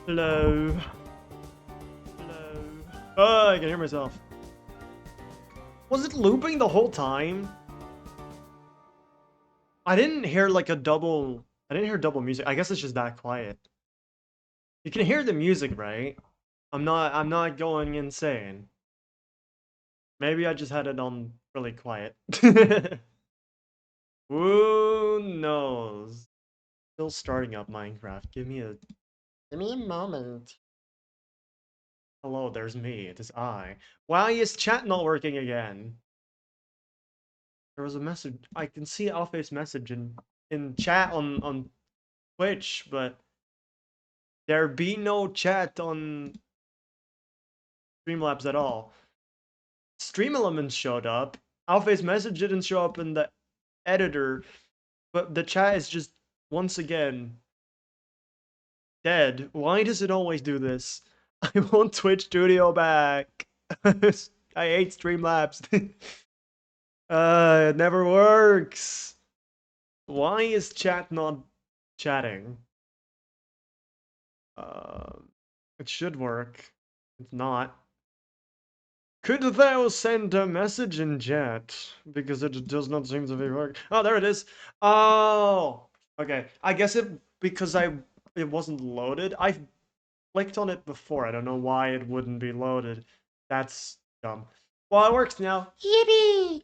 Hello. Hello. Oh, I can hear myself. Was it looping the whole time? I didn't hear like a double. I didn't hear double music. I guess it's just that quiet. You can hear the music, right? I'm not going insane. Maybe I just had it on really quiet. Who knows? Still starting up Minecraft. Give me a moment. Hello, there's me. It is I. Why is chat not working again? There was a message. I can see Alpha's message in chat on Twitch, but there be no chat on Streamlabs at all. Stream Elements showed up. Alpha's message didn't show up in the editor, but the chat is just once again dead. Why does it always do this? I want Twitch Studio back. I hate Streamlabs. It never works. Why is chat not chatting? It should work. It's not. Could thou send a message in chat? Because it does not seem to be working. Oh, there it is. Oh, okay. I guess because it wasn't loaded. I've clicked on it before. I don't know why it wouldn't be loaded. That's dumb. Well, it works now. Yippee!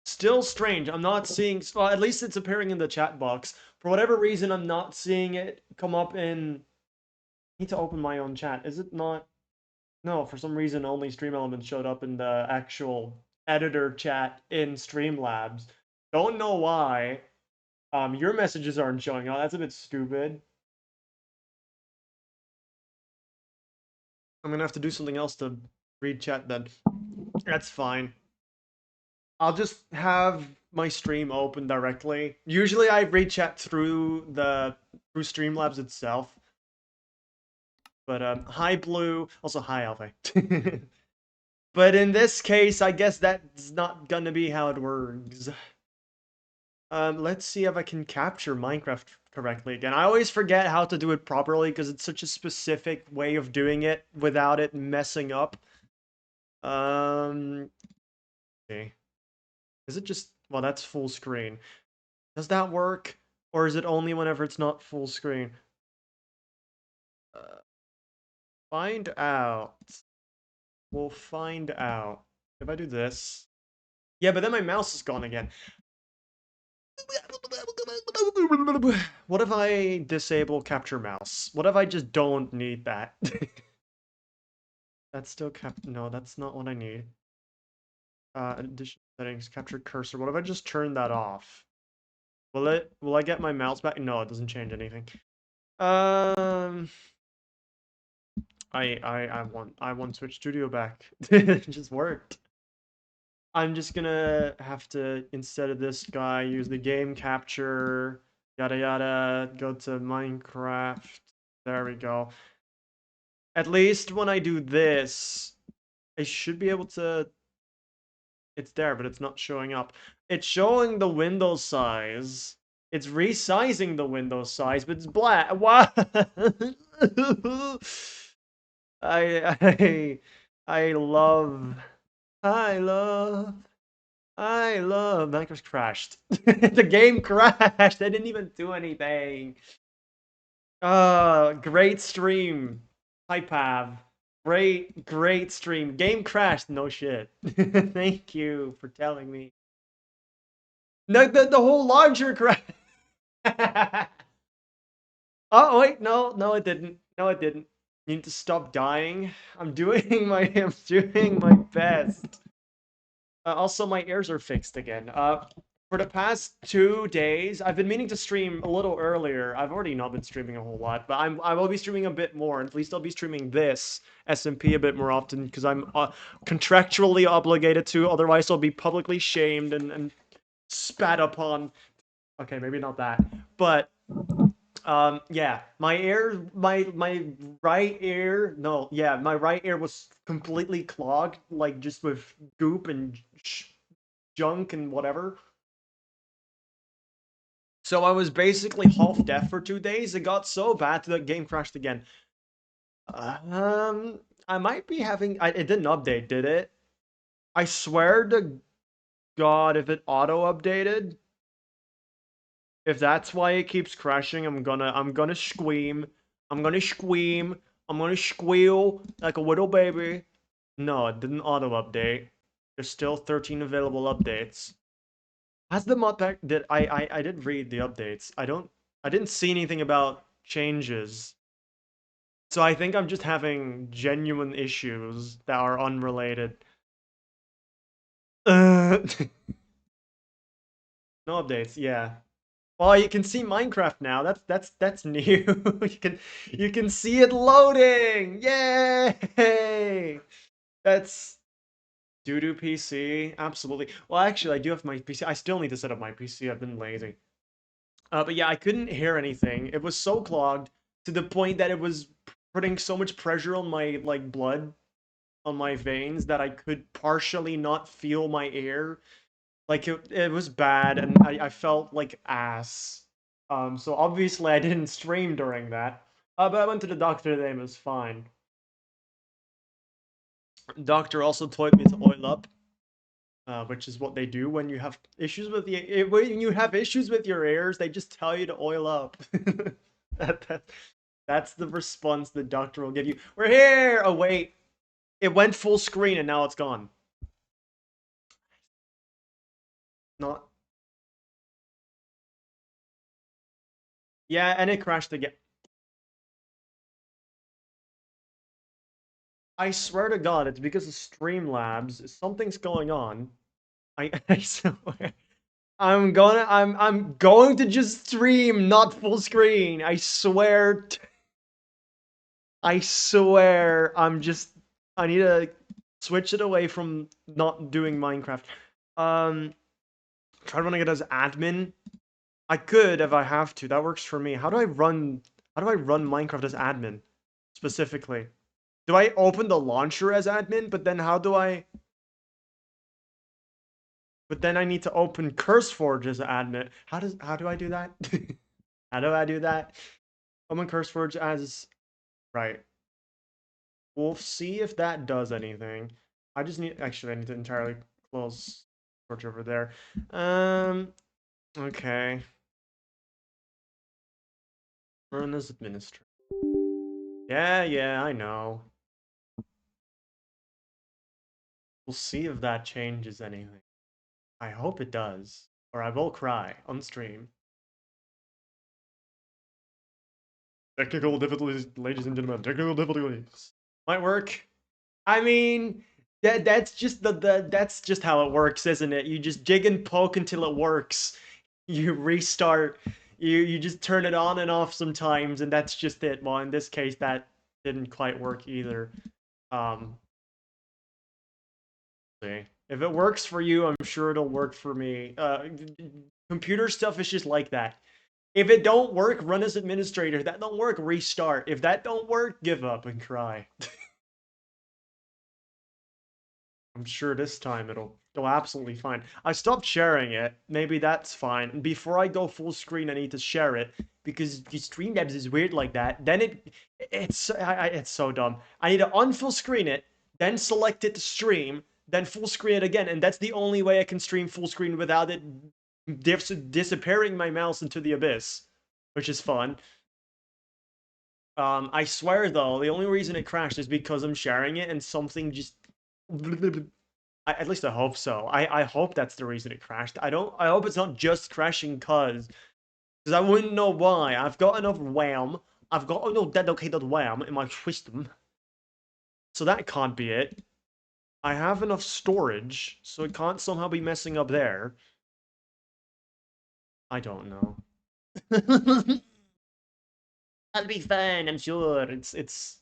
Still strange. I'm not seeing. Well, at least it's appearing in the chat box. For whatever reason, I'm not seeing it come up in. I need to open my own chat. Is it not? No, for some reason only Stream Elements showed up in the actual editor chat in Streamlabs. Don't know why. Your messages aren't showing up. That's a bit stupid. I'm gonna have to do something else to read chat then. That's fine. I'll just have my stream open directly. Usually I read chat through Streamlabs itself. But hi Blue, also hi Alpha. But in this case, I guess that's not gonna be how it works. Let's see if I can capture Minecraft correctly again. I always forget how to do it properly because it's such a specific way of doing it without it messing up. Okay. Is it just, well, that's full screen. Does that work? Or is it only whenever it's not full screen? Find out. We'll find out. If I do this. Yeah, but then my mouse is gone again. What if I disable capture mouse? What if I just don't need that? That's still no, that's not what I need. Addition settings, capture cursor. What if I just turn that off? Will I get my mouse back? No, it doesn't change anything. I want Switch Studio back. It just worked. I'm just gonna have to, instead of this guy, use the game capture, yada yada, go to Minecraft. There we go. At least when I do this, I should be able to. It's there, but it's not showing up. It's showing the window size. It's resizing the window size, but it's black. What? I I love I love Minecraft crashed. The game crashed. I didn't even do anything. Great stream. Hypav. Great stream. Game crashed. No shit. Thank you for telling me. No, the whole launcher crashed. Oh wait, no, it didn't. No, it didn't. You need to stop dying. I'm doing my best. Also, my ears are fixed again. For the past 2 days, I've been meaning to stream a little earlier. I've already not been streaming a whole lot, but I will be streaming a bit more. At least I'll be streaming this SMP a bit more often because I'm contractually obligated to. Otherwise, I'll be publicly shamed and spat upon. Okay, maybe not that, but yeah, my right ear, no, yeah, my right ear was completely clogged, like just with goop and junk and whatever. So I was basically half deaf for 2 days. It got so bad that the game crashed again. I might be having. It didn't update, did it? I swear to God, if it auto updated, if that's why it keeps crashing, I'm gonna scream. I'm gonna scream. I'm gonna squeal like a little baby. No, it didn't auto update. There's still 13 available updates. Has the mod pack did I did read the updates. I didn't see anything about changes. So I think I'm just having genuine issues that are unrelated. Uh, no updates, yeah. Well, you can see Minecraft now. That's new. You can see it loading. Yay! That's doo-doo PC. Absolutely. Well, actually, I do have my PC. I still need to set up my PC. I've been lazy. But yeah, I couldn't hear anything. It was so clogged to the point that it was putting so much pressure on my like blood on my veins that I could partially not feel my air. Like it was bad, and I felt like ass. So obviously I didn't stream during that. But I went to the doctor today and it was fine. Doctor also told me to oil up, which is what they do when you have issues with when you have issues with your ears. They just tell you to oil up. that, that that's the response the doctor will give you. We're here. Oh wait, it went full screen and now it's gone. Not. Yeah, and it crashed again. I swear to God, it's because of Streamlabs. Something's going on. I swear. I'm going to just stream, not full screen. I swear. I swear. I need to switch it away from not doing Minecraft. Um, try running it as admin. I could if I have to. That works for me. How do I run Minecraft as admin specifically? Do I open the launcher as admin? But then I need to open CurseForge as admin. How do I do that? How do I do that? Open CurseForge as right. We'll see if that does anything. I need to entirely close Forge over there. Okay. Run as administrator. Yeah, I know. We'll see if that changes anything. I hope it does, or I will cry on stream. Technical difficulties, ladies and gentlemen. Technical difficulties. Might work. I mean, that's just how it works, isn't it? You just jig and poke until it works. You restart. You just turn it on and off sometimes, and that's just it. Well, in this case, that didn't quite work either. Um, see. If it works for you, I'm sure it'll work for me. Computer stuff is just like that. If it don't work, run as administrator. That don't work, restart. If that don't work, give up and cry. I'm sure this time it'll go absolutely fine. I stopped sharing it. Maybe that's fine. And before I go full screen, I need to share it because the Streamlabs is weird like that. Then it's so dumb. I need to unfull screen it, then select it to stream, then full screen it again, and that's the only way I can stream full screen without it disappearing my mouse into the abyss, which is fun. I swear though, the only reason it crashed is because I'm sharing it and something just at least I hope so. I hope that's the reason it crashed. I hope it's not just crashing because I wouldn't know why. I've got enough RAM. I've got enough dedicated RAM in my system. So that can't be it. I have enough storage, so it can't somehow be messing up there. I don't know. That'll be fun, I'm sure. It's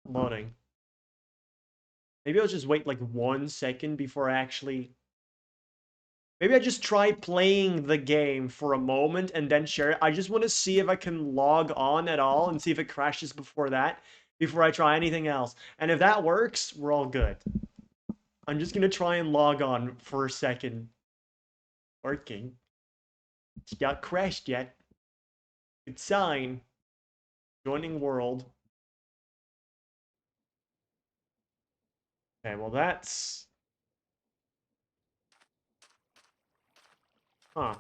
loading. Maybe I'll just wait like 1 second before I actually. Maybe I just try playing the game for a moment and then share it. I just want to see if I can log on at all and see if it crashes before that, before I try anything else. And if that works, we're all good. I'm just gonna try and log on for a second. Working. It's not crashed yet. Good sign. Joining world. Okay, well that's... Huh.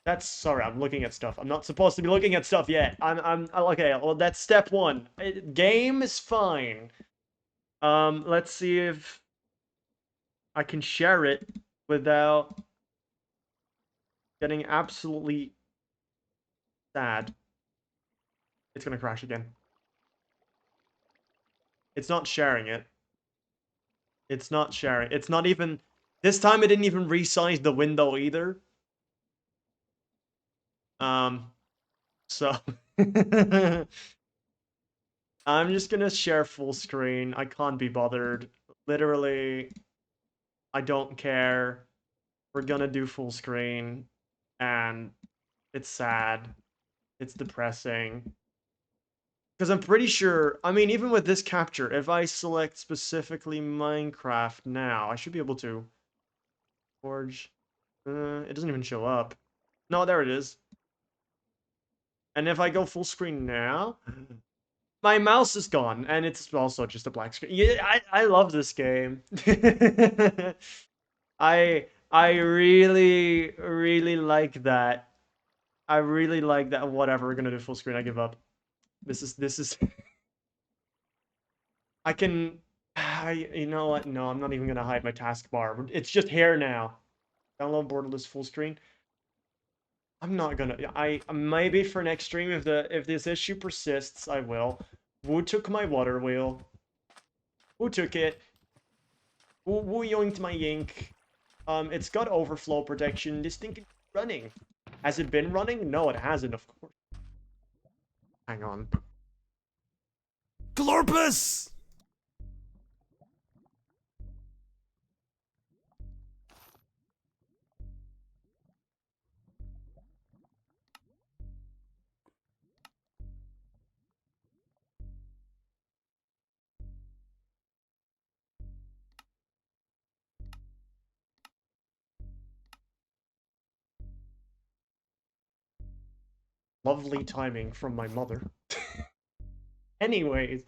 That's... Sorry, I'm looking at stuff. I'm not supposed to be looking at stuff yet. Okay, well that's step one. Game is fine. Let's see if I can share it without getting absolutely sad. It's gonna crash again. It's not sharing it. It's not sharing. It's not even... This time it didn't even resize the window either. So... I'm just gonna share full screen. I can't be bothered. Literally, I don't care. We're gonna do full screen. And it's sad. It's depressing. Because I'm pretty sure, I mean, even with this capture, if I select specifically Minecraft now, I should be able to. Forge. It doesn't even show up. No, there it is. And if I go full screen now, my mouse is gone, and it's also just a black screen. Yeah, I love this game. I really, really like that. I really like that. Whatever, we're gonna do full screen. I give up. This is. I can. You know what? No, I'm not even gonna hide my taskbar. It's just here now. Download borderless full screen. I'm not gonna. I maybe for next stream if this issue persists, I will. Who took my water wheel? Who took it? Who yoinked my ink? It's got overflow protection. This thing can be running. Has it been running? No, it hasn't, of course. Hang on. Glorpus! Lovely timing from my mother. Anyways.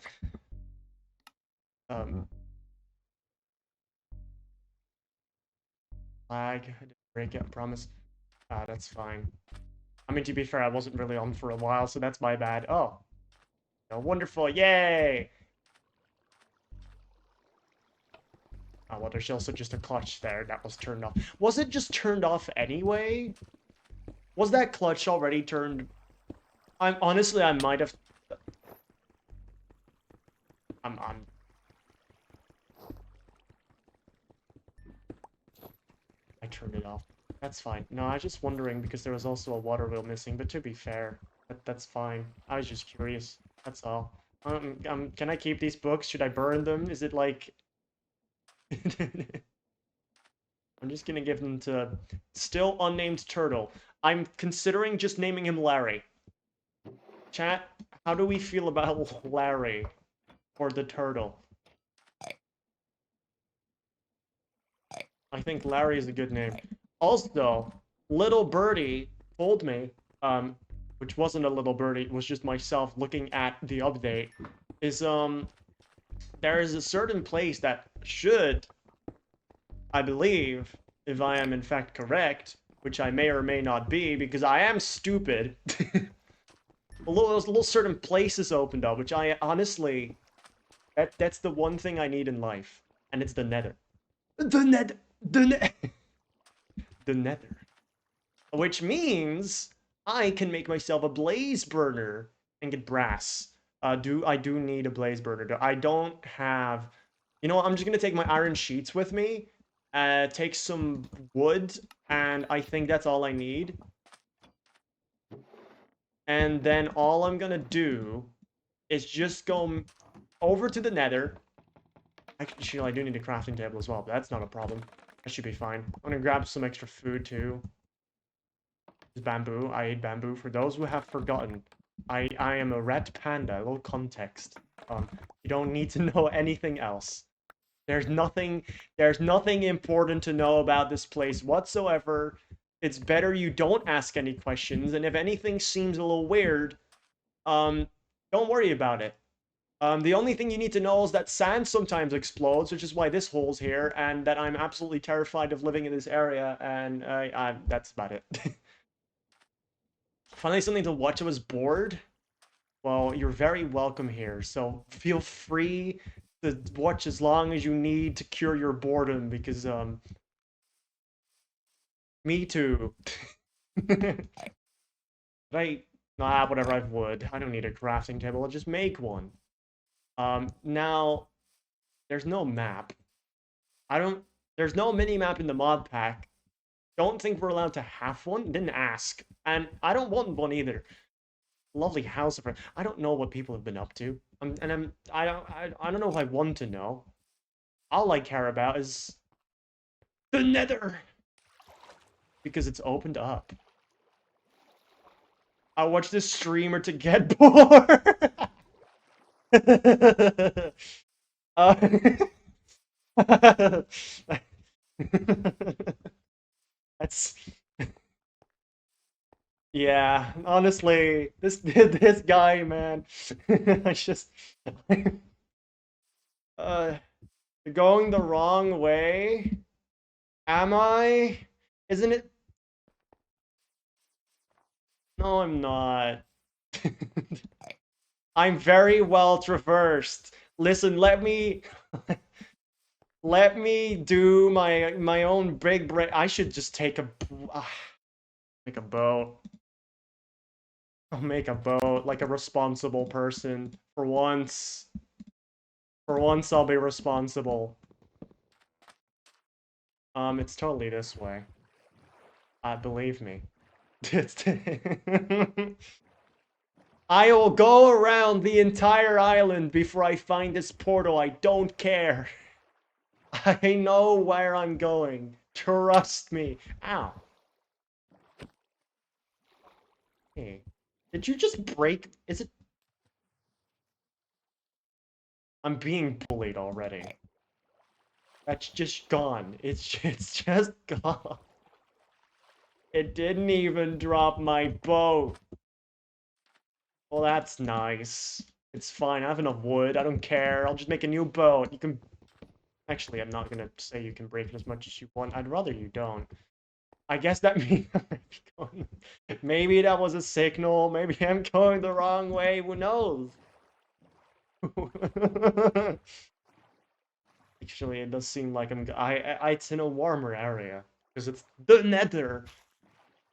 Lag. I didn't break it, I promise. Ah, that's fine. I mean, to be fair, I wasn't really on for a while, so that's my bad. Oh. Oh, wonderful. Yay! Oh, well, there's also just a clutch there that was turned off. Was it just turned off anyway? Was that clutch already turned... honestly, I might have... I'm I turned it off. That's fine. No, I was just wondering because there was also a water wheel missing, but to be fair, that's fine. I was just curious. That's all. Can I keep these books? Should I burn them? Is it like... I'm just gonna give them to still unnamed turtle. I'm considering just naming him Larry. Chat, how do we feel about Larry or the turtle? I think Larry is a good name. Also, Little Birdie told me, which wasn't a little birdie, it was just myself looking at the update, is there is a certain place that should, I believe, if I am in fact correct, which I may or may not be, because I am stupid, little certain places opened up, which I honestly, that's the one thing I need in life, and it's the nether. The nether. Which means I can make myself a blaze burner and get brass. I do need a blaze burner. I don't have... You know what, I'm just gonna take my iron sheets with me, take some wood, and I think that's all I need. And then all I'm gonna do is just go over to the nether. Actually, I do need a crafting table as well, but that's not a problem. That should be fine. I'm gonna grab some extra food too. Bamboo. I ate bamboo. For those who have forgotten, I am a red panda. A little context. You don't need to know anything else. There's nothing important to know about this place whatsoever. it's better you don't ask any questions, and if anything seems a little weird, um, don't worry about it. The only thing you need to know is that sand sometimes explodes, which is why this hole's here, and that I'm absolutely terrified of living in this area, and that's about it. Finally, something to watch. I was bored. Well, you're very welcome here, so feel free to watch as long as you need to cure your boredom, because, me too. Right? Nah, whatever, I would. I don't need a crafting table, I'll just make one. Now, there's no map. I don't, there's no mini-map in the mod pack. Don't think we're allowed to have one, didn't ask. And I don't want one either. Lovely house of... I don't know what people have been up to. I don't know if I want to know. All I care about is the nether. Because it's opened up. I watch this streamer to get bored. uh, that's... Yeah, honestly, this guy, man, I just uh going the wrong way. Am I? Isn't it? No, I'm not. I'm very well traversed. Listen, let me do my own big break. I should just make a boat. I'll make a boat like a responsible person for once. For once, I'll be responsible. It's totally this way. Believe me. I will go around the entire island before I find this portal. I don't care. I know where I'm going. Trust me. Ow. Hey. Did you just break? Is it? I'm being bullied already. That's just gone. It's just gone. It didn't even drop my boat. Well, that's nice. It's fine. I have enough wood. I don't care. I'll just make a new boat. You can... Actually, I'm not gonna say you can break it as much as you want. I'd rather you don't. I guess that means maybe that was a signal. Maybe I'm going the wrong way. Who knows? Actually, it does seem like it's in a warmer area because it's the Nether.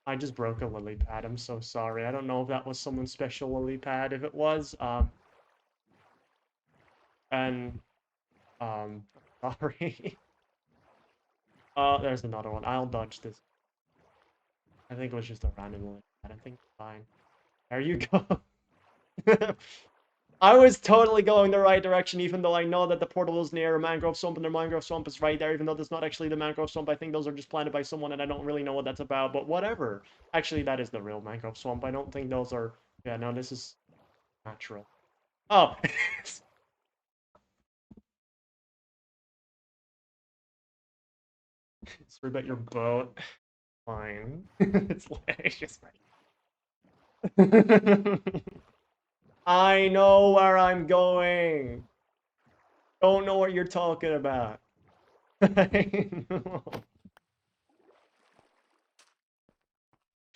I just broke a lily pad. I'm so sorry. I don't know if that was someone's special lily pad. If it was, and sorry. There's another one. I'll dodge this. I think it was just a random lily pad. I think it's fine. There you go. I was totally going the right direction, even though I know that the portal is near a mangrove swamp, and the mangrove swamp is right there, even though that's not actually the mangrove swamp. I think those are just planted by someone, and I don't really know what that's about, but whatever. Actually, that is the real mangrove swamp. I don't think those are... Yeah, no, this is natural. Oh! Sorry about your boat. Fine. It's just right. I know where I'm going. Don't know what you're talking about. I know.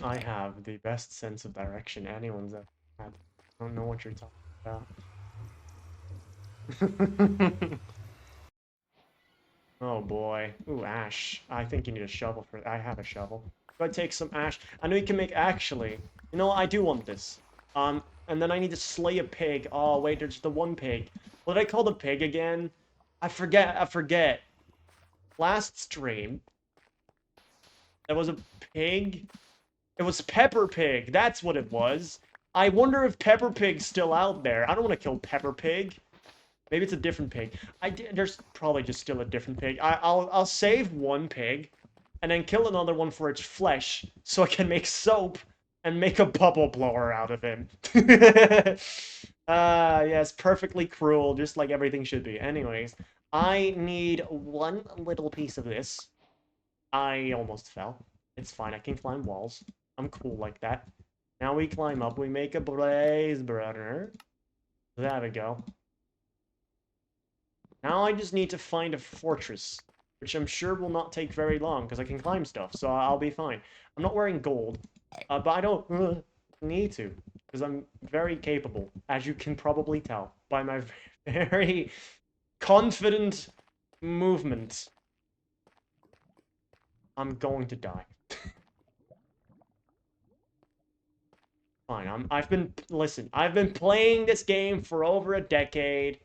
I have the best sense of direction anyone's ever had. I don't know what you're talking about. Oh boy. Ooh, ash. I think you need a shovel for... I have a shovel. Go take some ash. I know you can make... Actually, you know what? I do want this. And then I need to slay a pig. Oh, wait, there's the one pig. What did I call the pig again? I forget. Last stream, there was a pig. It was Pepper Pig. That's what it was. I wonder if Pepper Pig's still out there. I don't want to kill Pepper Pig. Maybe it's a different pig. There's probably just still a different pig. I'll save one pig, and then kill another one for its flesh, so I can make soap and make a bubble blower out of him. Yes, perfectly cruel, just like everything should be. Anyways, I need one little piece of this. I almost fell. It's fine. I can climb walls. I'm cool like that. Now we climb up. We make a blaze burner. There we go. Now I just need to find a fortress, which I'm sure will not take very long because I can climb stuff, so I'll be fine. I'm not wearing gold, but I don't need to because I'm very capable, as you can probably tell by my very confident movement. I'm going to die. Fine, listen, I've been playing this game for over a decade.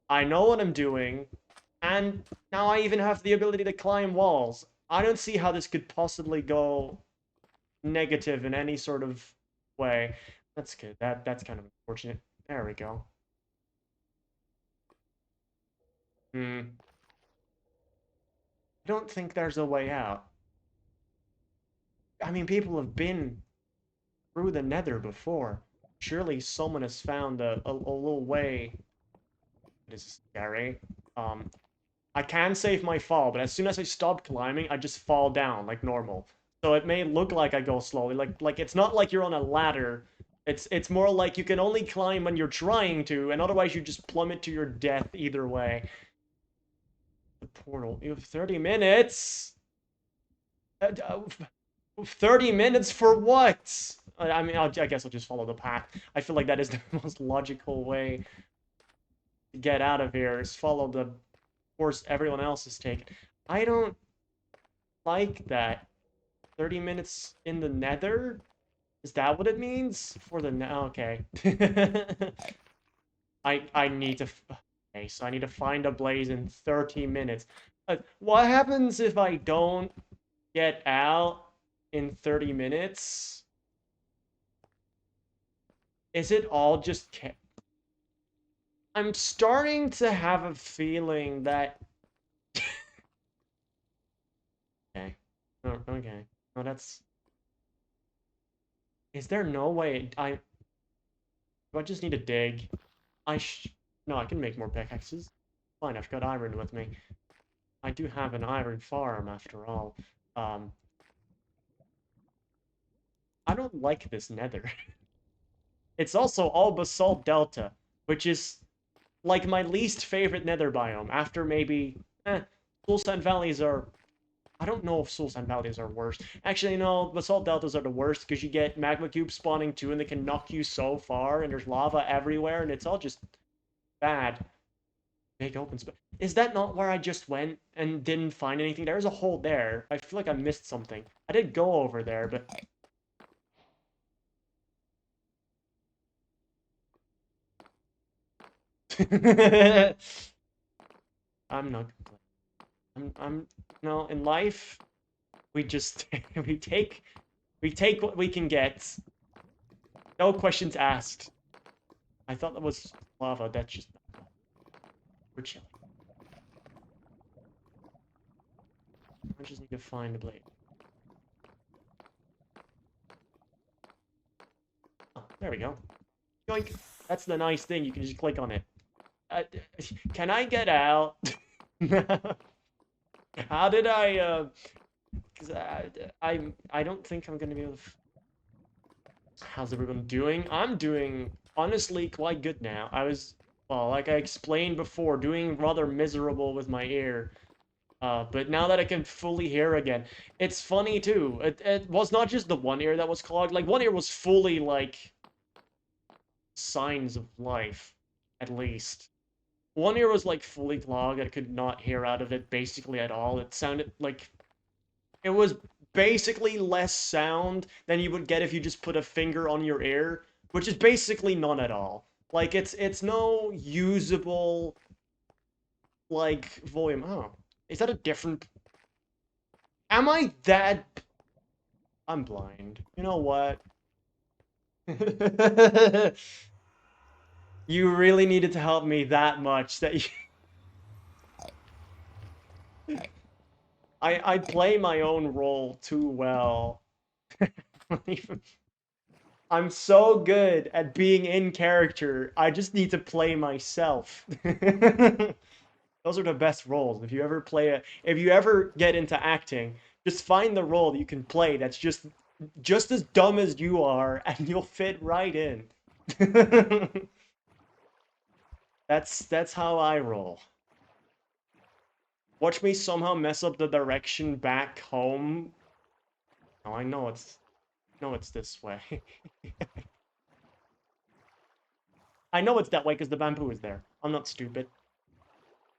I know what I'm doing, and now I even have the ability to climb walls. I don't see how this could possibly go negative in any sort of way. That's good. That's kind of unfortunate. There we go. I don't think there's a way out. I mean, people have been through the nether before. Surely someone has found a little way. It is scary. I can save my fall, but as soon as I stop climbing, I just fall down like normal. So it may look like I go slowly. Like it's not like you're on a ladder. It's more like you can only climb when you're trying to, and otherwise you just plummet to your death either way. The portal. You have 30 minutes. 30 minutes for what? I mean, I guess I'll just follow the path. I feel like that is the most logical way to get out of here, is follow the course everyone else is taking. I don't like that. 30 minutes in the nether? Is that what it means? For the okay. I need to... Okay, so I need to find a blaze in 30 minutes. What happens if I don't get out in 30 minutes? Is it all just... I'm starting to have a feeling that... Okay. Oh, okay. Oh, that's... Is there no way do I just need to dig? No, I can make more pickaxes. Fine, I've got iron with me. I do have an iron farm, after all. I don't like this nether. It's also all basalt delta, which is like my least favorite nether biome, after maybe... Soul Sand Valleys are... I don't know if Soul Sand Valleys are worse. Actually, no, Basalt Deltas are the worst, because you get magma cubes spawning too, and they can knock you so far, and there's lava everywhere, and it's all just bad. Big open space. Is that not where I just went and didn't find anything? There's a hole there. I feel like I missed something. I did go over there, but... I'm not... No, in life, we just... we take what we can get. No questions asked. I thought that was lava. That's just... We're chilling. I just need to find a blade. Oh, there we go. Yoink. That's the nice thing. You can just click on it. Can I get out? How did I... Because I don't think I'm going to be able to... How's everyone doing? I'm doing, honestly, quite good now. I was, well, like I explained before, doing rather miserable with my ear. But now that I can fully hear again, it's funny too. It was not just the one ear that was clogged. Like, one ear was fully, like, signs of life, at least. One ear was, like, fully clogged. I could not hear out of it basically at all. It sounded like... It was basically less sound than you would get if you just put a finger on your ear, which is basically none at all. Like, it's no usable, like, volume. Oh, is that a different... Am I that... I'm blind. You know what? You really needed to help me that much that you... I play my own role too well. I'm so good at being in character. I just need to play myself. Those are the best roles. If you ever get into acting, Just find the role you can play that's just as dumb as you are, and you'll fit right in. That's how I roll. Watch me somehow mess up the direction back home. Oh, I know it's this way. I know it's that way because the bamboo is there. I'm not stupid.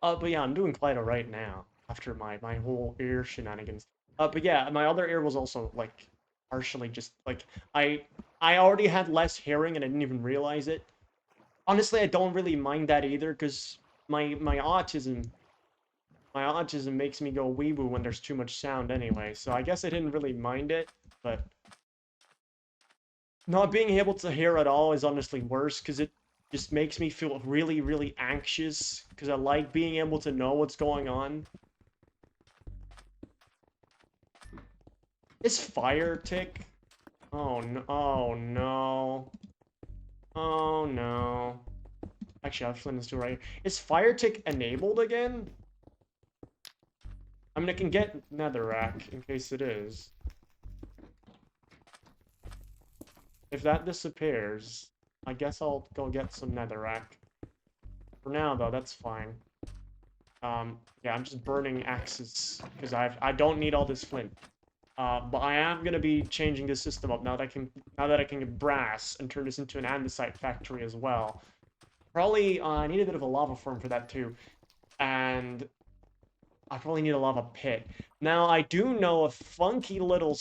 But yeah, I'm doing quite alright now after my whole ear shenanigans. But yeah, my other ear was also like partially just like I I already had less hearing and I didn't even realize it. Honestly, I don't really mind that either because my autism makes me go wee woo when there's too much sound anyway. So I guess I didn't really mind it, but not being able to hear at all is honestly worse because it just makes me feel really, really anxious because I like being able to know what's going on. Is fire tick? Oh no! Oh no! Oh no! Actually, I'll flip this to right here. Is fire tick enabled again? I mean, I can get netherrack in case it is. If that disappears, I guess I'll go get some netherrack. For now, though, that's fine. Yeah, I'm just burning axes because I don't need all this flint. But I am gonna be changing this system up now that I can get brass and turn this into an andesite factory as well. Probably I need a bit of a lava farm for that too, and I probably need a lava pit. Now I do know a funky little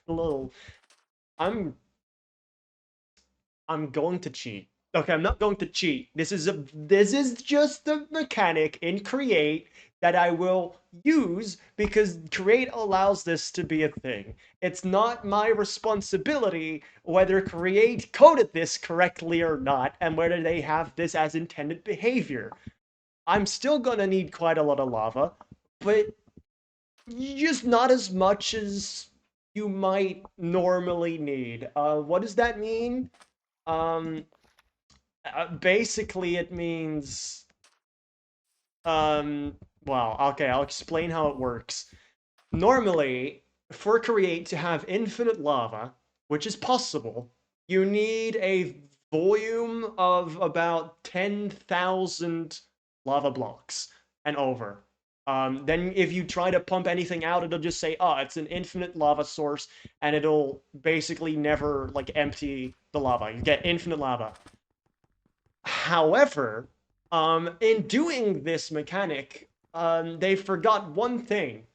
little. I'm I'm going to cheat. Okay, I'm not going to cheat. This is just the mechanic in Create that I will use because Create allows this to be a thing. It's not my responsibility whether Create coded this correctly or not and whether they have this as intended behavior. I'm still gonna need quite a lot of lava, but just not as much as you might normally need. What does that mean? Um, Basically, it means, well, okay, I'll explain how it works. Normally, for Create to have infinite lava, which is possible, you need a volume of about 10,000 lava blocks and over. Then if you try to pump anything out, it'll just say, oh, it's an infinite lava source, and it'll basically never, like, empty the lava. You get infinite lava. However, in doing this mechanic, they forgot one thing.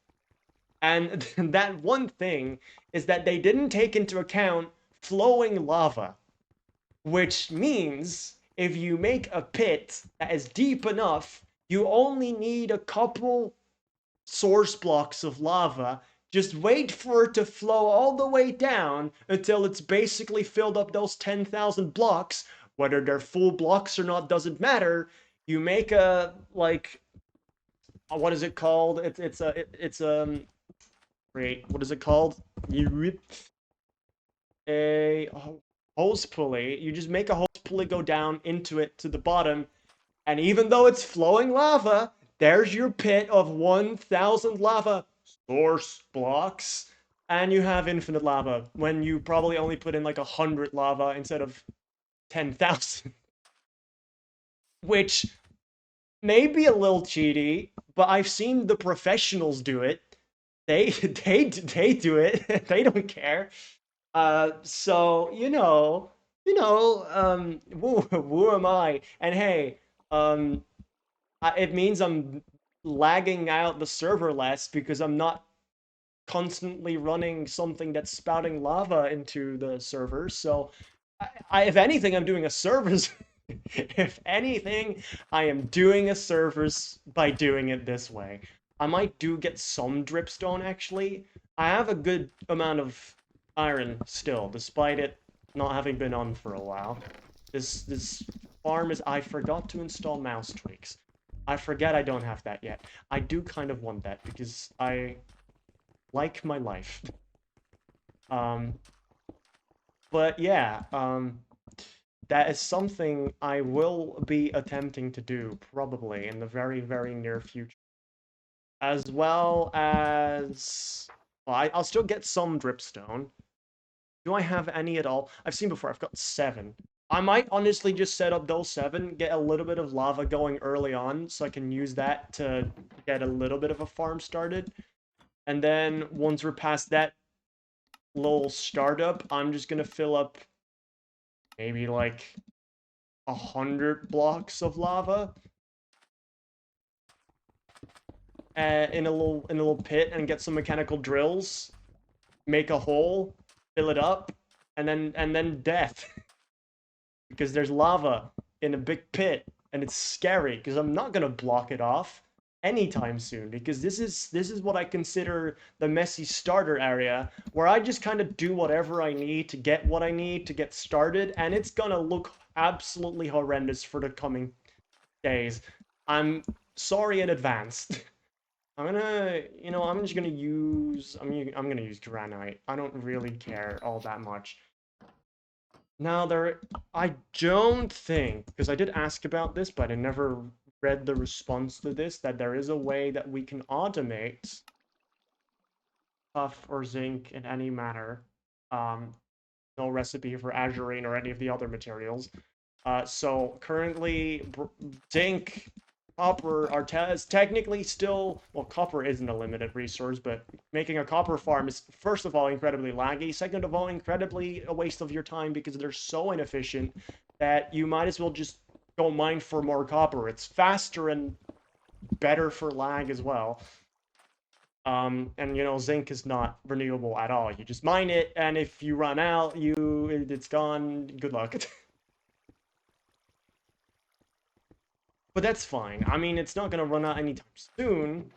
And that one thing is that they didn't take into account flowing lava, which means if you make a pit that is deep enough, you only need a couple source blocks of lava. Just wait for it to flow all the way down until it's basically filled up those 10,000 blocks. Whether they're full blocks or not doesn't matter. You make a, like, what is it called? It's wait, what is it called? You rip a hose pulley. You just make a hose pulley go down into it to the bottom, and even though it's flowing lava, there's your pit of 1,000 lava source blocks, and you have infinite lava when you probably only put in like 100 lava instead of 10,000. Which may be a little cheaty, but I've seen the professionals do it. They do it. They don't care. So who am I? And hey, um, it means I'm lagging out the server less because I'm not constantly running something that's spouting lava into the server. So, if anything, I'm doing a servers. If anything, I am doing a servers by doing it this way. I might do get some dripstone actually. I have a good amount of iron still, despite it not having been on for a while. This farm is. I forgot to install mouse tweaks. I forget I don't have that yet. I do kind of want that because I like my life. Um, but yeah, that is something I will be attempting to do probably in the very, very near future. As well as Well, I'll still get some dripstone. Do I have any at all? I've seen before, I've got 7. I might honestly just set up those 7, get a little bit of lava going early on, so I can use that to get a little bit of a farm started. And then once we're past that little startup, I'm just gonna fill up maybe like 100 blocks of lava in a little pit and get some mechanical drills, make a hole, fill it up, and then death. Because there's lava in a big pit and it's scary because I'm not gonna block it off anytime soon because this is what I consider the messy starter area where I just kind of do whatever I need to get what I need to get started, and it's gonna look absolutely horrendous for the coming days. I'm sorry in advance. I'm just gonna use, I'm gonna use granite. I don't really care all that much. Now I don't think, because I did ask about this, but I never read the response to this, that there is a way that we can automate puff or zinc in any manner. No recipe for azurine or any of the other materials. So currently, zinc, copper are is technically still, well, copper isn't a limited resource, but making a copper farm is, first of all, incredibly laggy. Second of all, incredibly a waste of your time because they're so inefficient that you might as well just go mine for more copper. It's faster and better for lag as well. And zinc is not renewable at all. You just mine it, and if you run out, it's gone. Good luck. But that's fine. I mean, it's not gonna run out anytime soon,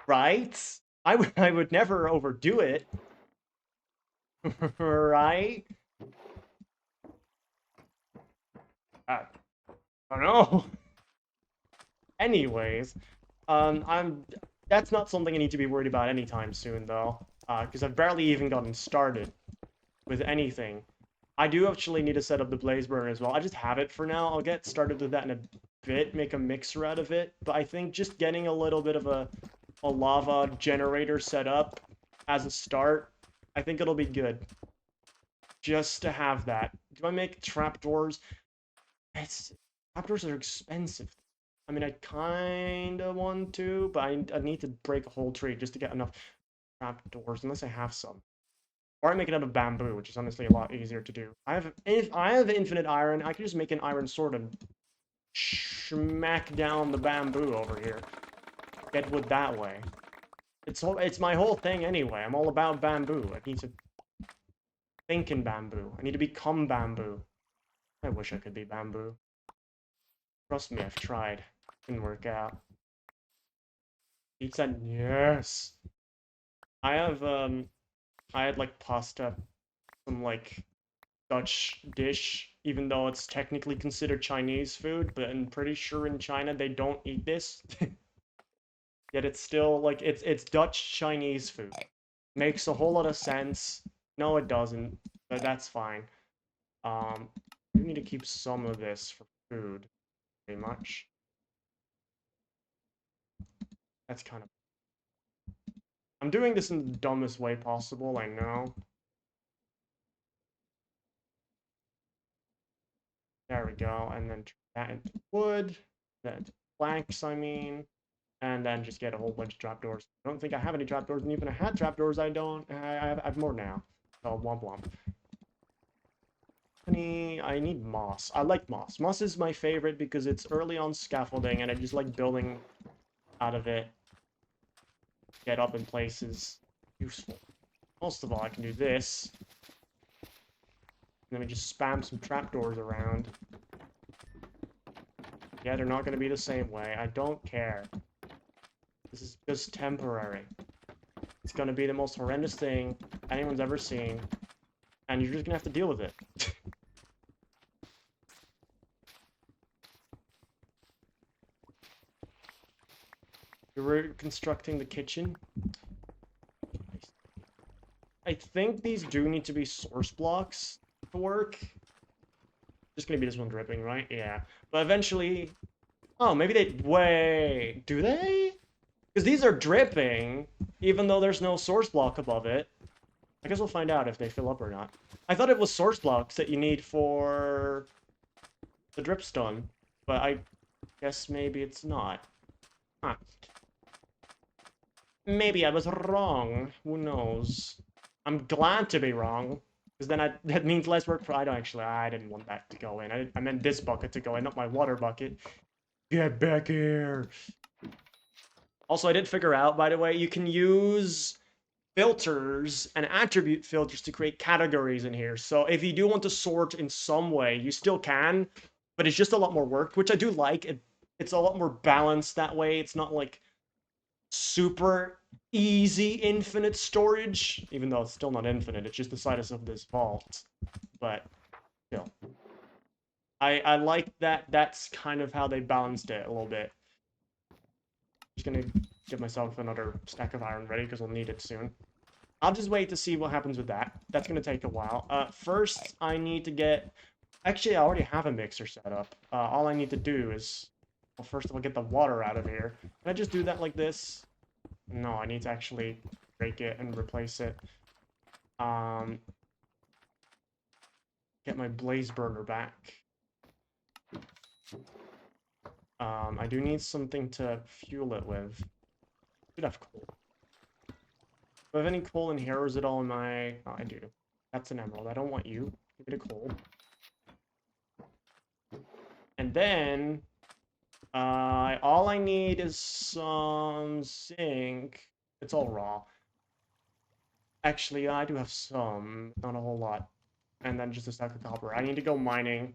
right? I would never overdo it, right? I don't know. Anyways, that's not something I need to be worried about anytime soon, though, because I've barely even gotten started with anything. I do actually need to set up the blaze burner as well. I just have it for now. I'll get started with that in a bit, make a mixer out of it. But I think just getting a little bit of a lava generator set up as a start, I think it'll be good. Just to have that. Do I make trapdoors? Trapdoors are expensive. I mean, I kind of want to, but I need to break a whole tree just to get enough trapdoors, unless I have some. Or I make it out of bamboo, which is honestly a lot easier to do. If I have infinite iron, I can just make an iron sword and smack down the bamboo over here. Get wood that way. It's my whole thing anyway. I'm all about bamboo. I need to think in bamboo. I need to become bamboo. I wish I could be bamboo. Trust me, I've tried. Didn't work out. Pizza, yes. I had like pasta, some like Dutch dish, even though it's technically considered Chinese food, but I'm pretty sure in China they don't eat this. Yet it's still like it's Dutch Chinese food. Makes a whole lot of sense. No, it doesn't, but that's fine. We need to keep some of this for food, pretty much. That's kind of. I'm doing this in the dumbest way possible, I know. There we go, and then turn that into wood, then planks, I mean, and then just get a whole bunch of trapdoors. I don't think I have any trapdoors, and even if I had trapdoors, I don't. I have more now. So womp womp. I need moss. I like moss. Moss is my favorite because it's early on scaffolding, and I just like building out of it. Get up in places. Useful. Most of all, I can do this. Let me just spam some trapdoors around. Yeah, they're not going to be the same way. I don't care. This is just temporary. It's going to be the most horrendous thing anyone's ever seen. And you're just going to have to deal with it. You're reconstructing the kitchen. I think these do need to be source blocks to work. Just gonna be this one dripping, right? Yeah. But eventually... Oh, maybe they... Wait, do they? Because these are dripping. even though there's no source block above it. I guess we'll find out if they fill up or not. I thought it was source blocks that you need for the dripstone, but I guess maybe it's not. Huh. Maybe I was wrong. Who knows? I'm glad to be wrong, because then that means less work for... I didn't want that to go in. I meant this bucket to go in, not my water bucket. Get back here! Also, I did figure out, by the way, you can use filters and attribute filters to create categories in here. So if you do want to sort in some way, you still can, but it's just a lot more work, which I do like. It's a lot more balanced that way. It's not like super easy infinite storage, even though it's still not infinite. It's just the size of this vault. But still, I like that. That's kind of how they balanced it a little bit. Just gonna give myself another stack of iron ready because I'll need it soon. I'll just wait to see what happens with that. That's gonna take a while. First, I need to get... Actually, I already have a mixer set up. All I need to do is... Well, first of all, get the water out of here. Can I just do that like this? No, I need to actually break it and replace it. Get my blaze burner back. I do need something to fuel it with. Should have coal. Do I have any coal in here, or is it all in my... Oh, I do. That's an emerald. I don't want you. Give it a coal. And then... all I need is some zinc. It's all raw. Actually, I do have some. Not a whole lot. And then just a stack of copper. I need to go mining.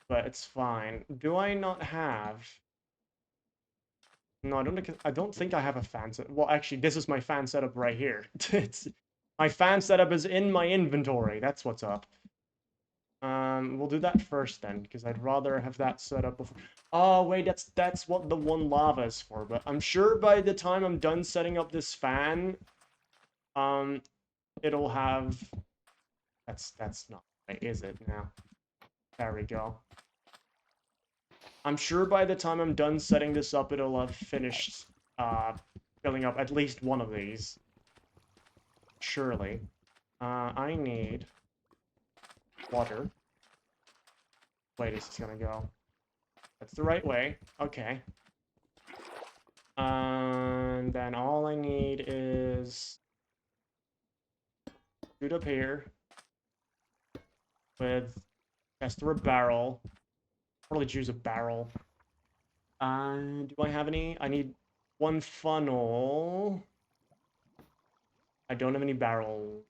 But it's fine. Do I not have... No, I don't think I have a fan set. Well, actually, this is my fan setup right here. My fan setup is in my inventory. That's what's up. We'll do that first then, because I'd rather have that set up before... Oh, wait, that's what the one lava is for. But I'm sure by the time I'm done setting up this fan, it'll have... That's not right, is it now? There we go. I'm sure by the time I'm done setting this up, it'll have finished filling up at least one of these. Surely. I need water. Wait, is this gonna go? That's the right way. Okay. And then all I need is... shoot up here. With... test through a barrel. Probably choose a barrel. Do I have any? I need one funnel. I don't have any barrel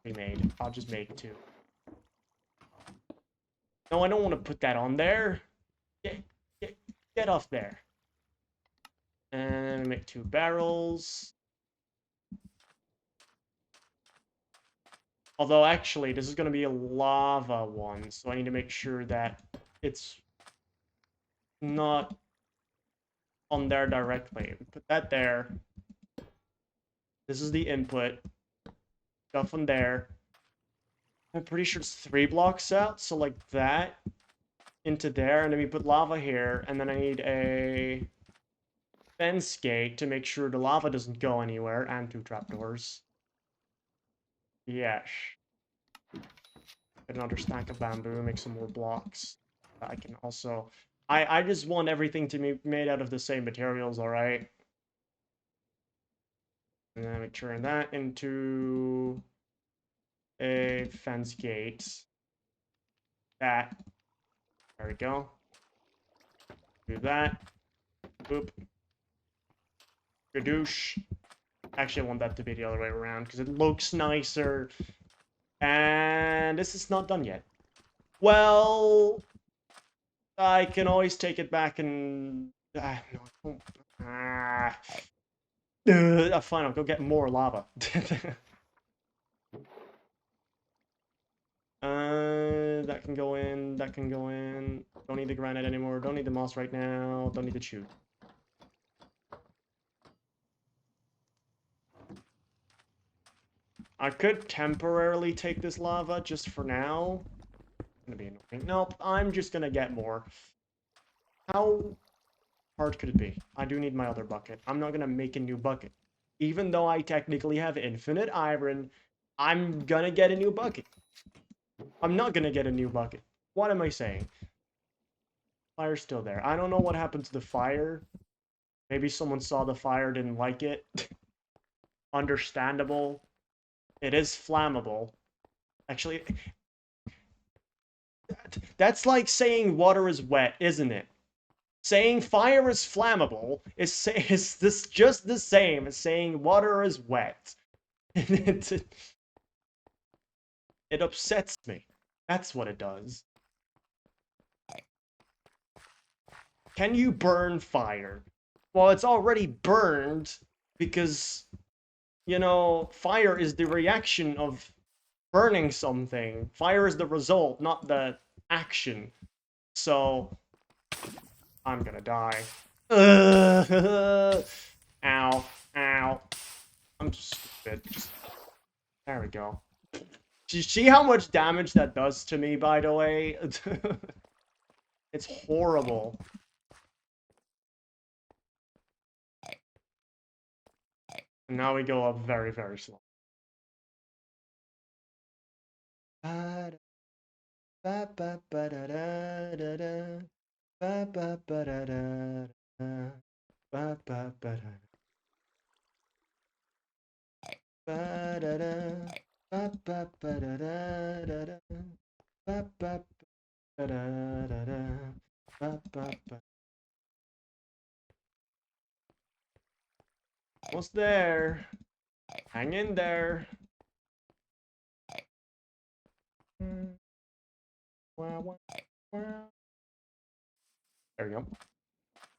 remade. I'll just make two. No, I don't want to put that on there. Get off there. And make two barrels. Although, actually, this is going to be a lava one, so I need to make sure that it's not on there directly. Put that there. This is the input. Stuff on there. I'm pretty sure it's 3 blocks out, so like that into there, and then we put lava here, and then I need a fence gate to make sure the lava doesn't go anywhere, and 2 trapdoors. Yes. Get another stack of bamboo, make some more blocks. I can also... I just want everything to be made out of the same materials, alright? And then we turn that into a fence gate. That. There we go. Do that. Boop. Gadoosh. Actually, I want that to be the other way around, because it looks nicer. And this is not done yet. Well... I can always take it back and... no, I don't. Fine, I'll go get more lava. That can go in, that can go in. Don't need the granite anymore, don't need the moss right now, don't need the chute. I could temporarily take this lava just for now. Gonna be annoying. Nope, I'm just gonna get more. How hard could it be? I do need my other bucket. I'm not gonna make a new bucket. even though I technically have infinite iron, I'm gonna get a new bucket. I'm not gonna get a new bucket. What am I saying? Fire's still there. I don't know what happened to the fire. Maybe someone saw the fire, didn't like it. Understandable. It is flammable. Actually, that's like saying water is wet, isn't it? Saying fire is flammable is this just the same as saying water is wet. it, it upsets me. That's what it does. Can you burn fire? Well, it's already burned because, you know, fire is the reaction of burning something. Fire is the result, not the action. So, I'm gonna die. Ow. Ow. I'm stupid. There we go. Do you see how much damage that does to me, by the way? It's horrible. And now we go up very, very slow. Almost there. Hang in there. There we go.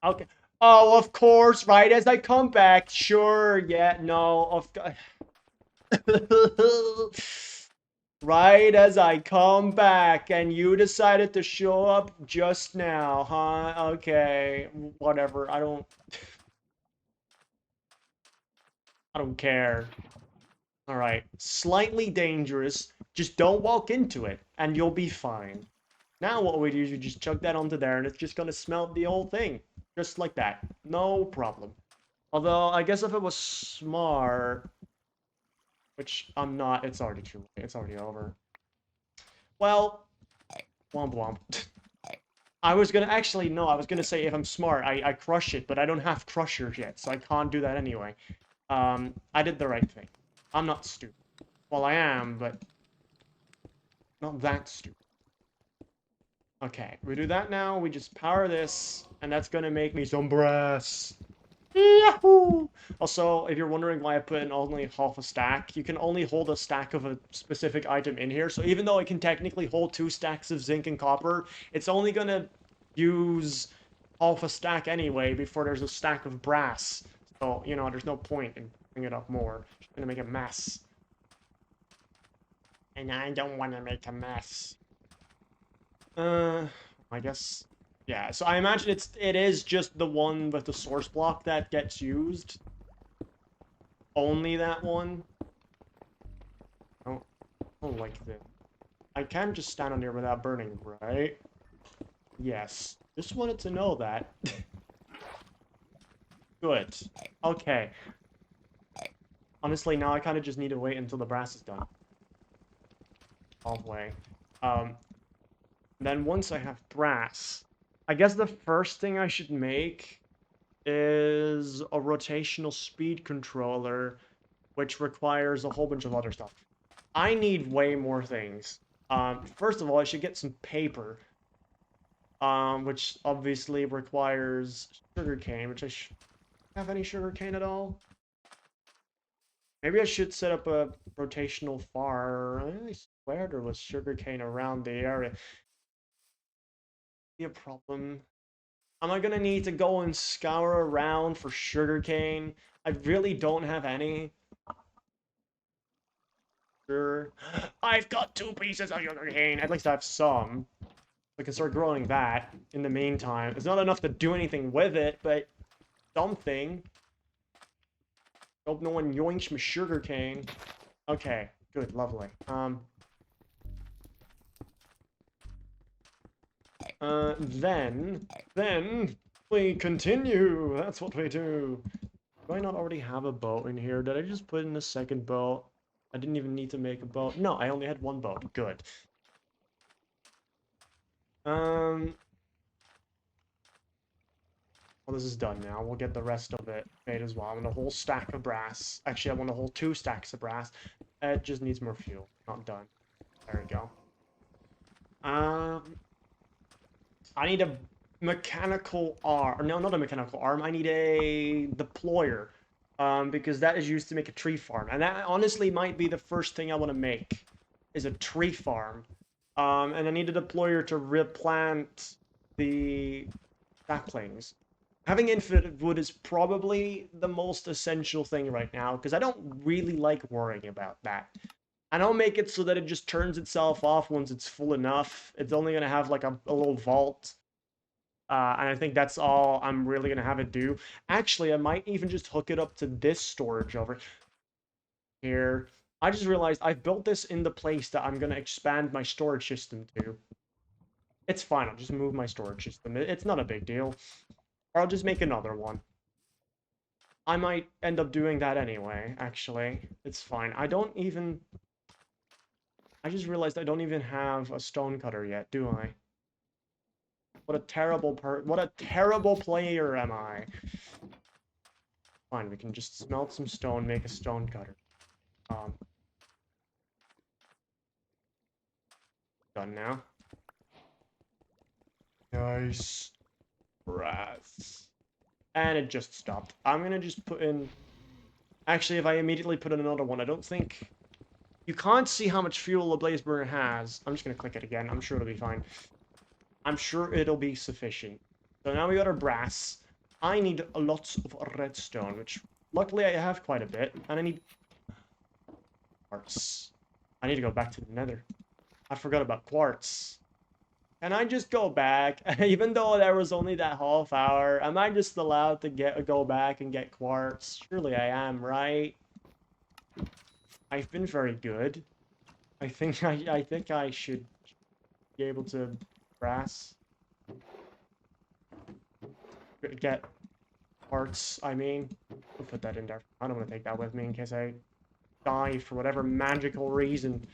Okay. Oh, of course, right as I come back. Sure, yeah, no, of right as I come back, and you decided to show up just now, huh? Okay, whatever. I don't care. All right, slightly dangerous. Just don't walk into it, and you'll be fine. Now what we do is we just chuck that onto there, and it's just gonna smelt the whole thing, just like that. No problem. Although I guess if it was smart, which I'm not, it's already too late. It's already over. Well, womp womp. I was gonna actually no. I was gonna say if I'm smart, I crush it, but I don't have crushers yet, so I can't do that anyway. I did the right thing. I'm not stupid. Well, I am, but not that stupid. Okay, we do that now. We just power this, and that's gonna make me some brass. Yahoo! Also, if you're wondering why I put in only half a stack, you can only hold a stack of a specific item in here. So even though I can technically hold 2 stacks of zinc and copper, it's only gonna use half a stack anyway before there's a stack of brass. So, you know, there's no point in putting it up more. It's gonna make a mess. And I don't want to make a mess. I guess... Yeah, so I imagine it is just the one with the source block that gets used. Only that one. I don't like this. I can just stand on here without burning, right? Yes. Just wanted to know that. Good. Okay. Honestly, now I kind of just need to wait until the brass is done. Halfway. Then once I have brass, I guess the first thing I should make is a rotational speed controller, which requires a whole bunch of other stuff. I need way more things. First of all, I should get some paper, which obviously requires sugarcane, which I have any sugarcane at all? Maybe I should set up a rotational farm. I swear there was sugarcane around the area. Be a problem. Am I gonna need to go and scour around for sugarcane? I really don't have any. Sure. I've got 2 pieces of sugarcane. At least I have some. I can start growing that in the meantime. It's not enough to do anything with it, but something. Hope no one yoinks my sugarcane. Okay, good, lovely. Then we continue. That's what we do. Do I not already have a boat in here? Did I just put in a second boat? I didn't even need to make a boat. No, I only had one boat. Good. Well, this is done now. We'll get the rest of it made as well. I want a whole stack of brass. Actually, I want a whole 2 stacks of brass. It just needs more fuel. Not done. There we go. I need a mechanical arm. No, not a mechanical arm. I need a deployer. Because that is used to make a tree farm. And that honestly might be the first thing I want to make, is a tree farm. And I need a deployer to replant the saplings. Having infinite wood is probably the most essential thing right now, because I don't really like worrying about that. And I'll make it so that it just turns itself off once it's full enough. It's only going to have like a little vault. And I think that's all I'm really going to have it do. Actually, I might even just hook it up to this storage over here. I just realized I've built this in the place that I'm going to expand my storage system to. It's fine. I'll just move my storage system. It's not a big deal. Or I'll just make another one. I might end up doing that anyway, actually. It's fine. I just realized I don't even have a stone cutter yet, do I? What a terrible player am I. Fine, we can just smelt some stone, make a stone cutter. Done now. Nice. Brass. And it just stopped. I'm gonna just put in... Actually, if I immediately put in another one, I don't think... You can't see how much fuel a blaze burner has. I'm just gonna click it again. I'm sure it'll be fine. I'm sure it'll be sufficient. So now we got our brass. I need lots of redstone, which luckily I have quite a bit. And I need quartz. I need to go back to the nether. I forgot about quartz. Can I just go back? Even though there was only that half hour, am I just allowed to go back and get quartz? Surely I am, right? I've been very good. I think I should be able to brass. Get parts, I mean. I'll put that in there. I don't want to take that with me in case I die for whatever magical reason.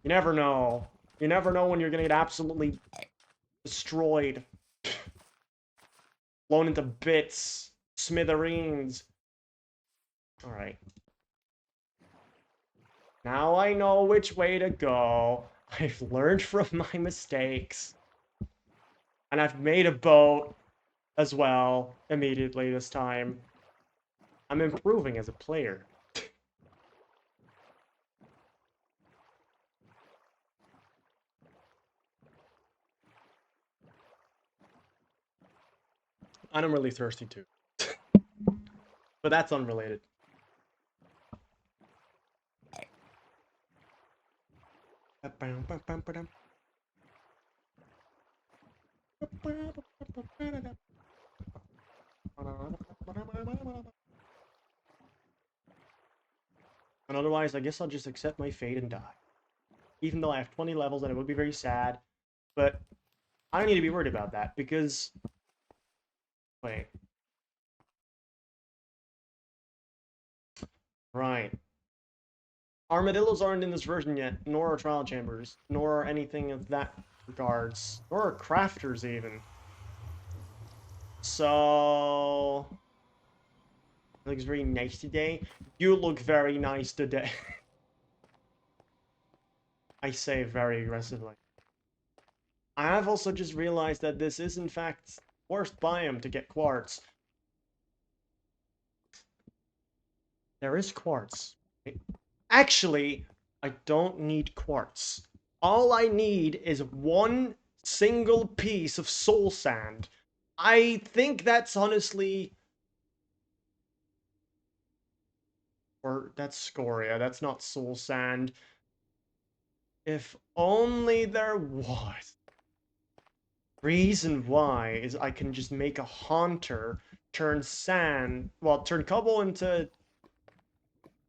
You never know. You never know when you're gonna get absolutely destroyed. Blown into bits. Smithereens. Alright. Now I know which way to go. I've learned from my mistakes. And I've made a boat as well immediately this time. I'm improving as a player. And I'm really thirsty too. But that's unrelated. And otherwise, I guess I'll just accept my fate and die. Even though I have 20 levels and it would be very sad. But I don't need to be worried about that because... Wait. Right. Armadillos aren't in this version yet, nor are trial chambers, nor are anything of that regards, nor are crafters even. So... Looks very nice today. You look very nice today. I say very aggressively. I have also just realized that this is in fact worst biome to get quartz. There is quartz. Actually, I don't need quartz. All I need is one single piece of soul sand. I think that's honestly... Or that's scoria, that's not soul sand. If only there was. Reason why is I can just make a haunter, turn cobble into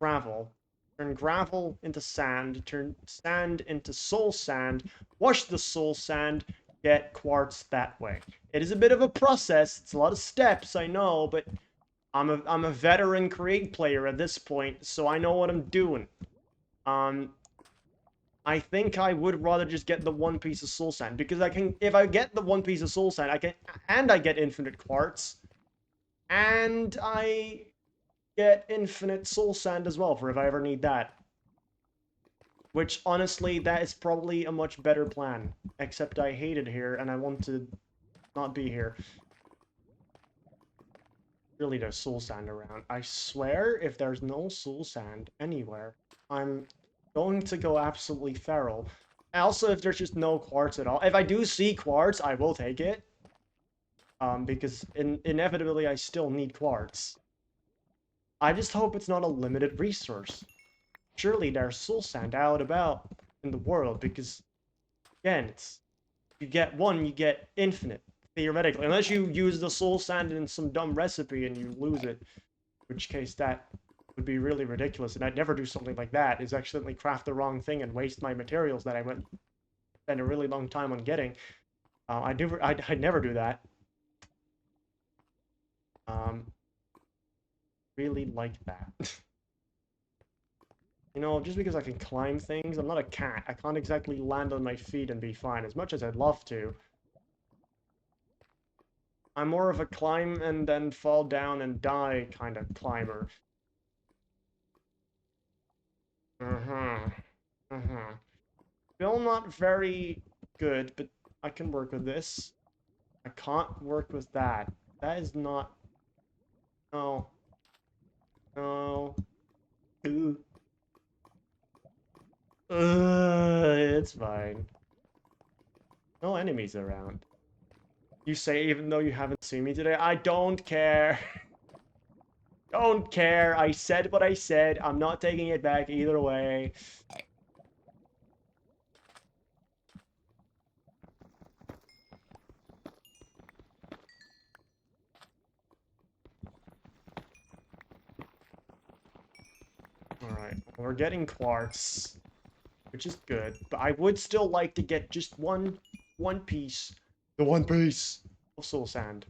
gravel, turn gravel into sand, turn sand into soul sand, wash the soul sand, get quartz that way. It is a bit of a process, it's a lot of steps, I know, but I'm a veteran Create player at this point, so I know what I'm doing. I think I would rather just get the one piece of soul sand because I can. If I get the one piece of soul sand, I can, and I get infinite quartz, and I get infinite soul sand as well for if I ever need that. Which honestly, that is probably a much better plan. Except I hate it here, and I want to not be here. Really, there's soul sand around. I swear, if there's no soul sand anywhere, I'm going to go absolutely feral. Also, if there's just no quartz at all. If I do see quartz, I will take it. Because inevitably I still need quartz. I just hope it's not a limited resource. Surely there's soul sand out about in the world, because, again, it's... You get one, you get infinite, theoretically. Unless you use the soul sand in some dumb recipe and you lose it. In which case that would be really ridiculous, and I'd never do something like that, is accidentally craft the wrong thing and waste my materials that I went spend a really long time on getting. I'd never do that. Um, really like that. You know, just because I can climb things, I'm not a cat. I can't exactly land on my feet and be fine, as much as I'd love to. I'm more of a climb and then fall down and die kind of climber. Still not very good, but I can work with this. I can't work with that. That is not... No. No. Ooh. It's fine. No enemies around. You say even though you haven't seen me today? I don't care. Don't care. I said what I said. I'm not taking it back either way. Alright, we're getting quartz, which is good, but I would still like to get just one piece. The one piece of soul sand.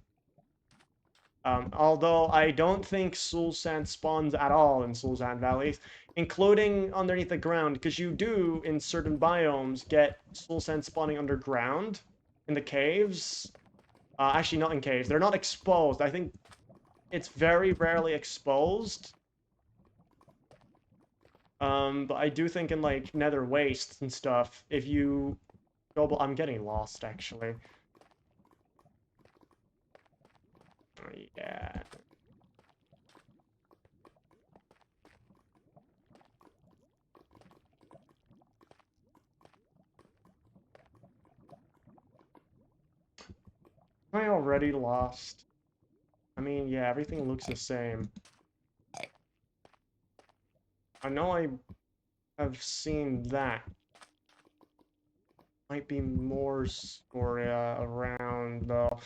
Although I don't think soul sand spawns at all in soul sand valleys, including underneath the ground, because you do, in certain biomes, get soul sand spawning underground in the caves. Actually, not in caves. They're not exposed. I think it's very rarely exposed. But I do think in, like, nether wastes and stuff, if you double... I'm getting lost, actually. Oh, yeah. Am I already lost? I mean, yeah, everything looks the same. I know I have seen that. Might be more Scoria around, though.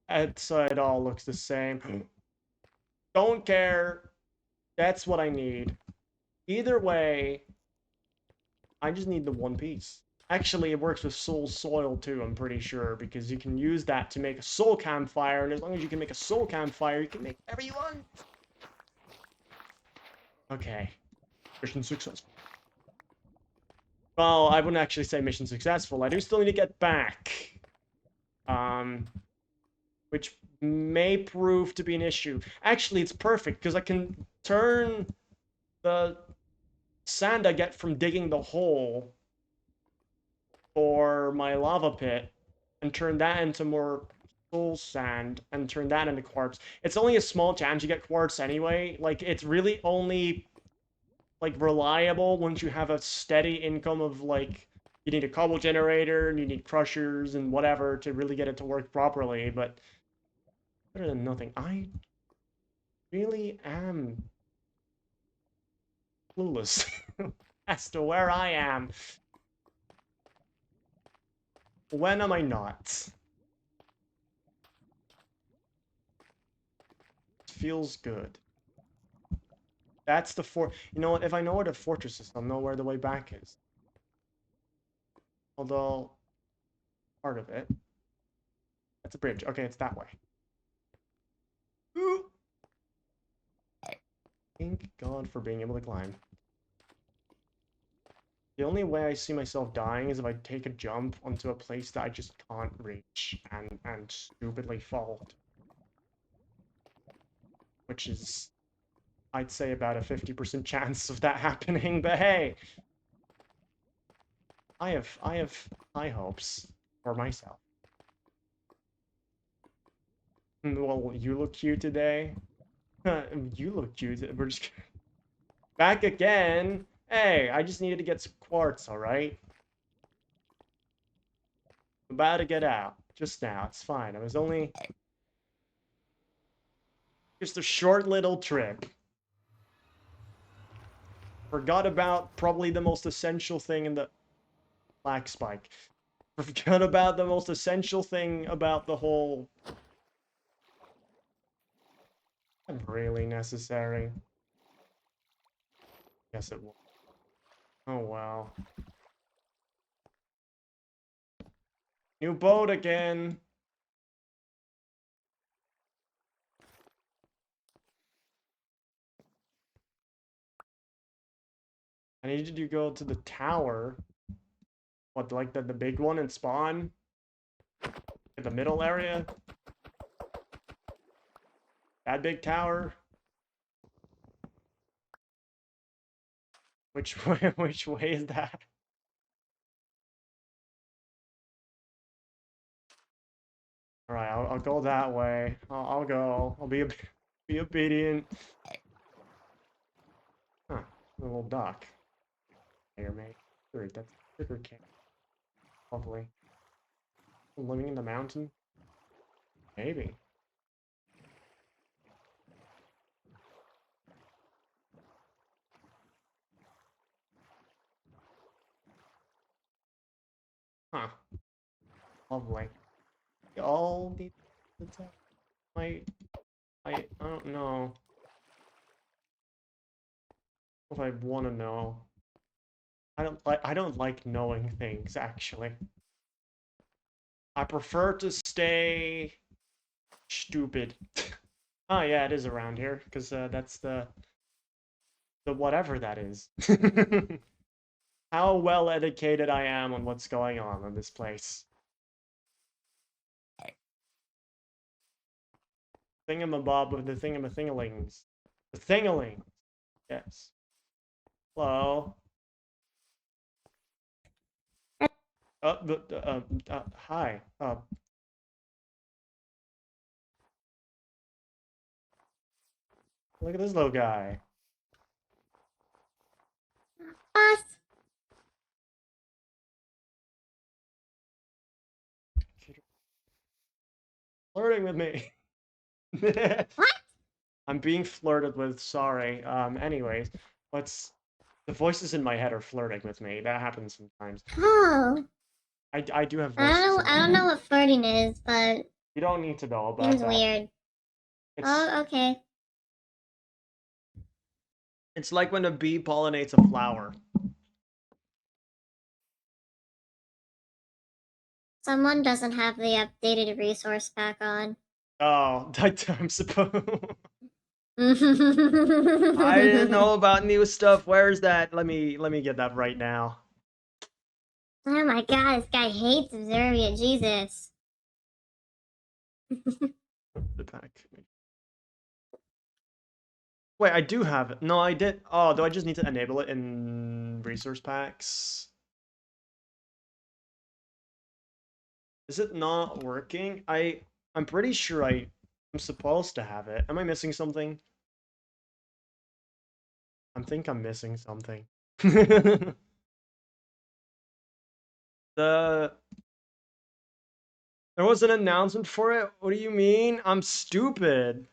Outside all looks the same. Don't care. That's what I need. Either way, I just need the one piece. Actually, it works with soul soil too, I'm pretty sure, because you can use that to make a soul campfire, and as long as you can make a soul campfire, you can make whatever you want. Okay. Mission successful. Well, I wouldn't actually say mission successful. I do still need to get back. Which may prove to be an issue. Actually, it's perfect, because I can turn the sand I get from digging the hole for my lava pit and turn that into more soul sand and turn that into quartz. It's only a small chance you get quartz anyway. Like, it's really only, like, reliable once you have a steady income of, like, you need a cobble generator and you need crushers and whatever to really get it to work properly, but better than nothing. I really am clueless as to where I am. When am I not? It feels good. That's the You know what? If I know where the fortress is, I'll know where the way back is. Although, part of it. That's a bridge. Okay, it's that way. Ooh. Thank God for being able to climb. The only way I see myself dying is if I take a jump onto a place that I just can't reach and stupidly fall. Which is, I'd say, about a 50% chance of that happening, but hey! I have high hopes for myself. Well, you look cute today. You look cute. We're just back again. Hey, I just needed to get some quartz, alright? About to get out. Just now. It's fine. I was only just a short little trip. Forgot about probably the most essential thing in the black spike. Forgot about the most essential thing about the whole. Really necessary. Yes, it will. Oh well. New boat again. I needed to go to the tower. What, like the big one and spawn? In the middle area? That big tower? Which way is that? Alright, I'll go that way. I'll go. I'll be obedient. Huh, a little duck. Here, mate. Great, that's sugar cane. Lovely. Living in the mountain? Maybe. Huh. Lovely. You all need to tell. I don't know if I want to know. I don't like knowing things, actually. I prefer to stay stupid. Oh yeah, it is around here, because that's the whatever that is. How well educated I am on what's going on in this place. Thingamabob of the thingamathingalings. The thingalings. Yes. Hello. Hi. Look at this little guy. Boss. Flirting with me. What? I'm being flirted with, sorry. Anyways, the voices in my head are flirting with me. That happens sometimes. Oh. I do have voices in my I don't head. know what flirting is, but You don't need to know about seems that. weird. Oh, okay. It's like when a bee pollinates a flower. Someone doesn't have the updated resource pack on. Oh, I'm supposed. I didn't know about new stuff. Where's that? Let me get that right now. Oh my god, this guy hates Observia, Jesus. The pack. Wait, I do have it. No, I did. Oh, do I just need to enable it in resource packs? Is it not working? I'm pretty sure I'm supposed to have it. Am I missing something? I think I'm missing something. There was an announcement for it? What do you mean? I'm stupid.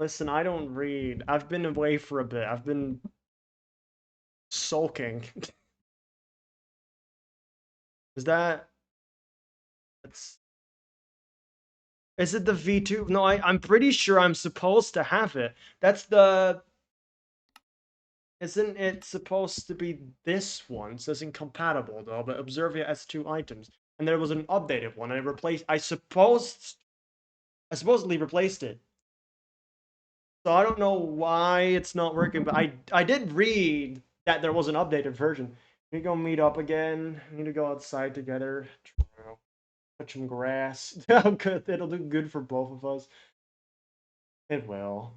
Listen, I don't read. I've been away for a bit. I've been sulking. Is that... It's... Is it the V2? No, I'm pretty sure I'm supposed to have it. That's the... Isn't it supposed to be this one? It says incompatible though, but Observia S2 items. And there was an updated one. I supposedly replaced it. So I don't know why it's not working, but I did read that there was an updated version. We go meet up again. We need to go outside together. True. Touch some grass. How good. It'll do good for both of us. It will.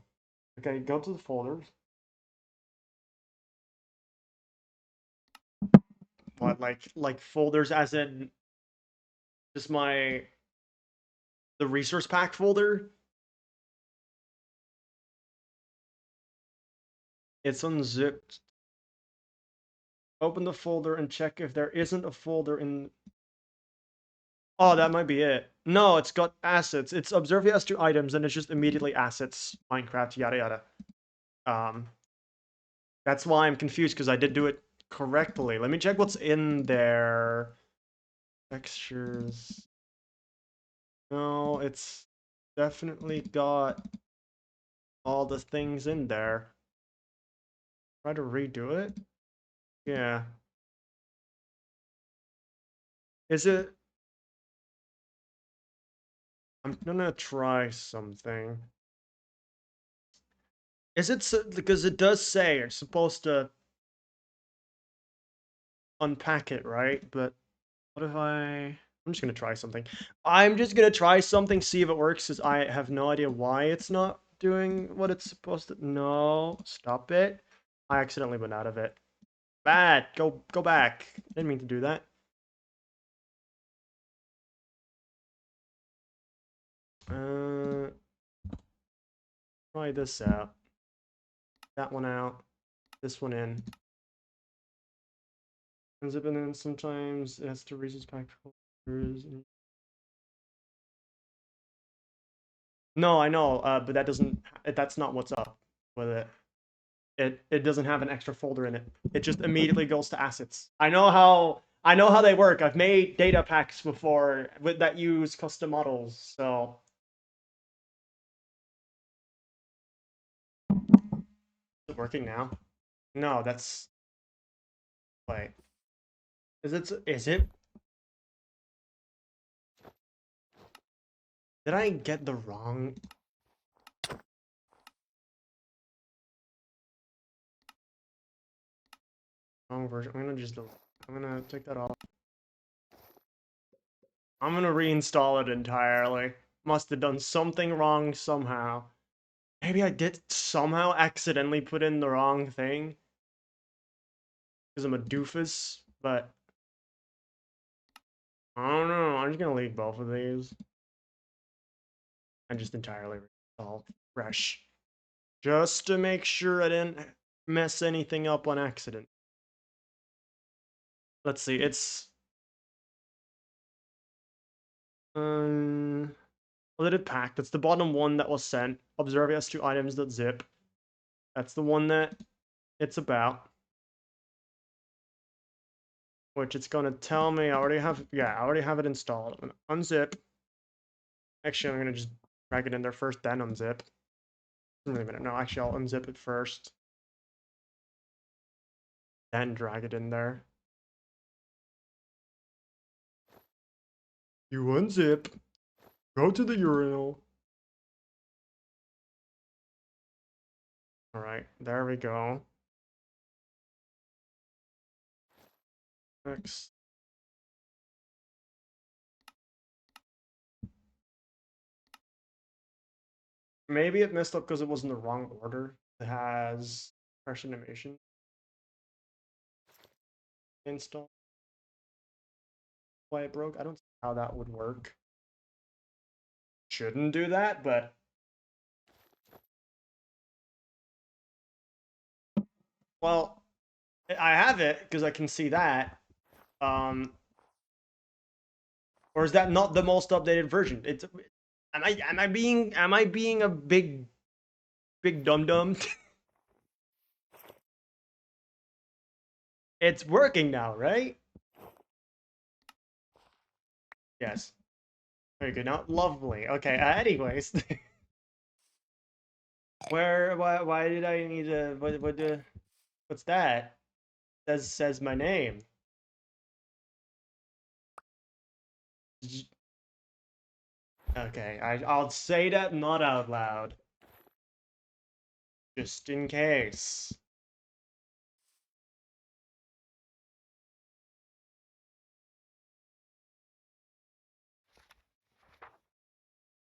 Okay, go to the folders. What, like folders as in just my the resource pack folder? It's unzipped. Open the folder and check if there isn't a folder in. Oh, that might be it. No, it's got assets. It's Observia has two items, and it's just immediately assets, Minecraft, yada yada. Um, that's why I'm confused because I did do it correctly. Let me check what's in there. Textures. No, it's definitely got all the things in there. Try to redo it. Yeah. Is it? I'm gonna try something. Is it because it does say you're supposed to unpack it, right? But what if I'm just gonna try something. I'm just gonna try something, see if it works, because I have no idea why it's not doing what it's supposed to. No, stop it. I accidentally went out of it. Bad. Go back. Didn't mean to do that. Uh, try this out. That one out. This one in. Unzip it in. Sometimes it has to resource pack folders. No, I know, but that doesn't. That's not what's up with it. It doesn't have an extra folder in it. It just immediately goes to assets. I know how they work. I've made data packs before with that use custom models. So is it working now? No, that's wait. Is it did I get the wrong version? I'm gonna take that off. I'm gonna reinstall it entirely. Must have done something wrong somehow. Maybe I did somehow accidentally put in the wrong thing because I'm a doofus, but I don't know. I'm just gonna leave both of these and just entirely reinstall fresh, just to make sure I didn't mess anything up on accident. Let's see. It's um, limited pack. That's the bottom one that was sent. Observe has two items that zip. That's the one that it's about. Which it's gonna tell me I already have. Yeah, I already have it installed. I'm gonna unzip. Actually, I'm gonna just drag it in there first, then unzip. Wait a minute. No, actually, I'll unzip it first, then drag it in there. You unzip, go to the urinal. All right, there we go. Next. Maybe it messed up because it was in the wrong order. It has fresh animation installed. Why it broke? I don't see how that would work. Shouldn't do that, but well, I have it because I can see that. Um, or is that not the most updated version? It's am I being a big dum dum? It's working now, right? Yes. Very good. Now, lovely. Okay. Anyways, why did I need to? What's that? Says my name. Okay. I'll say that not out loud. Just in case.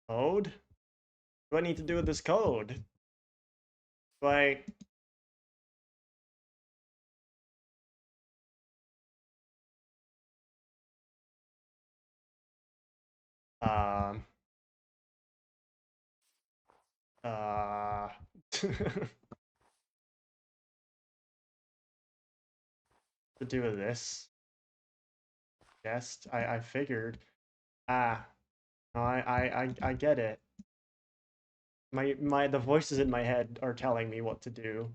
Code? What do I need to do with this code? Like, um, uh, to do with this. Yes, I figured. Ah, no, I get it. The voices in my head are telling me what to do.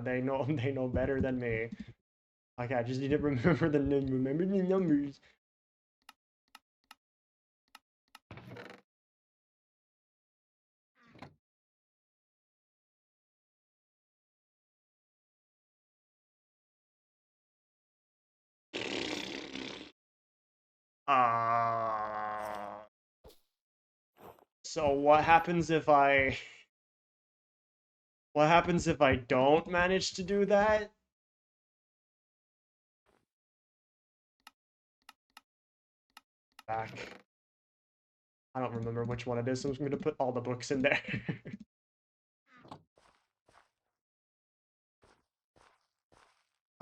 They know they know better than me. Okay, I just need to remember remember the numbers. Uh, so what happens if I don't manage to do that? Back. I don't remember which one it is, so I'm just gonna put all the books in there.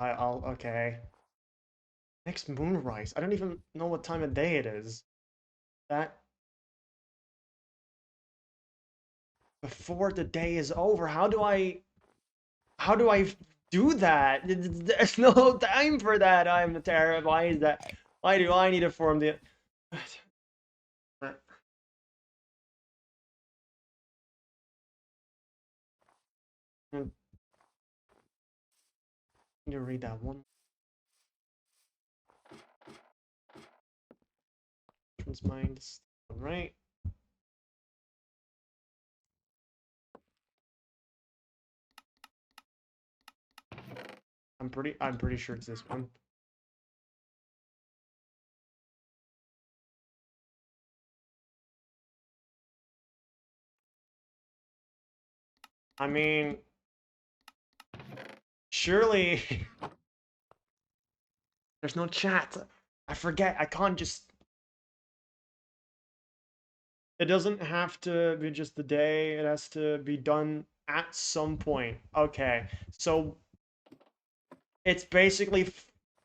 I'll okay. Next moonrise. I don't even know what time of day it is. That before the day is over. How do I do that? There's no time for that. I'm terrible. Why is that? Why do I need to form the I need to read that one. Mind. Right. I'm pretty sure it's this one. I mean, surely there's no chat. I forget. I can't just. It doesn't have to be just the day. It has to be done at some point. Okay, so it's basically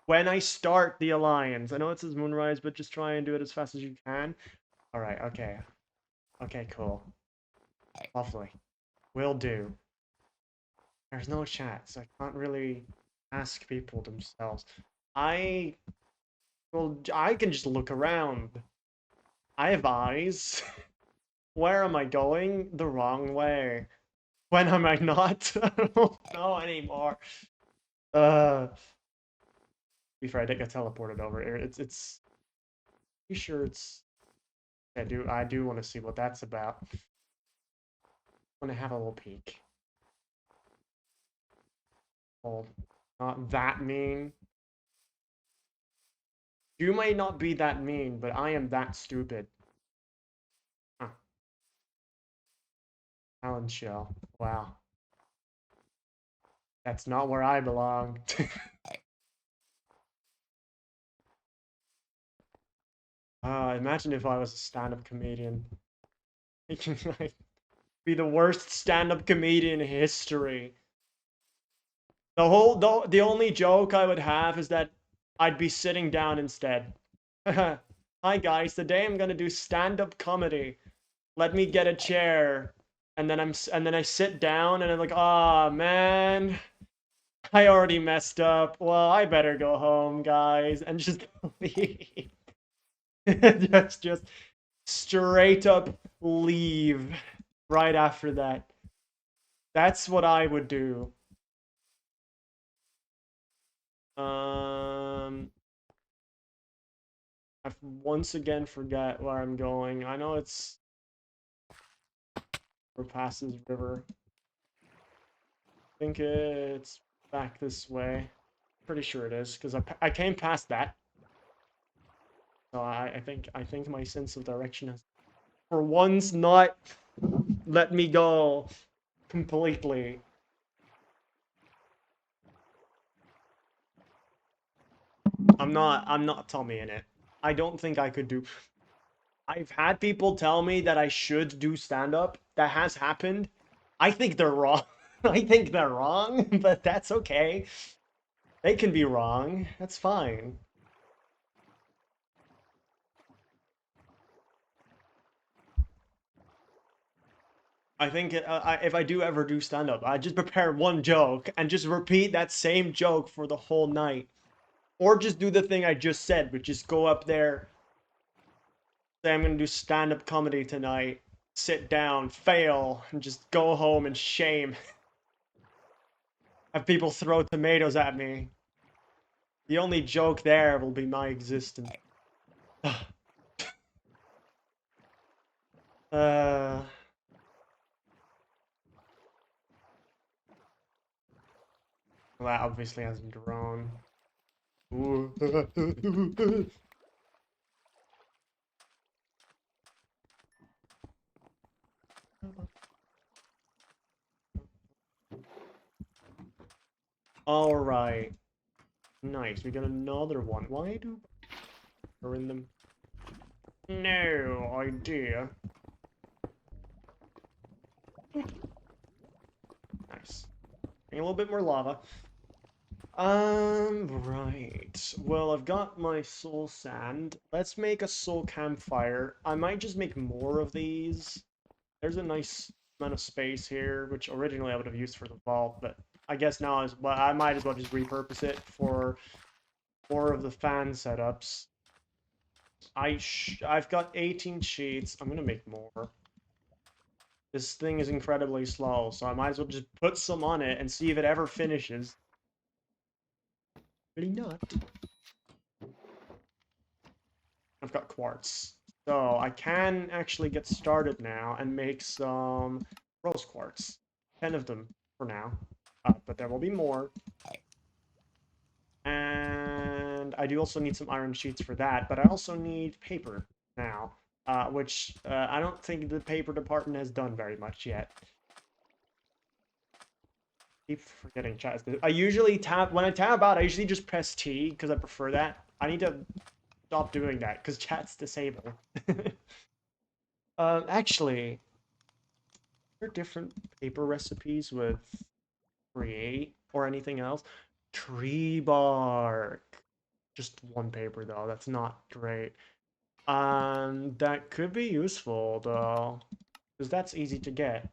when I start the alliance. I know it says moonrise, but just try and do it as fast as you can. All right. Okay. Okay. Cool. Lovely. Will do. There's no chat, so I can't really ask people themselves. I I can just look around. I have eyes. Where am I going? The wrong way. When am I not? I don't know anymore. To be fair, I did get teleported over here. It's pretty sure it's I do want to see what that's about. I want to have a little peek. Oh, not that mean. You may not be that mean, but I am that stupid. Huh. Talent show. Wow. That's not where I belong. Imagine if I was a stand-up comedian. I'd be the worst stand-up comedian in history. The only joke I would have is that I'd be sitting down instead. Hi guys, today I'm gonna do stand-up comedy. Let me get a chair. And then I sit down and I'm like, ah man, I already messed up. Well, I better go home, guys, and just leave. just straight up leave right after that. That's what I would do. Um, I once again forget where I'm going. I know it's we're past this river. I think it's back this way. Pretty sure it is because I came past that. So I think my sense of direction has for once not let me go completely. I'm not Tommy in it. I don't think I could do. I've had people tell me that I should do stand-up. That has happened. I think they're wrong. I think they're wrong, but that's okay. They can be wrong. That's fine. I think if I do ever do stand-up, I just prepare one joke and just repeat that same joke for the whole night. Or just do the thing I just said, which is go up there, say I'm gonna do stand-up comedy tonight, sit down, fail, and just go home in shame. Have people throw tomatoes at me. The only joke there will be my existence. uh, well, that obviously hasn't grown. All right, nice. We got another one. Why do are in them? No idea. Nice. A little bit more lava. Right. Well, I've got my soul sand. Let's make a soul campfire. I might just make more of these. There's a nice amount of space here, which originally I would have used for the vault, but I guess now as well, I might as well just repurpose it for more of the fan setups. I've got 18 sheets. I'm gonna make more. This thing is incredibly slow, so I might as well just put some on it and see if it ever finishes. Really not. I've got quartz. So I can actually get started now and make some rose quartz. 10 of them for now. But there will be more. And I do also need some iron sheets for that, but I also need paper now, which I don't think the paper department has done very much yet. Keep forgetting chat. I usually tab when I tab out. I usually just press T because I prefer that. I need to stop doing that because chat's disabled. Actually, are there different paper recipes with create or anything else? Tree bark. Just one paper though. That's not great. That could be useful though, because that's easy to get.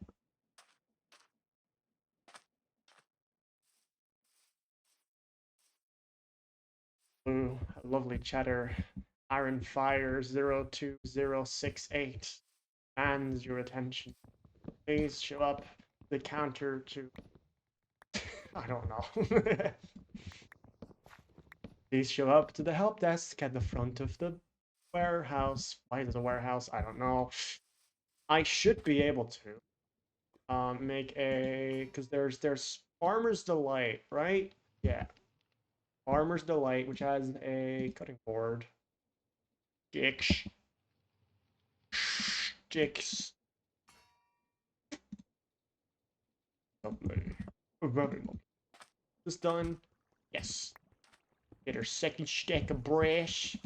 Ooh, lovely chatter. Iron Fire 02068 demands your attention. Please show up the counter to. I don't know. Please show up to the help desk at the front of the warehouse. Why is it a warehouse? I don't know. I should be able to make a because there's Farmer's Delight, right? Yeah, Farmer's Delight, which has a cutting board. Dicks. Dicks. Lovely. Very lovely. This done? Yes. Get our second stack of brass.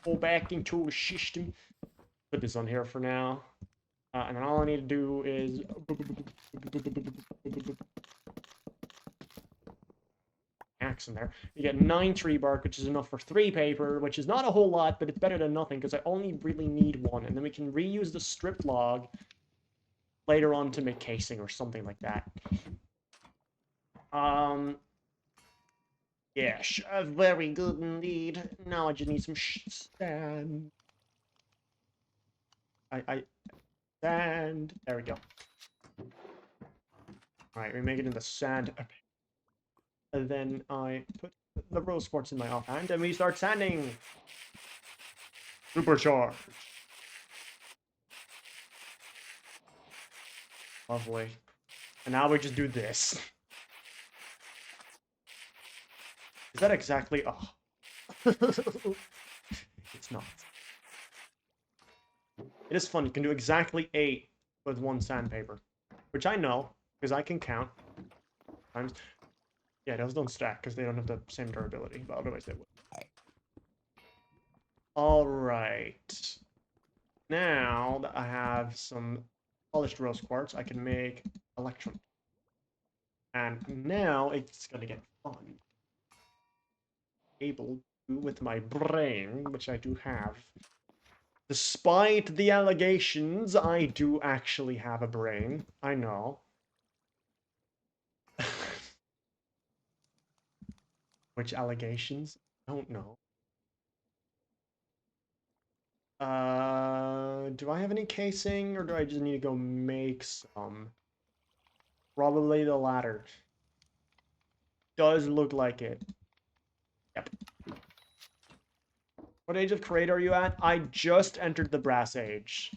Go back into the system. Put this on here for now. And then all I need to do is axe in there. You get 9 tree bark, which is enough for 3 paper, which is not a whole lot, but it's better than nothing because I only really need 1. And then we can reuse the strip log later on to make casing or something like that. Yes, very good indeed. Now I just need some sand. Sand. There we go. Alright, we make it in the sand. And then I put the rose quartz in my offhand and we start sanding. Supercharge. Lovely. And now we just do this. Is that exactly? Oh. It's not. It is fun. You can do exactly 8 with 1 sandpaper, which I know because I can count times. Yeah, those don't stack because they don't have the same durability, but otherwise they would. All right. Now that I have some polished rose quartz, I can make electrum. And now it's gonna get fun. Able to, with my brain, which I do have. Despite the allegations, I do actually have a brain. I know. Which allegations? I don't know. Do I have any casing, or do I just need to go make some? Probably the latter. Does look like it. Yep. What age of crate are you at? I just entered the brass age.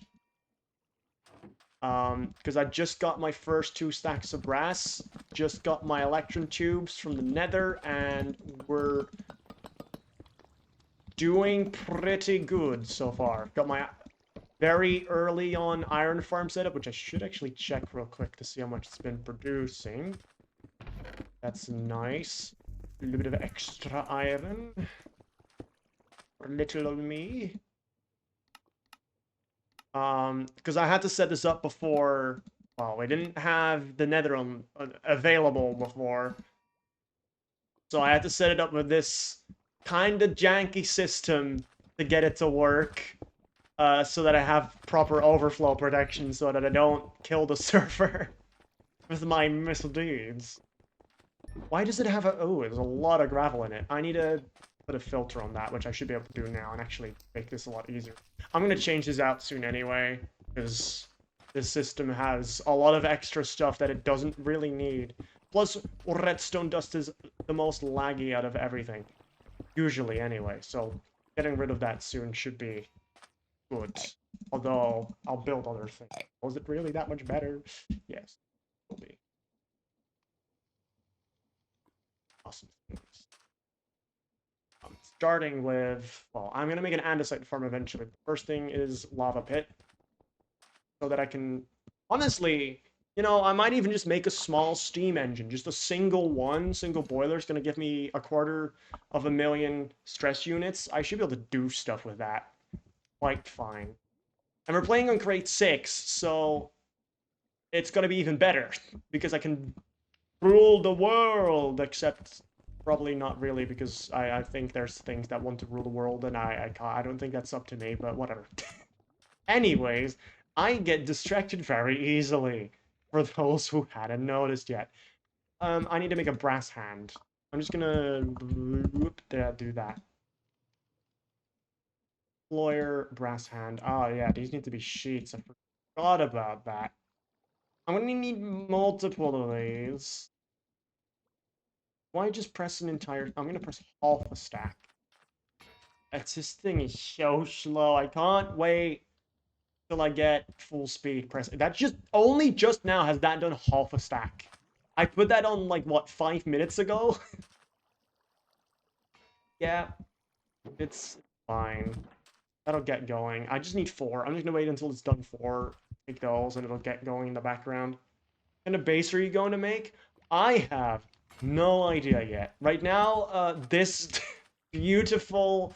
Because I just got my first 2 stacks of brass, just got my electrum tubes from the nether, and we're doing pretty good so far. Got my very early on iron farm setup, which I should actually check real quick to see how much it's been producing. That's nice. A little bit of extra iron. Little of me. Because I had to set this up before. Well, we didn't have the nether available before. So I had to set it up with this kind of janky system to get it to work. So that I have proper overflow protection so that I don't kill the server with my misdeeds. Why does it have a... Oh, there's a lot of gravel in it. I need to put a filter on that, which I should be able to do now and actually make this a lot easier. I'm going to change this out soon anyway, because this system has a lot of extra stuff that it doesn't really need. Plus, redstone dust is the most laggy out of everything. Usually, anyway, so getting rid of that soon should be good. Although, I'll build other things. Was it really that much better? Yes, it will be. Awesome things. Starting with, well, I'm going to make an andesite farm eventually. The first thing is lava pit. So that I can, honestly, you know, I might even just make a small steam engine. Just a single boiler is going to give me 250,000 stress units. I should be able to do stuff with that quite fine. And we're playing on crate 6, so it's going to be even better. Because I can rule the world, except probably not really, because I think there's things that want to rule the world, and I don't think that's up to me, but whatever. Anyways, I get distracted very easily, for those who hadn't noticed yet. I need to make a brass hand. I'm just gonna do that. Lawyer, brass hand. Oh yeah, these need to be sheets. I forgot about that. I'm gonna need multiple of these. Why just press an entire... I'm gonna press half a stack. This thing is so slow. I can't wait till I get full speed press. That only just now has that done half a stack. I put that on like what, 5 minutes ago? Yeah, it's fine. That'll get going. I just need 4. I'm just gonna wait until it's done 4. Take those and it'll get going in the background. What kind of base are you going to make? I have no idea yet. Right now, this beautiful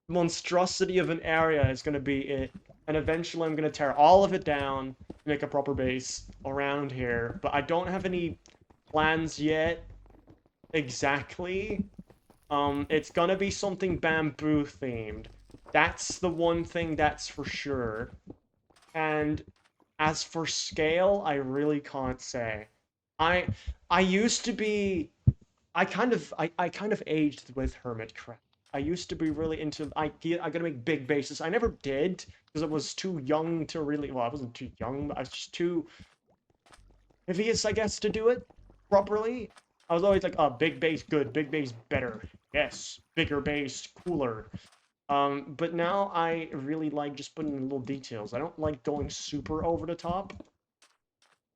monstrosity of an area is going to be it. And eventually I'm going to tear all of it down, make a proper base around here. But I don't have any plans yet exactly. It's going to be something bamboo themed. That's the one thing that's for sure. And as for scale, I really can't say. I I used to be I kind of aged with Hermitcraft. I used to be really into I gotta make big bases. I never did because I was too young to really, well, I wasn't too young, but I was just too heaviest, I guess, to do it properly. I was always like, oh, big base good, big base better. Yes, bigger base, cooler. But now I really like just putting in little details. I don't like going super over the top.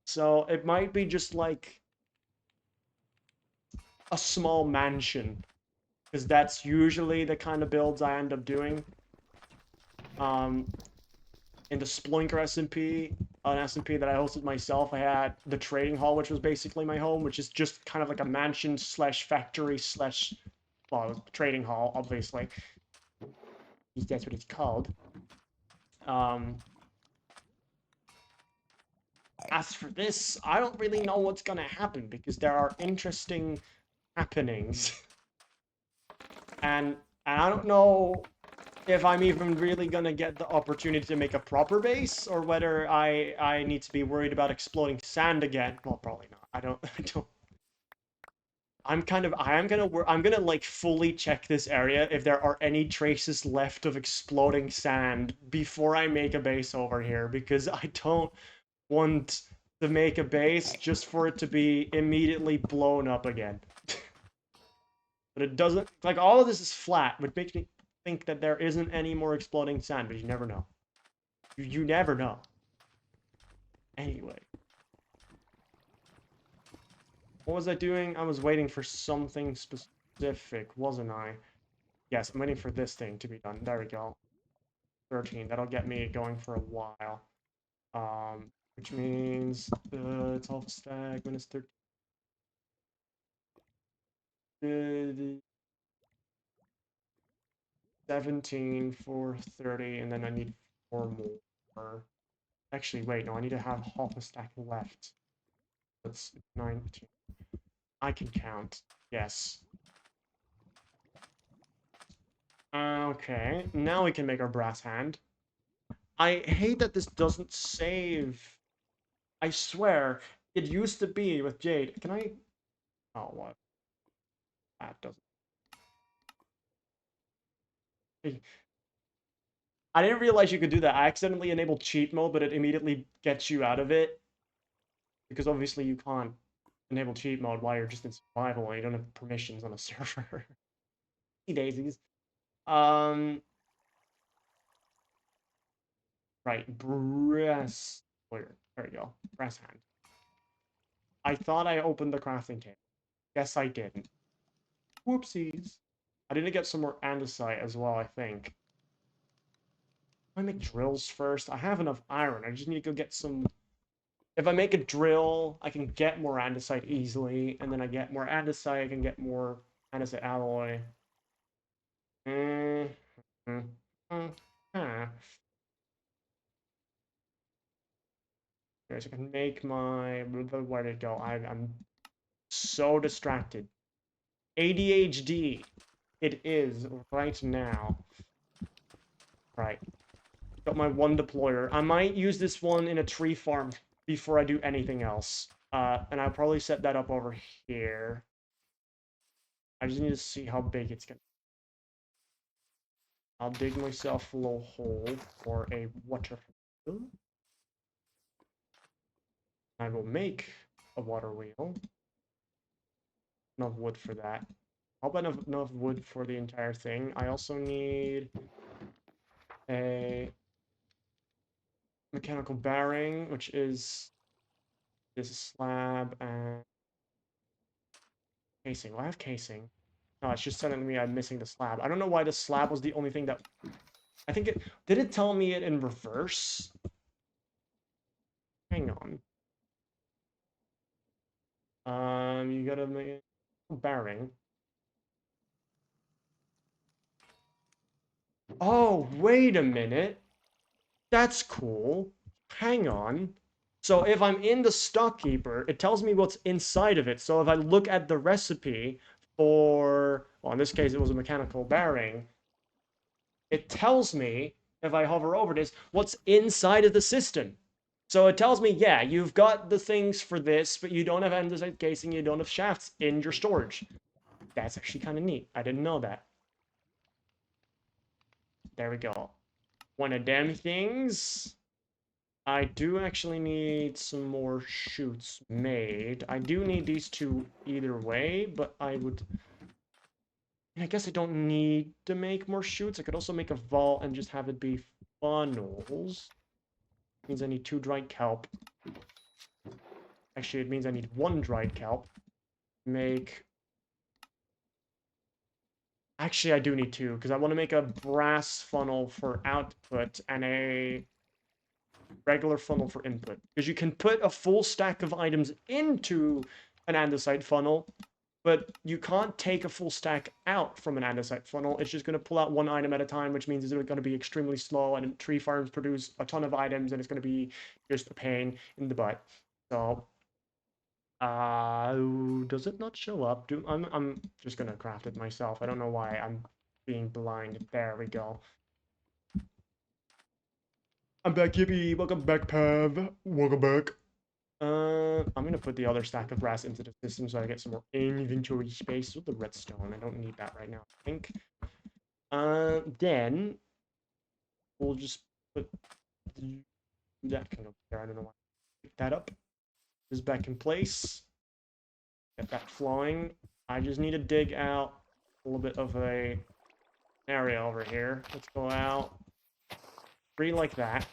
So it might be just like a small mansion, because that's usually the kind of builds I end up doing. In the Sploinker SMP, an SMP that I hosted myself. I had the trading hall, which was basically my home, which is just kind of like a mansion slash factory slash, well, trading hall, obviously. That's what it's called. Um, as for this, I don't really know what's gonna happen because there are interesting happenings, and I don't know if I'm even really gonna get the opportunity to make a proper base, or whether I need to be worried about exploding sand again. Well, probably not. I don't. I don't. I'm gonna like fully check this area if there are any traces left of exploding sand before I make a base over here, because I don't want to make a base just for it to be immediately blown up again. But it doesn't, like, all of this is flat, which makes me think that there isn't any more exploding sand, but you never know. You never know. Anyway. What was I doing? I was waiting for something specific, wasn't I? Yes, I'm waiting for this thing to be done. There we go. 13. That'll get me going for a while. Which means it's half a stack minus 13. 17 for 30, and then I need 4 more. Actually, wait, no, I need to have half a stack left. That's 19. I can count. Yes. Okay, now we can make our brass hand. I hate that this doesn't save. I swear, it used to be with Jade. Can I? Oh, what? That doesn't. I didn't realize you could do that. I accidentally enabled cheat mode, but it immediately gets you out of it. Because obviously you can't enable cheat mode while you're just in survival and you don't have permissions on a server. Daisies. Right, brass. Where? There we go. Brass hand. I thought I opened the crafting table. Guess I didn't. Whoopsies. I didn't get some more andesite as well, I think. I make drills first. I have enough iron. I just need to go get some. If I make a drill, I can get more andesite easily, and then I get more andesite, I can get more andesite alloy. Mm -hmm. Mm -hmm. Okay, so I can make my. Where did it go? I'm so distracted. ADHD. It is right now. Right. Got my one deployer. I might use this one in a tree farm before I do anything else. And I'll probably set that up over here. I just need to see how big it's gonna. I'll dig myself a little hole for a water wheel. I will make a water wheel. Enough wood for that. I'll have enough wood for the entire thing. I also need a mechanical bearing, which is this slab and casing. Well, I have casing. No, it's just telling me I'm missing the slab. I don't know why the slab was the only thing that... I think it... Did it tell me it in reverse? Hang on. You gotta make a bearing. Oh, wait a minute. That's cool. Hang on. So if I'm in the stockkeeper, it tells me what's inside of it. So if I look at the recipe for, well, in this case, it was a mechanical bearing, it tells me, if I hover over this, what's inside of the system. So it tells me, yeah, you've got the things for this, but you don't have andesite casing, you don't have shafts in your storage. That's actually kind of neat. I didn't know that. There we go. One of them things. I do actually need some more chutes made. I do need these two either way, but I would... I guess I don't need to make more chutes. I could also make a vault and just have it be funnels. Means I need 2 dried kelp. Actually, it means I need 1 dried kelp. Make... Actually, I do need 2, because I want to make a brass funnel for output and a regular funnel for input. Because you can put a full stack of items into an andesite funnel, but you can't take a full stack out from an andesite funnel. It's just going to pull out one item at a time, which means it's going to be extremely slow, and tree farms produce a ton of items, and it's going to be just a pain in the butt. So, does it not show up? I'm just going to craft it myself. I don't know why I'm being blind. There we go. I'm back, Yippee. Welcome back, Pav. Welcome back. I'm gonna put the other stack of brass into the system so I get some more inventory space with the redstone. I don't need that right now, I think. Then we'll just put that can go there. I don't know why. Pick that up. This is back in place. Get that flowing. I just need to dig out a little bit of a area over here. Let's go out 3 like that.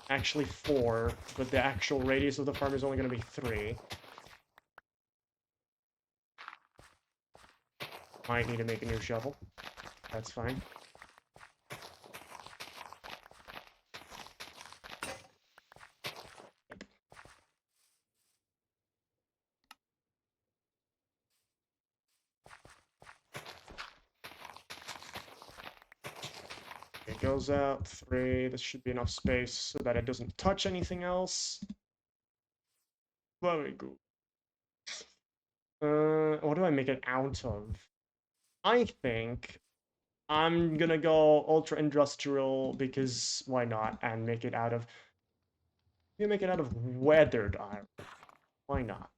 Actually 4, but the actual radius of the farm is only going to be 3. Might need to make a new shovel. That's fine. It goes out 3. This should be enough space so that it doesn't touch anything else. Very good. What do I make it out of? I think I'm gonna go ultra industrial because why not? And make it out of. We make it out of weathered iron. Why not?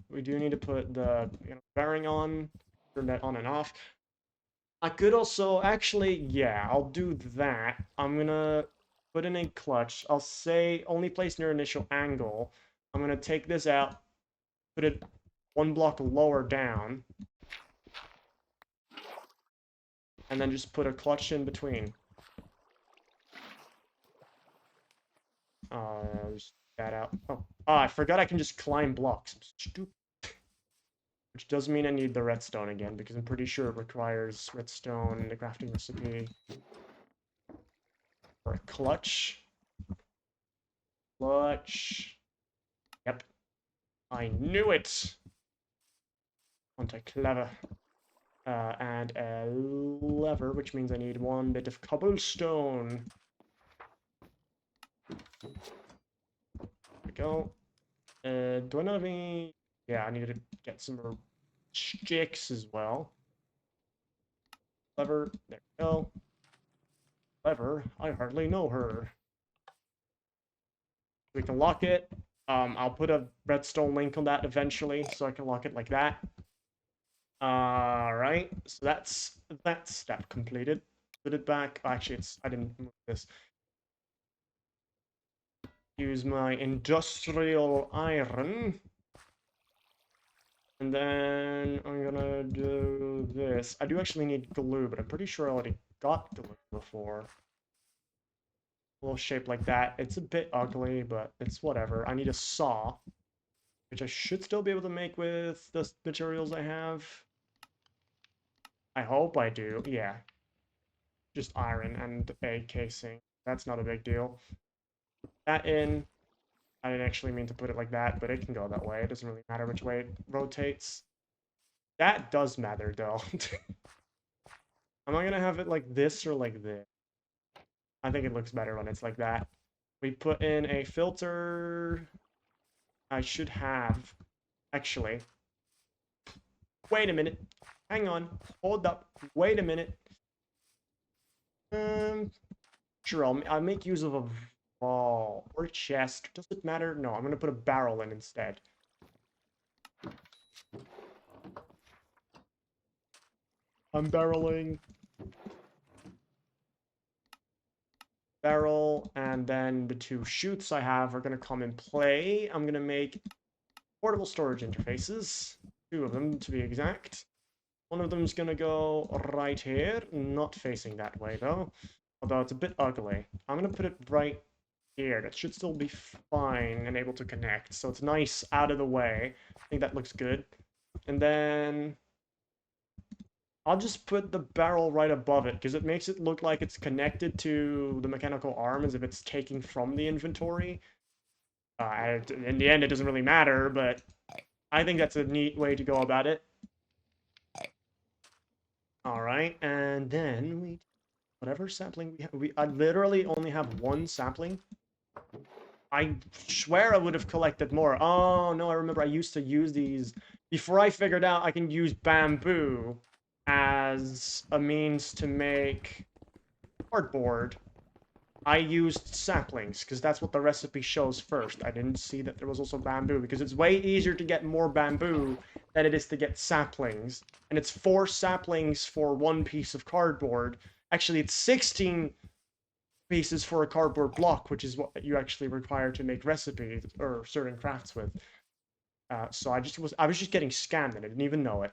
We do need to put the bearing on, turn that on and off. I could also actually, yeah, I'll do that. I'm gonna put in a clutch. I'll say only place near initial angle. I'm gonna take this out, put it 1 block lower down, and then just put a clutch in between. Just that out. Oh, I forgot I can just climb blocks. I'm stupid. Which does mean I need the redstone again, because I'm pretty sure it requires redstone in the crafting recipe. Or a clutch. Clutch. Yep. I knew it! Aren't I clever? And a lever, which means I need 1 bit of cobblestone. There we go. Do I not have any... Yeah, I need to get some more sticks as well. Lever, there we go. Lever, I hardly know her. We can lock it. I'll put a redstone link on that eventually, so I can lock it like that. Alright, so that's that step completed. Put it back. Actually, I didn't move this. Use my industrial iron. And then I'm gonna do this. I do actually need glue, but I'm pretty sure I already got glue before. A little shape like that. It's a bit ugly, but it's whatever. I need a saw, which I should still be able to make with the materials I have. I hope I do. Yeah. Just iron and a casing. That's not a big deal. That in. I didn't actually mean to put it like that, but it can go that way. It doesn't really matter which way it rotates. That does matter, though. Am I gonna have it like this or like this? I think it looks better when it's like that. We put in a filter. I should have... Actually. Wait a minute. Hang on. Hold up. Wait a minute. Sure, I'll make use of a wall or chest. Does it matter? No, I'm gonna put a barrel in instead. I'm barreling. Barrel, and then the 2 chutes I have are gonna come in play. I'm gonna make portable storage interfaces. 2 of them, to be exact. One of them is gonna go right here, not facing that way though. Although it's a bit ugly. I'm gonna put it right here. That should still be fine and able to connect. So it's nice out of the way. I think that looks good. And then I'll just put the barrel right above it because it makes it look like it's connected to the mechanical arm as if it's taking from the inventory. In the end, it doesn't really matter, but I think that's a neat way to go about it. All right, and then whatever sapling I literally only have one sapling. I swear I would have collected more. Oh no, I remember I used to use these before I figured out I can use bamboo as a means to make cardboard. I used saplings because that's what the recipe shows first. I didn't see that there was also bamboo because it's way easier to get more bamboo than it is to get saplings. And it's 4 saplings for 1 piece of cardboard. Actually, it's 16 pieces for a cardboard block, which is what you actually require to make recipes or certain crafts with. So I was just getting scammed and I didn't even know it.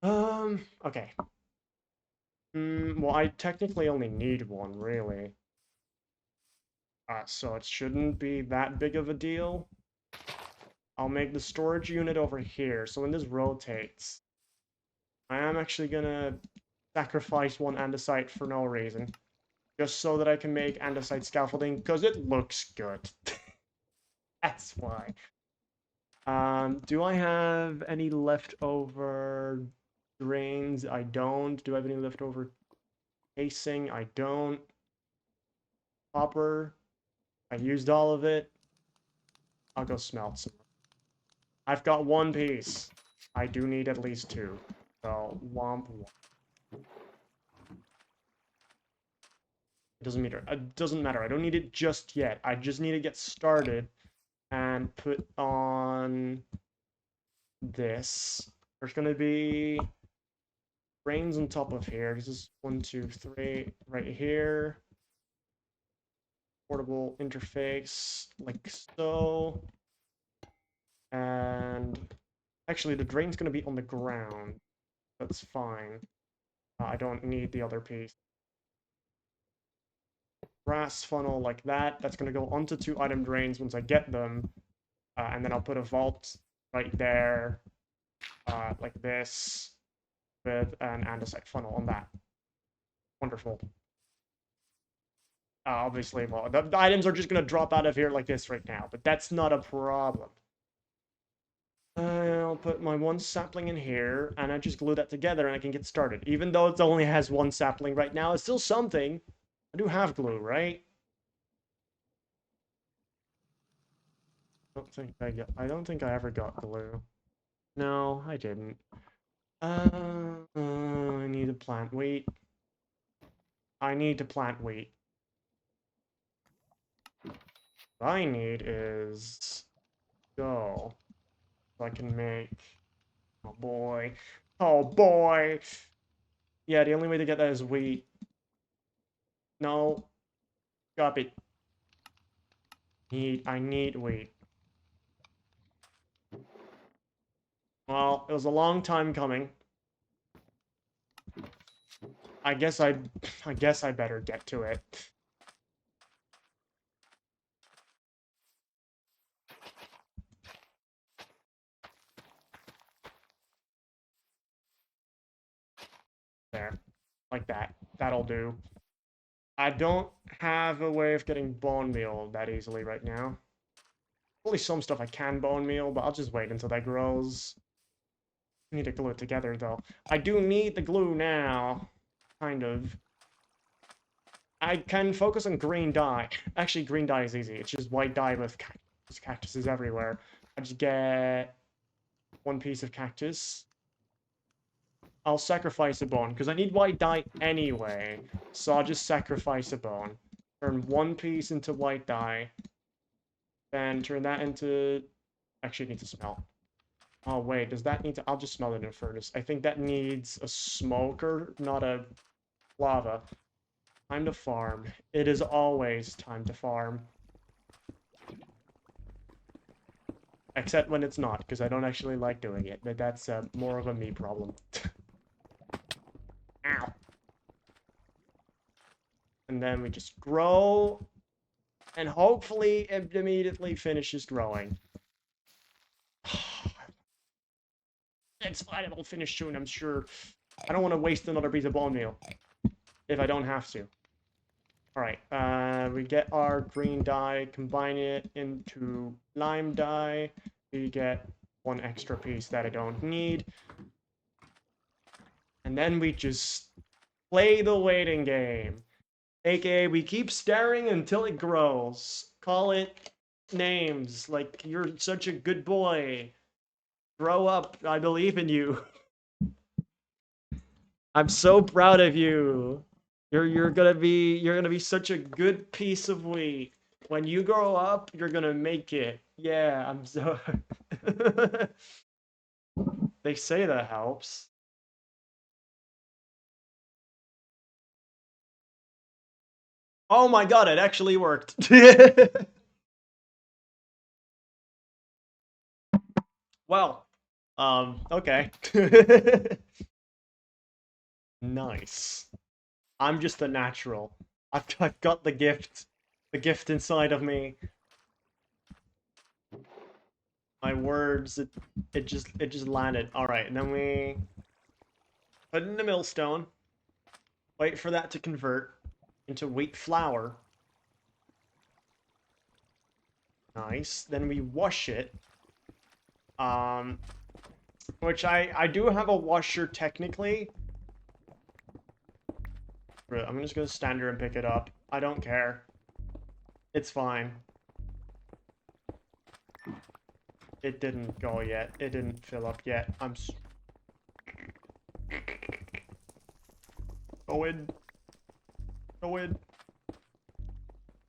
Okay. Well, I technically only need one, really. So it shouldn't be that big of a deal. I'll make the storage unit over here. So when this rotates, I am actually gonna sacrifice one andesite for no reason. Just so that I can make andesite scaffolding, because it looks good. That's why. Do I have any leftover drains? I don't. Do I have any leftover casing? I don't. Copper? I used all of it. I'll go smelt some. I've got 1 piece. I do need at least 2. So, womp womp. It doesn't matter. It doesn't matter. I don't need it just yet. I just need to get started and put on this. There's gonna be drains on top of here. This is 1, 2, 3 right here. Portable interface like so. And actually the drain's gonna be on the ground. That's fine. I don't need the other piece. Brass funnel like that. That's gonna go onto 2 item drains once I get them. And then I'll put a vault right there, like this, with an andesite funnel on that. Wonderful. Obviously, well, the items are just gonna drop out of here like this right now, but that's not a problem. I'll put my 1 sapling in here, and I just glue that together, and I can get started. Even though it only has 1 sapling right now, it's still something. I do have glue, right? I don't think I ever got glue. No, I didn't. I need to plant wheat. I need to plant wheat. What I need is go. So I can make. Oh boy. Oh boy. Yeah, the only way to get that is wheat. No. Stop it. I need wheat. Well, it was a long time coming. I guess I better get to it. There. Like that. That'll do. I don't have a way of getting bone meal that easily right now. Only some stuff I can bone meal, but I'll just wait until that grows. I need to glue it together, though. I do need the glue now. Kind of. I can focus on green dye. Actually, green dye is easy. It's just white dye with cactuses everywhere. I just get 1 piece of cactus. I'll sacrifice a bone, because I need white dye anyway. So I'll just sacrifice a bone. Turn 1 piece into white dye. Then turn that into... Actually, it needs to smelt. Oh, wait, does that need to... I'll just smelt it in a furnace. I think that needs a smoker, not a lava. Time to farm. It is always time to farm. Except when it's not, because I don't actually like doing it. But that's more of a me problem. Ow. And then we just grow. And hopefully it immediately finishes growing. It's fine, it'll finish soon, I'm sure. I don't want to waste another piece of bone meal if I don't have to. Alright, we get our green dye, combine it into lime dye. We get one extra piece that I don't need. And then we just play the waiting game. AKA, we keep staring until it grows. Call it names, like, you're such a good boy. Grow up, I believe in you. I'm so proud of you. You're gonna be such a good piece of wheat. When you grow up, you're gonna make it. Yeah, I'm so they say that helps. Oh my god, it actually worked. Well, okay. Nice. I'm just a natural. I've got the gift inside of me. My words, it just landed. All right, and then we put it in the millstone. Wait for that to convert into wheat flour. Nice. Then we wash it. Um, which I do have a washer technically. But I'm just gonna stand here and pick it up. I don't care. It's fine. It didn't go yet. It didn't fill up yet. Go in. Go in.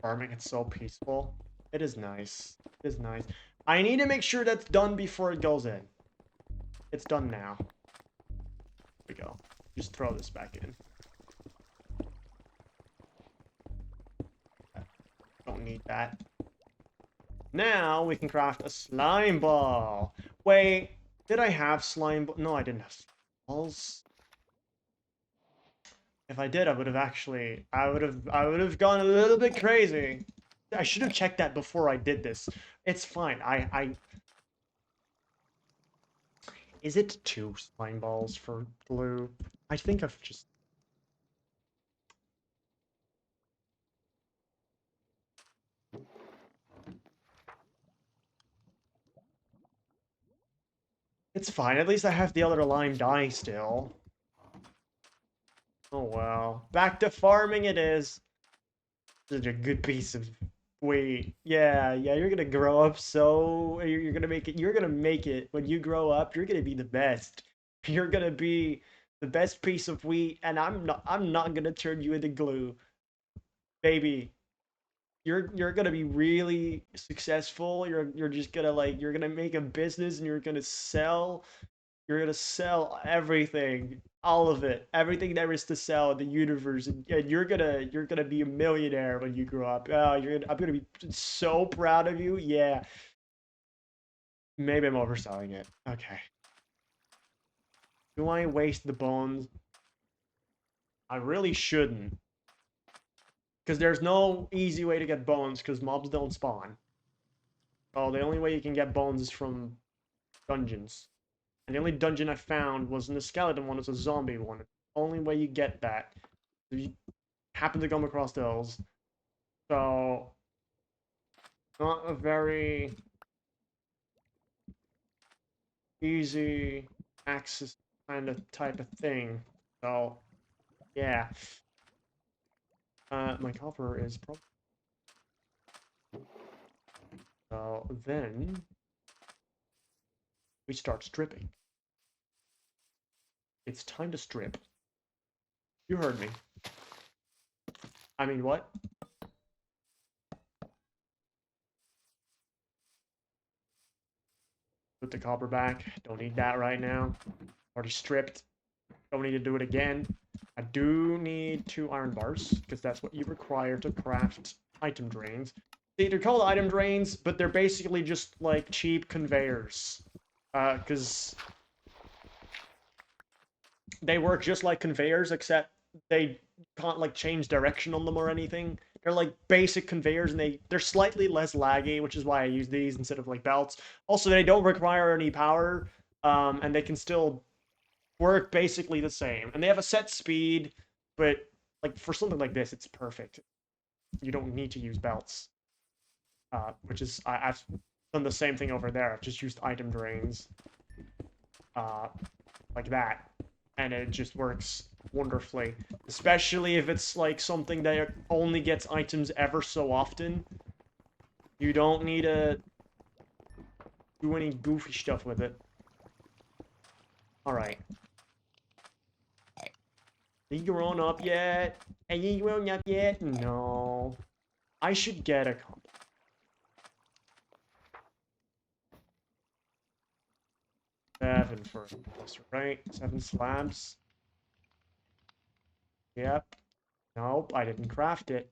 Farming, it's so peaceful. It is nice. It is nice. I need to make sure that's done before it goes in. It's done now. There we go. Just throw this back in. Don't need that. Now we can craft a slime ball. Wait, did I have slime ball? No, I didn't have slime balls. If I did, I would have actually, I would have gone a little bit crazy. I should have checked that before I did this. It's fine. Is it 2 slime balls for glue? I think I've just... It's fine. At least I have the other lime dye still. Oh well. Back to farming it is. Such a good piece of wheat. Yeah, yeah, you're gonna grow up so you're gonna make it. You're gonna make it when you grow up. You're gonna be the best. You're gonna be the best piece of wheat, and I'm not gonna turn you into glue, baby. You're gonna be really successful. You're just gonna like you're gonna make a business and you're gonna sell everything, all of it, everything there is to sell in the universe, and you're gonna be a millionaire when you grow up. Oh, I'm gonna be so proud of you. Yeah, maybe I'm overselling it. Okay. Do I waste the bones? I really shouldn't, because there's no easy way to get bones because mobs don't spawn. Oh, the only way you can get bones is from dungeons. And the only dungeon I found wasn't a skeleton one, it's a zombie one. Only way you get that. If you happen to come across those. So, not a very easy access kind of type of thing. So, yeah. My copper is probably... So, then we start stripping. It's time to strip. You heard me. I mean, what? Put the copper back. Don't need that right now. Already stripped. Don't need to do it again. I do need 2 iron bars, because that's what you require to craft item drains. See, they're called item drains, but they're basically just, like, cheap conveyors. Because they work just like conveyors, except they can't, like, change direction on them or anything. They're, like, basic conveyors, and they're slightly less laggy, which is why I use these instead of, like, belts. Also, they don't require any power, and they can still work basically the same, and they have a set speed, but like for something like this, it's perfect. You don't need to use belts, which is I've done the same thing over there. I've just used item drains, uh, like that, and it just works wonderfully. Especially if it's like something that only gets items ever so often. You don't need to do any goofy stuff with it. Alright. Are you grown up yet? Are you grown up yet? No. I should get a comp. 7 for this, right? 7 slabs. Yep. Nope, I didn't craft it.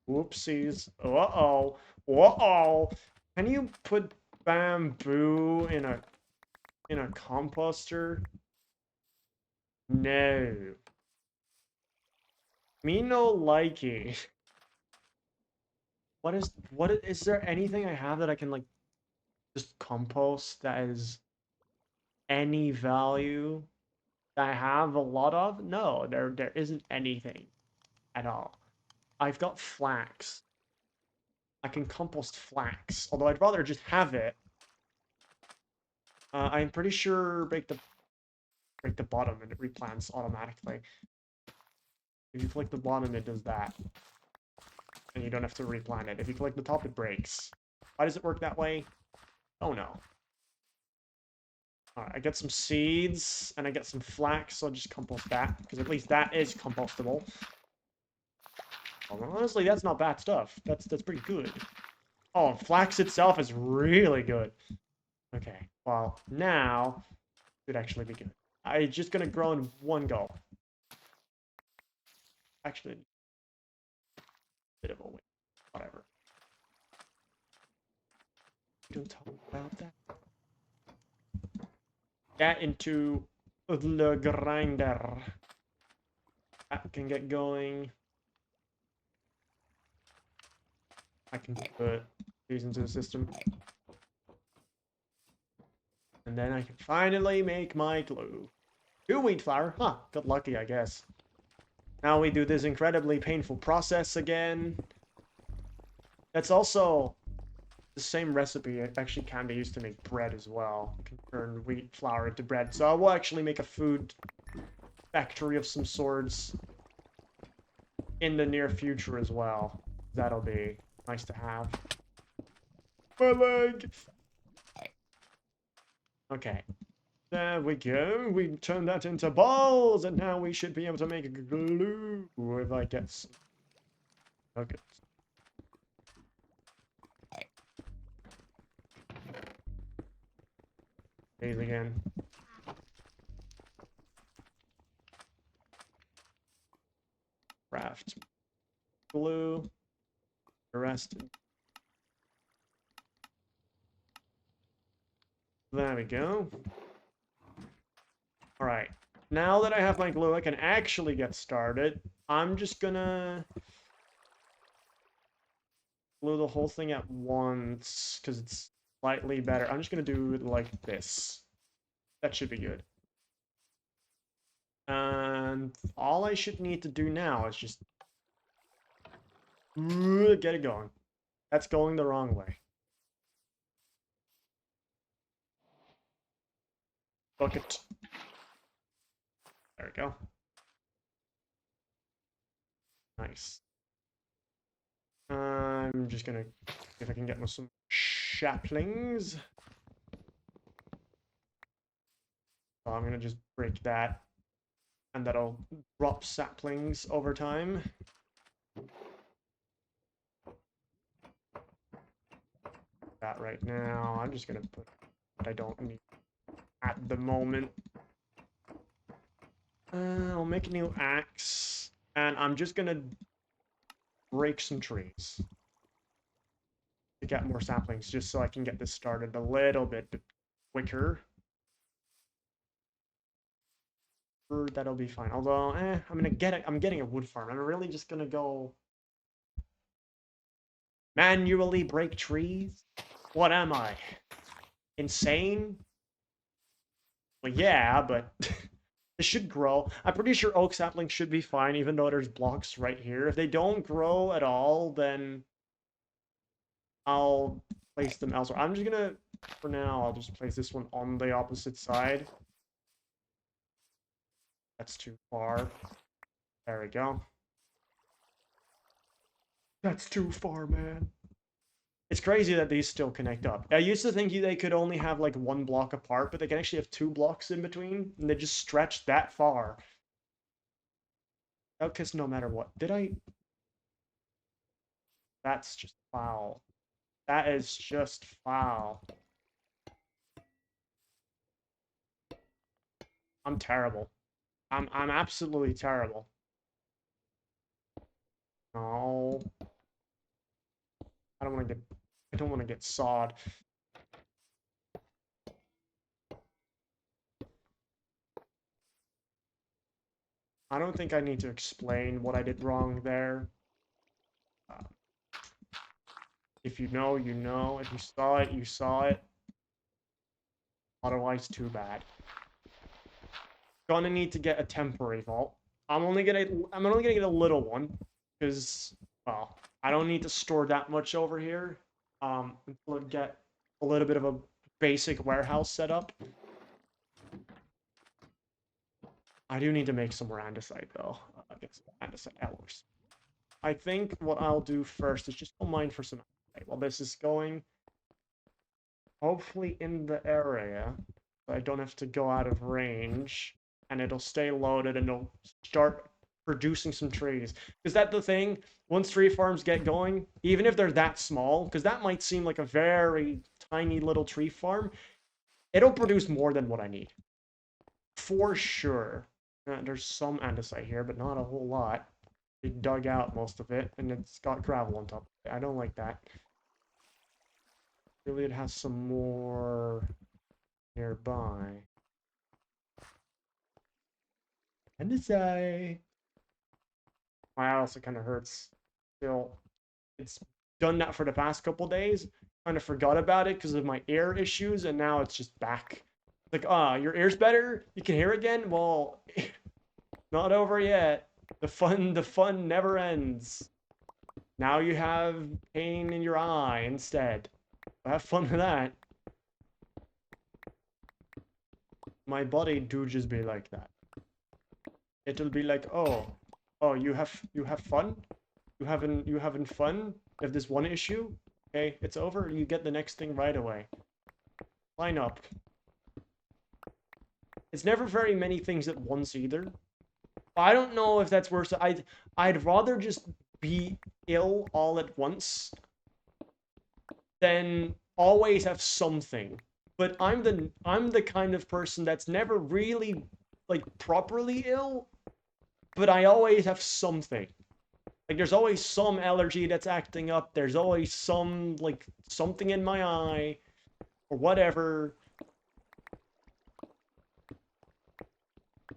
Whoopsies. Uh-oh. Uh-oh. Can you put bamboo in a composter? No. Me no likey. Is there anything I have that I can like just compost that is any value that I have a lot of? No, there isn't anything at all. I've got flax. I can compost flax, although I'd rather just have it. I'm pretty sure break the bottom and it replants automatically. If you click the bottom, it does that. And you don't have to replant it. If you click the top, it breaks. Why does it work that way? Oh no. Alright, I get some seeds, and I get some flax, so I'll just compost that, because at least that is compostable. Well, honestly, that's not bad stuff. That's pretty good. Oh, flax itself is really good. Okay, well, now it would actually be good. I'm just gonna grow in one go. Actually, a bit of a wait. Whatever. Don't talk about that. That into the grinder. That can get going. I can put these into the system. And then I can finally make my glue. 2 wheat flour. Huh, got lucky, I guess. Now we do this incredibly painful process again. That's also the same recipe. It actually can be used to make bread as well. You can turn wheat flour into bread. So I will actually make a food factory of some sorts in the near future as well. That'll be nice to have. My leg! Okay. There we go. We turned that into balls, and now we should be able to make glue if I get some nuggets. These again. Craft glue. The rest. There we go. Alright. Now that I have my glue, I can actually get started. I'm just gonna glue the whole thing at once, because it's slightly better. I'm just gonna do it like this. That should be good. And all I should need to do now is just get it going. That's going the wrong way. Bucket. There we go. Nice. I'm just gonna see if I can get some saplings. So I'm gonna just break that, and that'll drop saplings over time. That right now. I'm just gonna put what I don't need at the moment. I'll make a new axe, and I'm just gonna break some trees to get more saplings, just so I can get this started a little bit quicker. That'll be fine. Although, I'm gonna get it. I'm getting a wood farm. I'm really just gonna go manually break trees. What am I? Insane? Well, yeah, but it should grow. I'm pretty sure oak saplings should be fine, even though there's blocks right here. If they don't grow at all, then I'll place them elsewhere. I'm just gonna, for now, I'll just place this one on the opposite side. That's too far. There we go. That's too far, man. It's crazy that these still connect up. I used to think they could only have like one block apart, but they can actually have two blocks in between, and they just stretch that far. Because no matter what. Did I? That's just foul. That is just foul. I'm terrible. I'm absolutely terrible. No. I don't want to get sawed. I don't think I need to explain what I did wrong there. Uh, if you know, you know. If you saw it, you saw it. Otherwise, too bad. Gonna need to get a temporary vault. I'm only gonna get a little one because, well, I don't need to store that much over here. Until I get a little bit of a basic warehouse set up. I do need to make some more andesite though. Get some andesite alloys. I think what I'll do first is just go mine for some andesite while this is going. Hopefully in the area, so I don't have to go out of range, and it'll stay loaded and it'll start producing some trees. Because that's the thing, once tree farms get going, even if they're that small, because that might seem like a very tiny little tree farm, it'll produce more than what I need. For sure. There's some andesite here, but not a whole lot. We dug out most of it, and it's got gravel on top of it. I don't like that. Really, it has some more nearby. Andesite. My eye also kind of hurts. Still, it's done that for the past couple days. Kind of forgot about it because of my ear issues, and now it's just back. Like, your ear's better? You can hear again? Well, not over yet. The fun never ends. Now you have pain in your eye instead. Have fun with that. My body do just be like that. It'll be like, oh, you have fun? You having fun? You have this one issue? Okay, it's over. You get the next thing right away. Line up. It's never very many things at once either. I don't know if that's worse. I'd rather just be ill all at once than always have something. But I'm the kind of person that's never really like properly ill, but I always have something. Like there's always some allergy that's acting up. There's always some like something in my eye or whatever.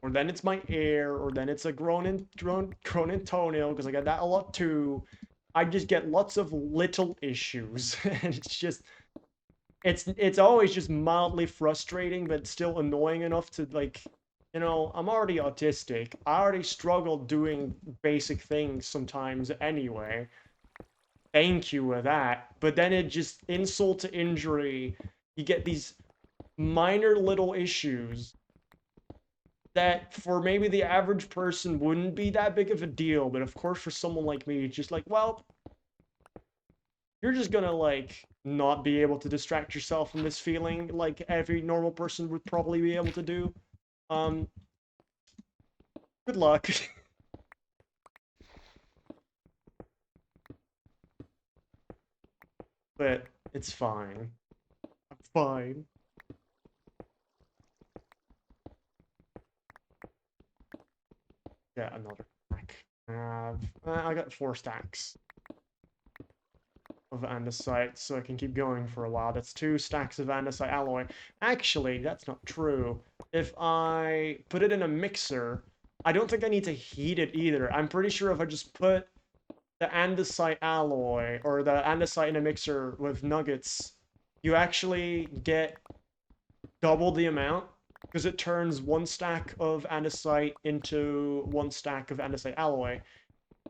Or then it's my ear, or then it's a grown toenail, because I got that a lot too. I just get lots of little issues, and it's always just mildly frustrating, but still annoying enough to like, I'm already autistic. I already struggle doing basic things sometimes anyway. Thank you with that. But then it just insult to injury. You get these minor little issues that for maybe the average person wouldn't be that big of a deal, but of course for someone like me, it's just like, well, you're just gonna like not be able to distract yourself from this feeling like every normal person would probably be able to do. Um, good luck. But it's fine. I'm fine. Get another stack. I got 4 stacks of andesite, so I can keep going for a while. That's 2 stacks of andesite alloy. Actually, that's not true. If I put it in a mixer, I don't think I need to heat it either. I'm pretty sure if I just put the andesite alloy or the andesite in a mixer with nuggets, you actually get double the amount. because it turns 1 stack of andesite into 1 stack of andesite alloy,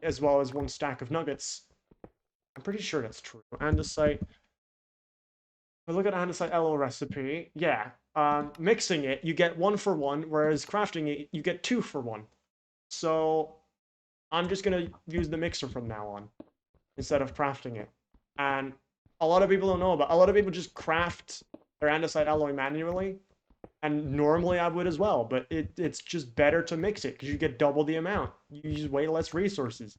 as well as 1 stack of nuggets. I'm pretty sure that's true. Andesite. If I look at andesite alloy recipe, yeah. Mixing it, you get 1 for 1, whereas crafting it, you get 2 for 1. So I'm just gonna use the mixer from now on instead of crafting it. And a lot of people don't know about. A lot of people just craft their andesite alloy manually, and normally I would as well. But it's just better to mix it because you get double the amount. You use way less resources.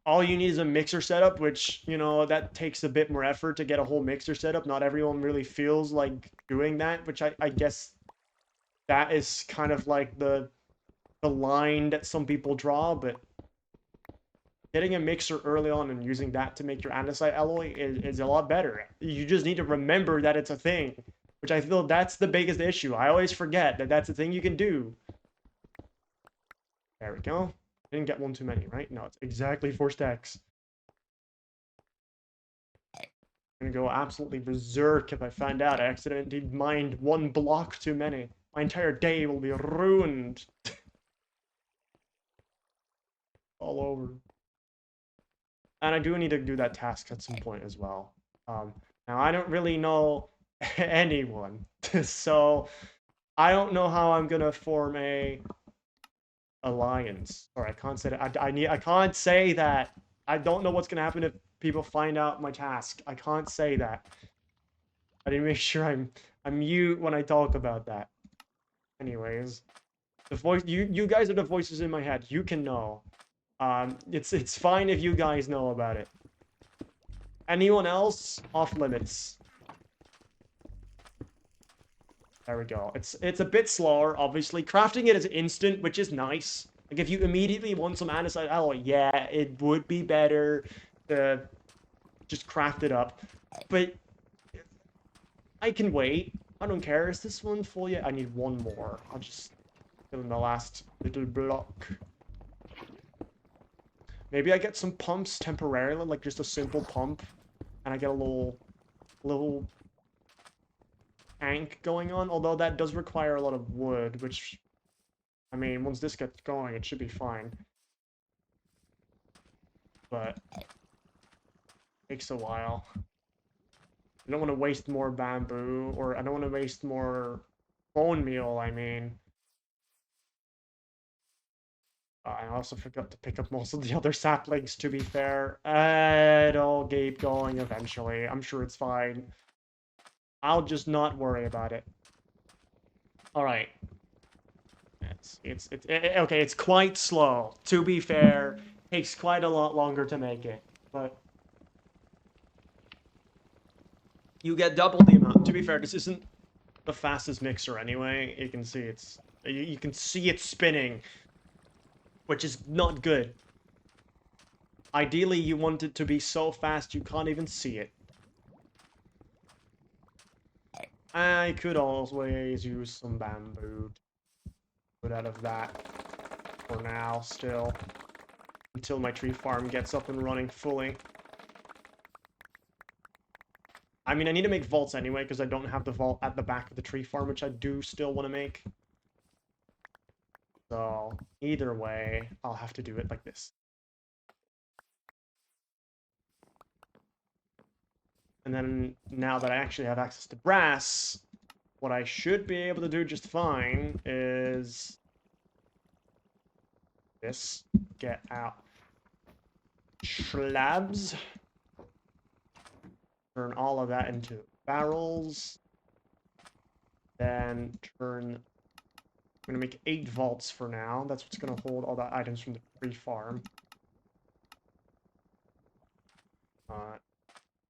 All you need is a mixer setup, which, that takes a bit more effort to get a whole mixer setup. Not everyone really feels like doing that, which I guess that is kind of like the line that some people draw, but getting a mixer early on and using that to make your andesite alloy is a lot better. You just need to remember that it's a thing, which I feel that's the biggest issue. I always forget that that's a thing you can do. There we go. Didn't get one too many, right? No, it's exactly 4 stacks. I'm gonna go absolutely berserk if I find out I accidentally mined 1 block too many. My entire day will be ruined. All over. And I do need to do that task at some point as well. Now, I don't really know anyone, so I don't know how I'm gonna form a alliance. Or I can't say that. I can't say that. I don't know what's gonna happen if people find out my task. I can't say that. I need to make sure I'm mute when I talk about that. Anyways, the voice you guys are the voices in my head. You can know. It's fine if you guys know about it. Anyone else, off limits. There we go. It's a bit slower, obviously. Crafting it is instant, which is nice. Like, if you immediately want some andesite alloy, yeah, it would be better to just craft it up. But I can wait. I don't care. Is this one full yet? I need 1 more. I'll just fill in the last little block. Maybe I get some pumps temporarily, like just a simple pump, and I get a little tank going on, although that does require a lot of wood, which, I mean, once this gets going, it should be fine. But it takes a while. I don't want to waste more bamboo, or I don't want to waste more bone meal, I mean. I also forgot to pick up most of the other saplings, to be fair. It'll keep going eventually. I'm sure it's fine. I'll just not worry about it. Alright. Okay, it's quite slow. To be fair, takes quite a lot longer to make it. But you get double the amount. To be fair, this isn't the fastest mixer anyway. You can see you can see it spinning, which is not good. Ideally, you want it to be so fast you can't even see it. I could always use some bamboo to put out of that for now, still. Until my tree farm gets up and running fully. I mean, I need to make vaults anyway, because I don't have the vault at the back of the tree farm, which I do still want to make. So, either way, I'll have to do it like this. And then, now that I actually have access to brass, what I should be able to do just fine is this. Get out slabs. Turn all of that into barrels. Then turn... I'm going to make 8 vaults for now. That's what's going to hold all the items from the tree farm.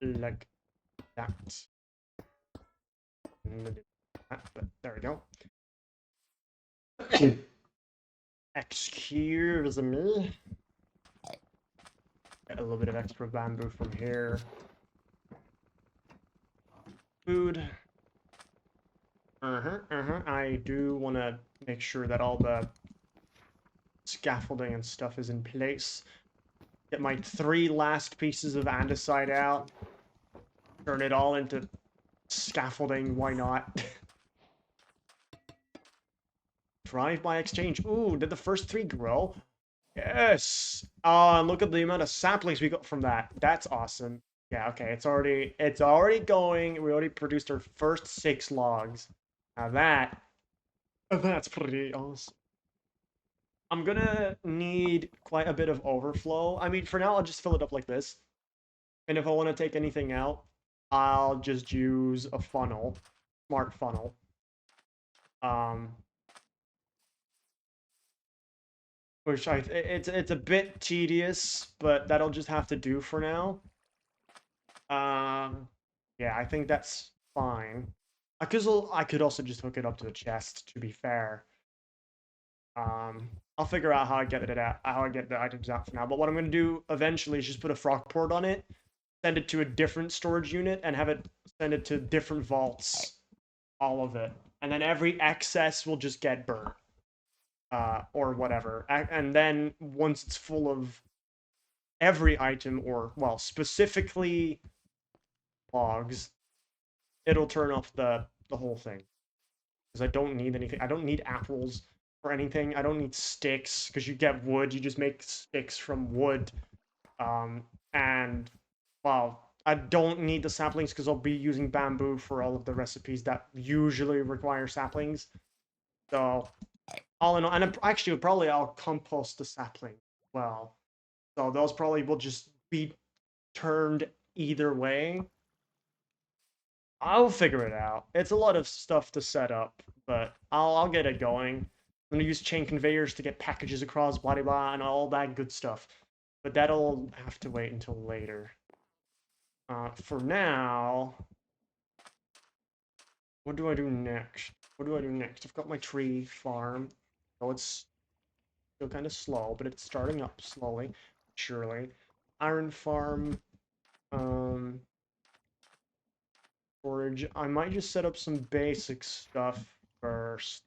Like that. But there we go. Excuse me. Get a little bit of extra bamboo from here. Food. I do want to make sure that all the scaffolding and stuff is in place. Get my 3 last pieces of andesite out. Turn it all into scaffolding, why not? Drive-by exchange. Ooh, did the first 3 grow? Yes. And look at the amount of saplings we got from that. That's awesome. Yeah, okay. It's already going. We already produced our first 6 logs. Now that's pretty awesome. I'm gonna need quite a bit of overflow. I mean, for now, I'll just fill it up like this. And if I want to take anything out, I'll just use a funnel, smart funnel. Um, which it's a bit tedious, but that'll just have to do for now. Um, yeah, I think that's fine. I could also just hook it up to the chest, to be fair. I'll figure out how I get the items out for now. But what I'm gonna do eventually is just put a frog port on it, send it to a different storage unit, and have it send it to different vaults, all of it, and then every excess will just get burnt, or whatever. And then once it's full of every item, or well, specifically logs, it'll turn off the whole thing. Because I don't need anything. I don't need apples or anything. I don't need sticks because you get wood. You just make sticks from wood. And well, I don't need the saplings because I'll be using bamboo for all of the recipes that usually require saplings. So all in all, and actually probably I'll compost the sapling. Well, so those probably will just be turned either way. I'll figure it out. It's a lot of stuff to set up, but I'll get it going. I'm gonna use chain conveyors to get packages across, blah blah blah, and all that good stuff. But that'll have to wait until later. For now, what do I do next? What do I do next? I've got my tree farm. Oh, it's still kind of slow, but it's starting up slowly, surely. Iron farm. Um, Storage. I might just set up some basic stuff first.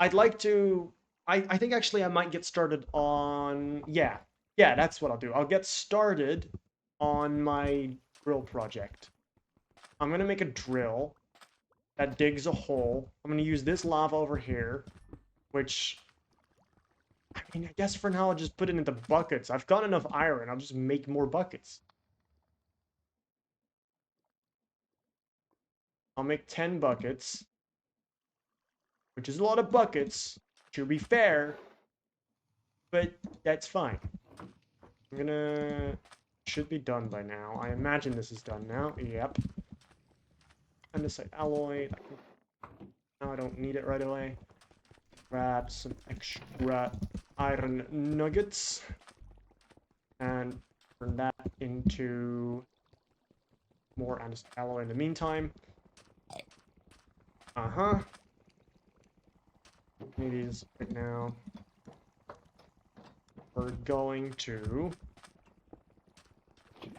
I'd like to. I think actually I might get started on. Yeah. Yeah, that's what I'll do. I'll get started on my drill project. I'm going to make a drill that digs a hole. I'm going to use this lava over here, which. I mean, I guess for now I'll just put it into buckets. I've got enough iron. I'll just make more buckets. I'll make 10 buckets, which is a lot of buckets, to be fair, but that's fine. I'm gonna... Should be done by now. I imagine this is done now. Yep. Andesite alloy. Now I don't need it right away. Grab some extra iron nuggets. And turn that into more andesite alloy in the meantime. Uh-huh. Need these right now. We're going to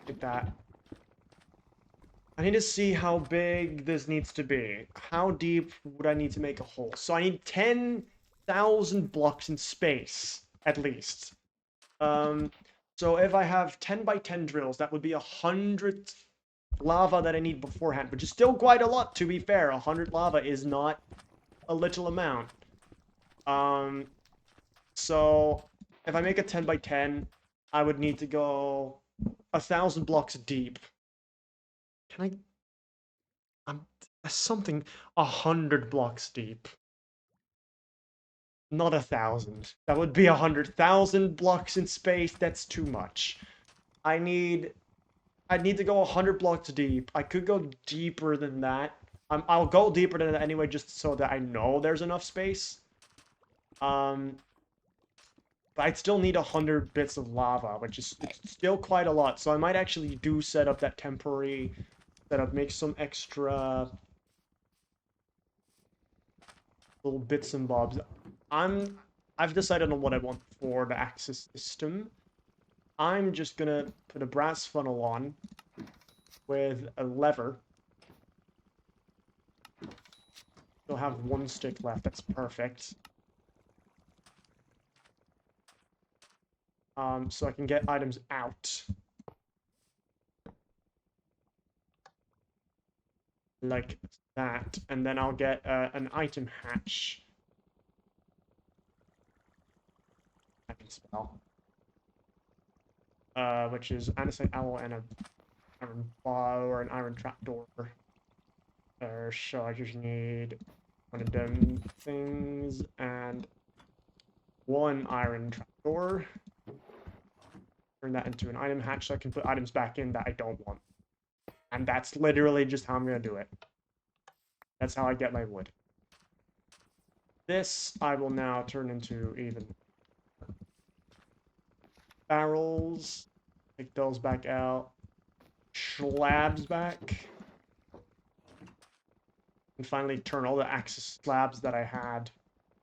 get that. I need to see how big this needs to be. How deep would I need to make a hole? So I need 10,000 blocks in space, at least. So if I have 10 by 10 drills, that would be 100 lava that I need beforehand, which is still quite a lot, to be fair. 100 lava is not a little amount. So if I make a 10 by 10, I would need to go 1,000 blocks deep. Can I'm something 100 blocks deep. Not 1,000. That would be 100,000 blocks in space. That's too much. I'd need to go 100 blocks deep. I could go deeper than that. I'll go deeper than that anyway, just so that I know there's enough space. But I'd still need 100 bits of lava, which is still quite a lot. So I might actually do set up that temporary setup, make some extra little bits and bobs. I've decided on what I want for the access system. I'm just gonna put a brass funnel on with a lever. Still have 1 stick left. That's perfect. So I can get items out. like that, and then I'll get an item hatch. I can spell. Which is andesite alloy and a iron bar or an iron trapdoor. So I just need one of them things and one iron trapdoor. Turn that into an item hatch so I can put items back in that I don't want. And that's literally just how I'm going to do it. That's how I get my wood. This I will now turn into even barrels. Take those back out. Slabs back. And finally turn all the access slabs that I had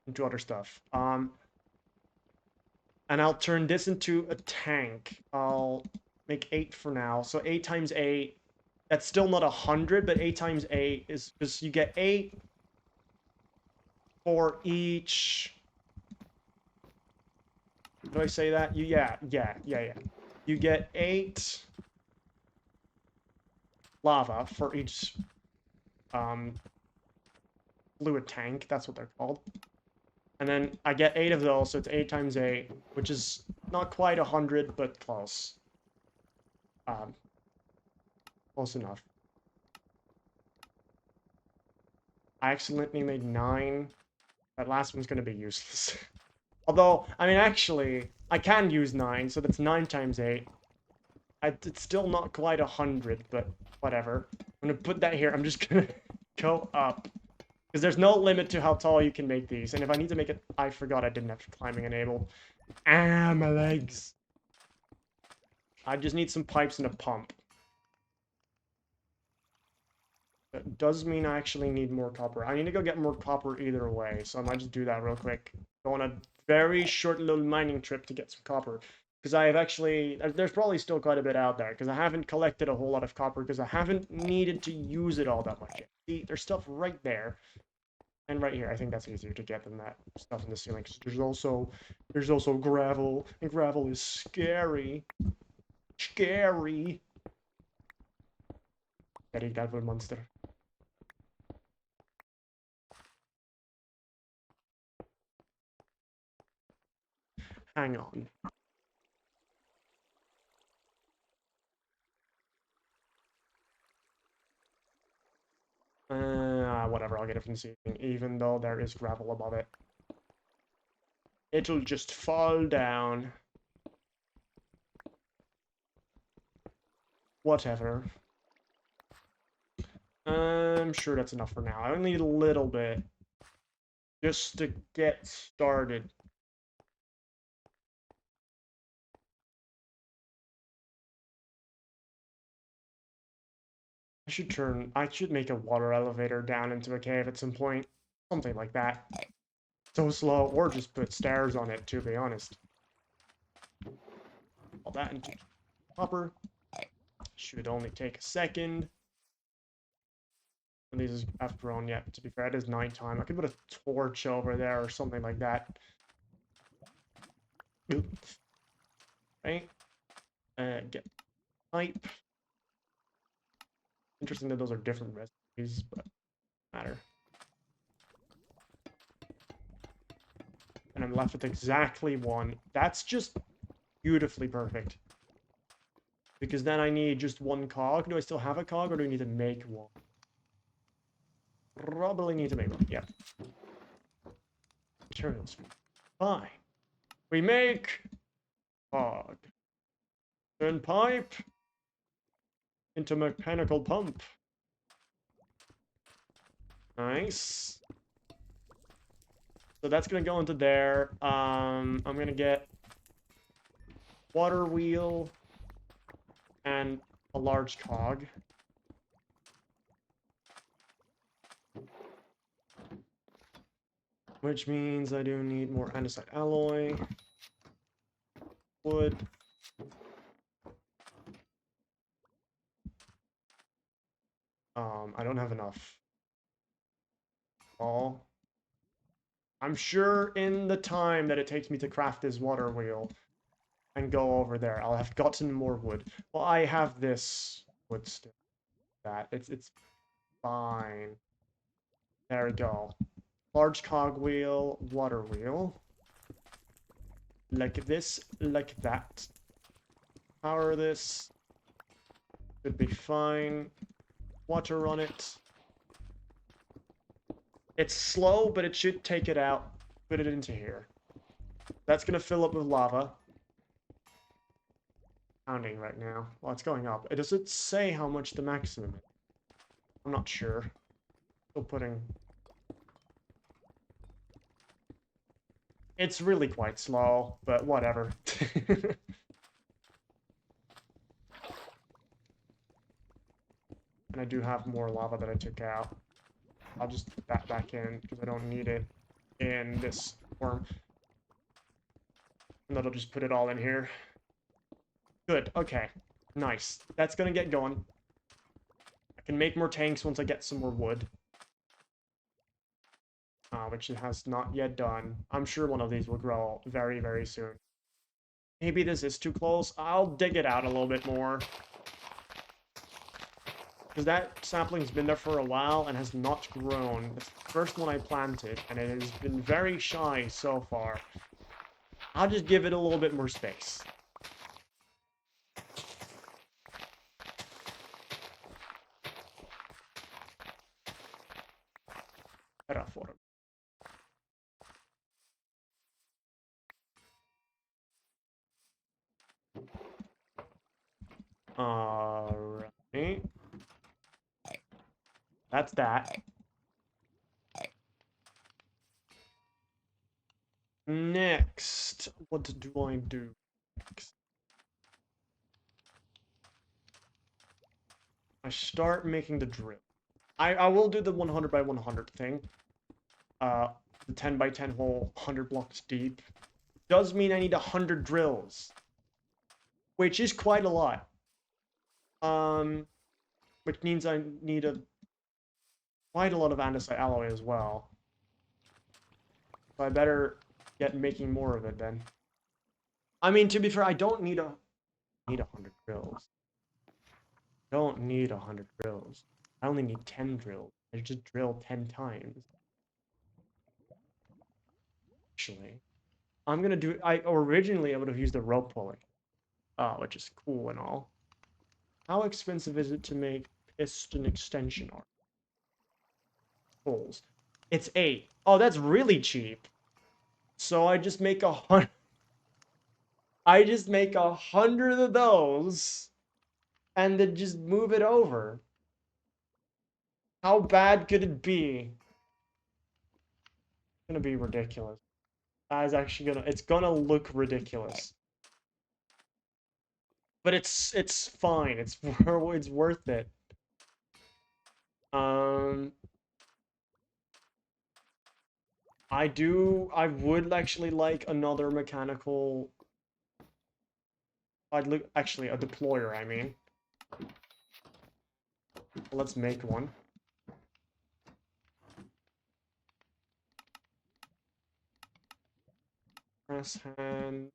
into other stuff. And I'll turn this into a tank. I'll make 8 for now. So 8 times 8. That's still not 100, but 8 times 8 is because you get 8 for each. Did I say that? Yeah. You get 8 lava for each fluid tank. That's what they're called. And then I get 8 of those, so it's 8 times 8, which is not quite 100, but close. Close enough. I accidentally made 9. That last one's going to be useless. Although, I mean, actually, I can use 9, so that's 9 times 8. It's still not quite 100, but whatever. I'm going to put that here. I'm just going to go up. Because there's no limit to how tall you can make these. And if I need to make it... I forgot I didn't have climbing enabled. Ah, my legs. I just need some pipes and a pump. That does mean I actually need more copper. I need to go get more copper either way. So I might just do that real quick. Go on a very short little mining trip to get some copper. Because I have actually... There's probably still quite a bit out there. Because I haven't collected a whole lot of copper. Because I haven't needed to use it all that much yet. See, there's stuff right there. And right here, I think that's easier to get than that stuff in the ceiling. Because there's also gravel, and gravel is scary. Scary. Very gravel monster. Hang on. Whatever, I'll get it from the ceiling, even though there is gravel above it. It'll just fall down. Whatever. I'm sure that's enough for now. I only need a little bit. Just to get started. I should make a water elevator down into a cave at some point. Something like that. So slow, or just put stairs on it, to be honest. All that into copper. Should only take a second. And these have grown yet. To be fair, it is nighttime. I could put a torch over there or something like that. Oop. Right. Get pipe. Interesting that those are different recipes, but matter. And I'm left with exactly 1. That's just beautifully perfect. Because then I need just 1 cog. Do I still have a cog, or do I need to make 1? Probably need to make 1, yep. Materials. Fine. We make cog. Turn pipe into mechanical pump. Nice. So that's gonna go into there. I'm gonna get water wheel and a large cog. Which means I do need more andesite alloy. Wood. I don't have enough. All. I'm sure in the time that it takes me to craft this water wheel and go over there, I'll have gotten more wood. Well, I have this wood still. That it's fine. There we go. Large cogwheel, water wheel. Like this, like that. Power this. Should be fine. Water on it. It's slow, but it should take it out. Put it into here. That's gonna fill up with lava. Pounding right now. Well, it's going up. Does it say how much the maximum is? I'm not sure. Still putting... It's really quite slow, but whatever. And I do have more lava that I took out. I'll just put that back in, because I don't need it in this form. And that'll just put it all in here. Good, okay. Nice. That's gonna get going. I can make more tanks once I get some more wood. Which it has not yet done. I'm sure one of these will grow very, very soon. Maybe this is too close. I'll dig it out a little bit more. Because that sapling's been there for a while and has not grown. It's the first one I planted, and it has been very shy so far. I'll just give it a little bit more space. Terraform. Alright. That's that. Next, what do I do next? I start making the drill. I will do the 100 by 100 thing. The 10 by 10 hole, 100 blocks deep. Does mean I need 100 drills. Which is quite a lot. Which means I need quite a lot of andesite alloy as well. So I better get making more of it then. I mean, to be fair, I don't need 100 drills. Don't need 100 drills. I only need 10 drills. I just drill 10 times. Actually, I'm gonna do. Originally I would have used the rope pulling, which is cool and all. How expensive is it to make piston extension arc? Holes. It's 8. Oh, that's really cheap. So I just make 100. I just make 100 of those, and then just move it over. How bad could it be? It's gonna be ridiculous. That is actually it's gonna look ridiculous. But it's fine. It's worth it. I would actually like another mechanical. I'd look actually a deployer, I mean. Let's make one. Press hand.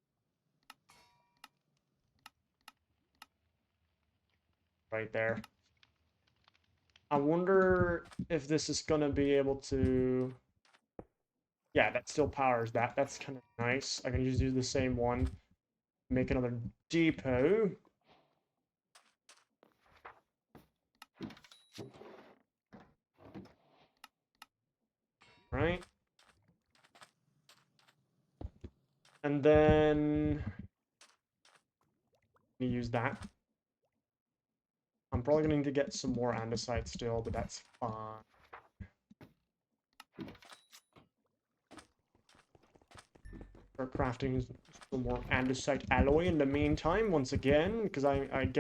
Right there. I wonder if this is gonna be able to... Yeah, that still powers that. That's kind of nice. I can just use the same one. Make another depot. Right? And then... use that. I'm probably going to need to get some more andesite still, but that's fine. Start crafting some more andesite alloy in the meantime, once again, because I'm not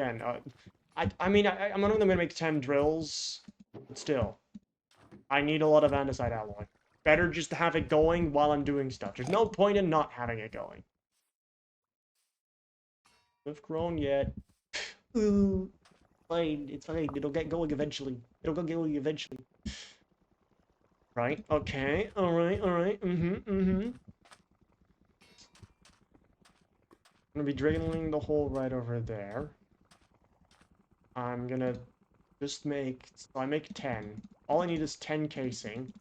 going to make 10 drills, but still. I need a lot of andesite alloy. Better just to have it going while I'm doing stuff. There's no point in not having it going. We've grown yet. Ooh. Fine, it's fine. It'll get going eventually. It'll get going eventually. Right, okay. Alright. I'm gonna be drilling the hole right over there. I'm gonna just make, so I make 10. All I need is 10 casing.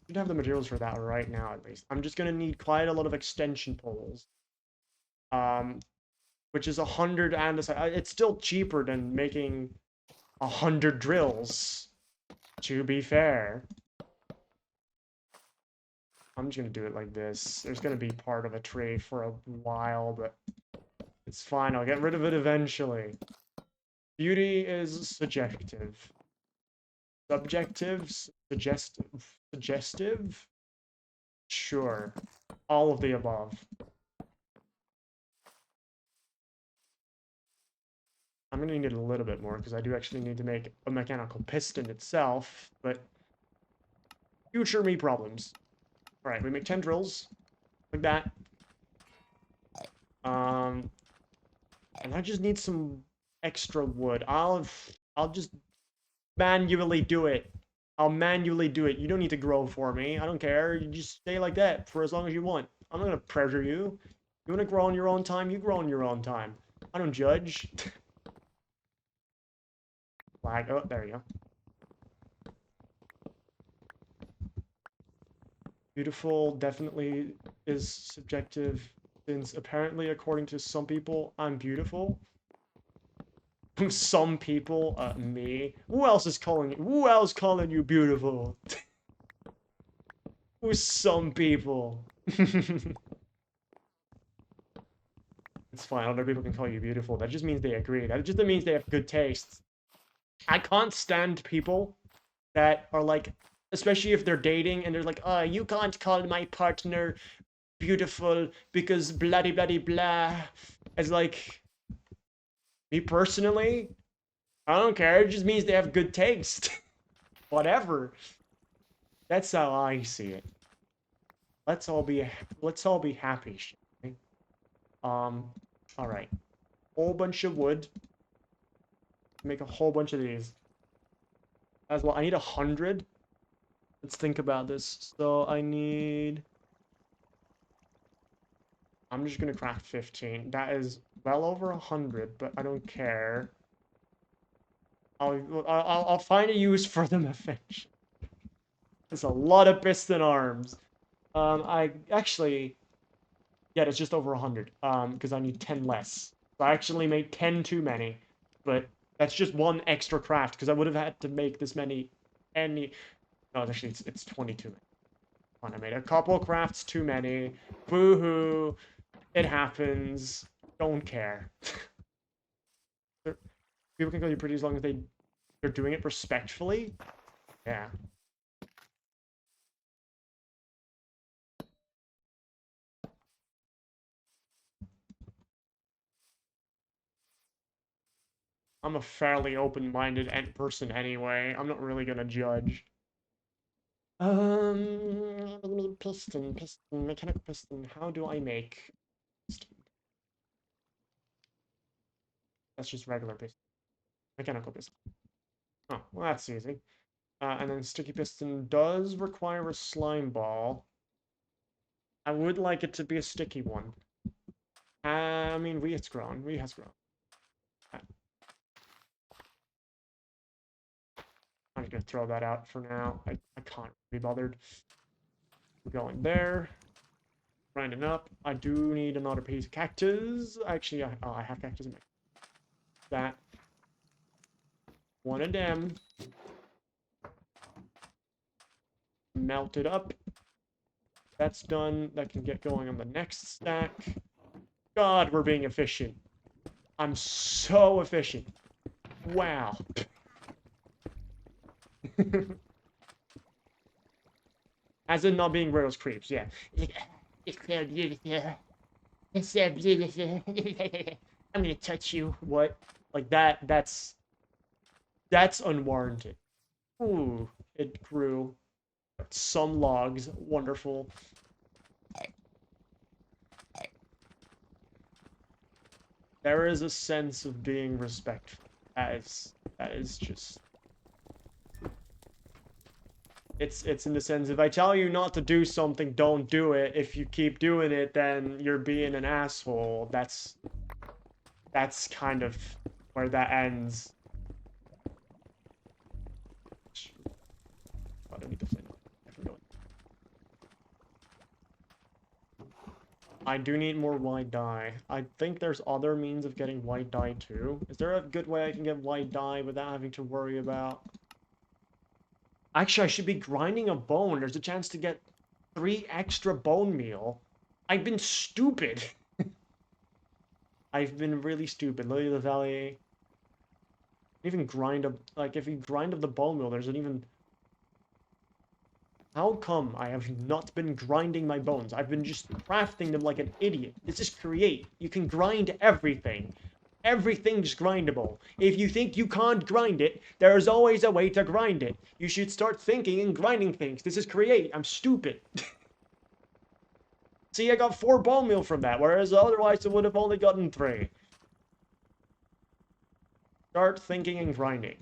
Should have the materials for that right now, at least. I'm just gonna need quite a lot of extension poles. Um, which is 100 and it's still cheaper than making 100 drills, to be fair. I'm just gonna do it like this. There's gonna be part of a tree for a while, but it's fine. I'll get rid of it eventually. Beauty is subjective. Subjective? Suggestive? Suggestive? Sure. All of the above. I'm gonna need a little bit more because I do actually need to make a mechanical piston itself, but future me problems. Alright, we make 10 drills. Like that. And I just need some extra wood. I'll just manually do it. I'll manually do it. You don't need to grow for me. I don't care. You just stay like that for as long as you want. I'm not gonna pressure you. You wanna grow on your own time, you grow on your own time. I don't judge. Flag. Oh, there you go. Beautiful definitely is subjective, since apparently, according to some people, I'm beautiful. Some people, me. Who else is calling you? Who else calling you beautiful? Who's some people? It's fine. Other people can call you beautiful. That just means they agree. That just means they have good taste. I can't stand people that are like, especially if they're dating and they're like, oh, you can't call my partner beautiful because bloody bloody blah. It's like, me personally, I don't care. It just means they have good taste. Whatever. That's how I see it. Let's all be happy. Shall we? All right. Whole bunch of wood. Make a whole bunch of these. As well, I need 100. Let's think about this. So I need. I'm just gonna craft 15. That is well over 100, but I don't care. I'll find a use for them eventually. There's a lot of piston arms. I actually, yeah, it's just over 100. Because I need 10 less. So I actually made 10 too many, but that's just one extra craft because I would have had to make this many. Any, no, actually, it's 22. I made a couple crafts too many. Boo-hoo. It happens. Don't care. People can call you pretty as long as they're doing it respectfully. Yeah. I'm a fairly open-minded person anyway. I'm not really gonna judge. Piston, mechanical piston. How do I make piston? That's just regular piston. Mechanical piston. Oh, well, that's easy. And then sticky piston does require a slime ball. I would like it to be a sticky one. I mean, we has grown. We has grown. I'm just gonna throw that out for now. I can't be bothered. We're going there. Grinding up. I do need another piece of cactus. Actually, I have cactus in my... That. One of them. Melt it up. That's done. That can get going on the next stack. God, we're being efficient. I'm so efficient. Wow. As in not being Riddle's creeps, yeah. It's so beautiful. It's so beautiful. I'm gonna touch you. What? Like that's unwarranted. Ooh, it grew. Some logs. Wonderful. There is a sense of being respectful. That is just... It's in the sense, if I tell you not to do something, don't do it. If you keep doing it, then you're being an asshole. That's kind of where that ends. don't need the flint. I do need more white dye. I think there's other means of getting white dye too. Is there a good way I can get white dye without having to worry about... Actually, I should be grinding a bone. There's a chance to get 3 extra bone meal. I've been stupid. I've been really stupid. Lily of the Valley. Even grind up... Like, if you grind up the bone meal, there's an even... How come I have not been grinding my bones? I've been just crafting them like an idiot. This is create. You can grind everything. Everything's grindable. If you think you can't grind it, there's always a way to grind it. You should start thinking and grinding things. This is create. I'm stupid. See, I got 4 bone meal from that, whereas otherwise I would have only gotten 3. Start thinking and grinding.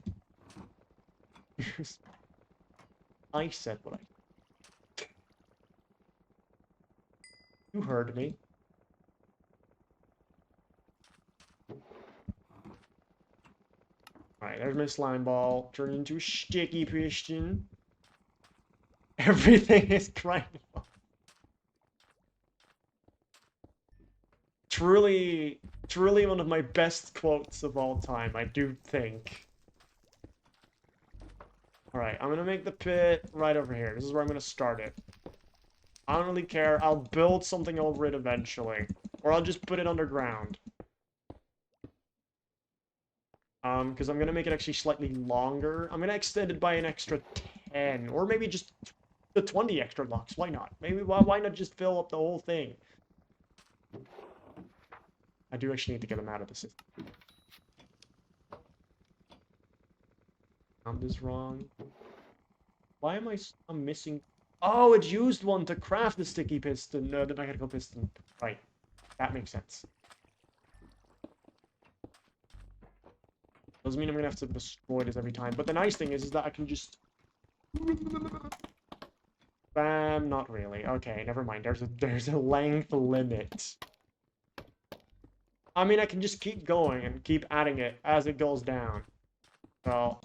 I said what I... You heard me. Alright, there's my slime ball. Turned into a sticky piston. Everything is grindable. Truly one of my best quotes of all time, I do think. Alright, I'm gonna make the pit right over here. This is where I'm gonna start it. I don't really care. I'll build something over it eventually. Or I'll just put it underground. Because I'm gonna make it actually slightly longer. I'm gonna extend it by an extra 10. Or maybe just the 20 extra blocks. Why not? Maybe why not just fill up the whole thing? I do actually need to get them out of the system. Found this wrong. Why am I'm missing... Oh, it used one to craft the sticky piston. No, the mechanical piston. Right. That makes sense. Doesn't mean I'm gonna have to destroy this every time. But the nice thing is that I can just... Bam, not really. Okay, never mind. There's a length limit. I mean, I can just keep going and keep adding it as it goes down. Well,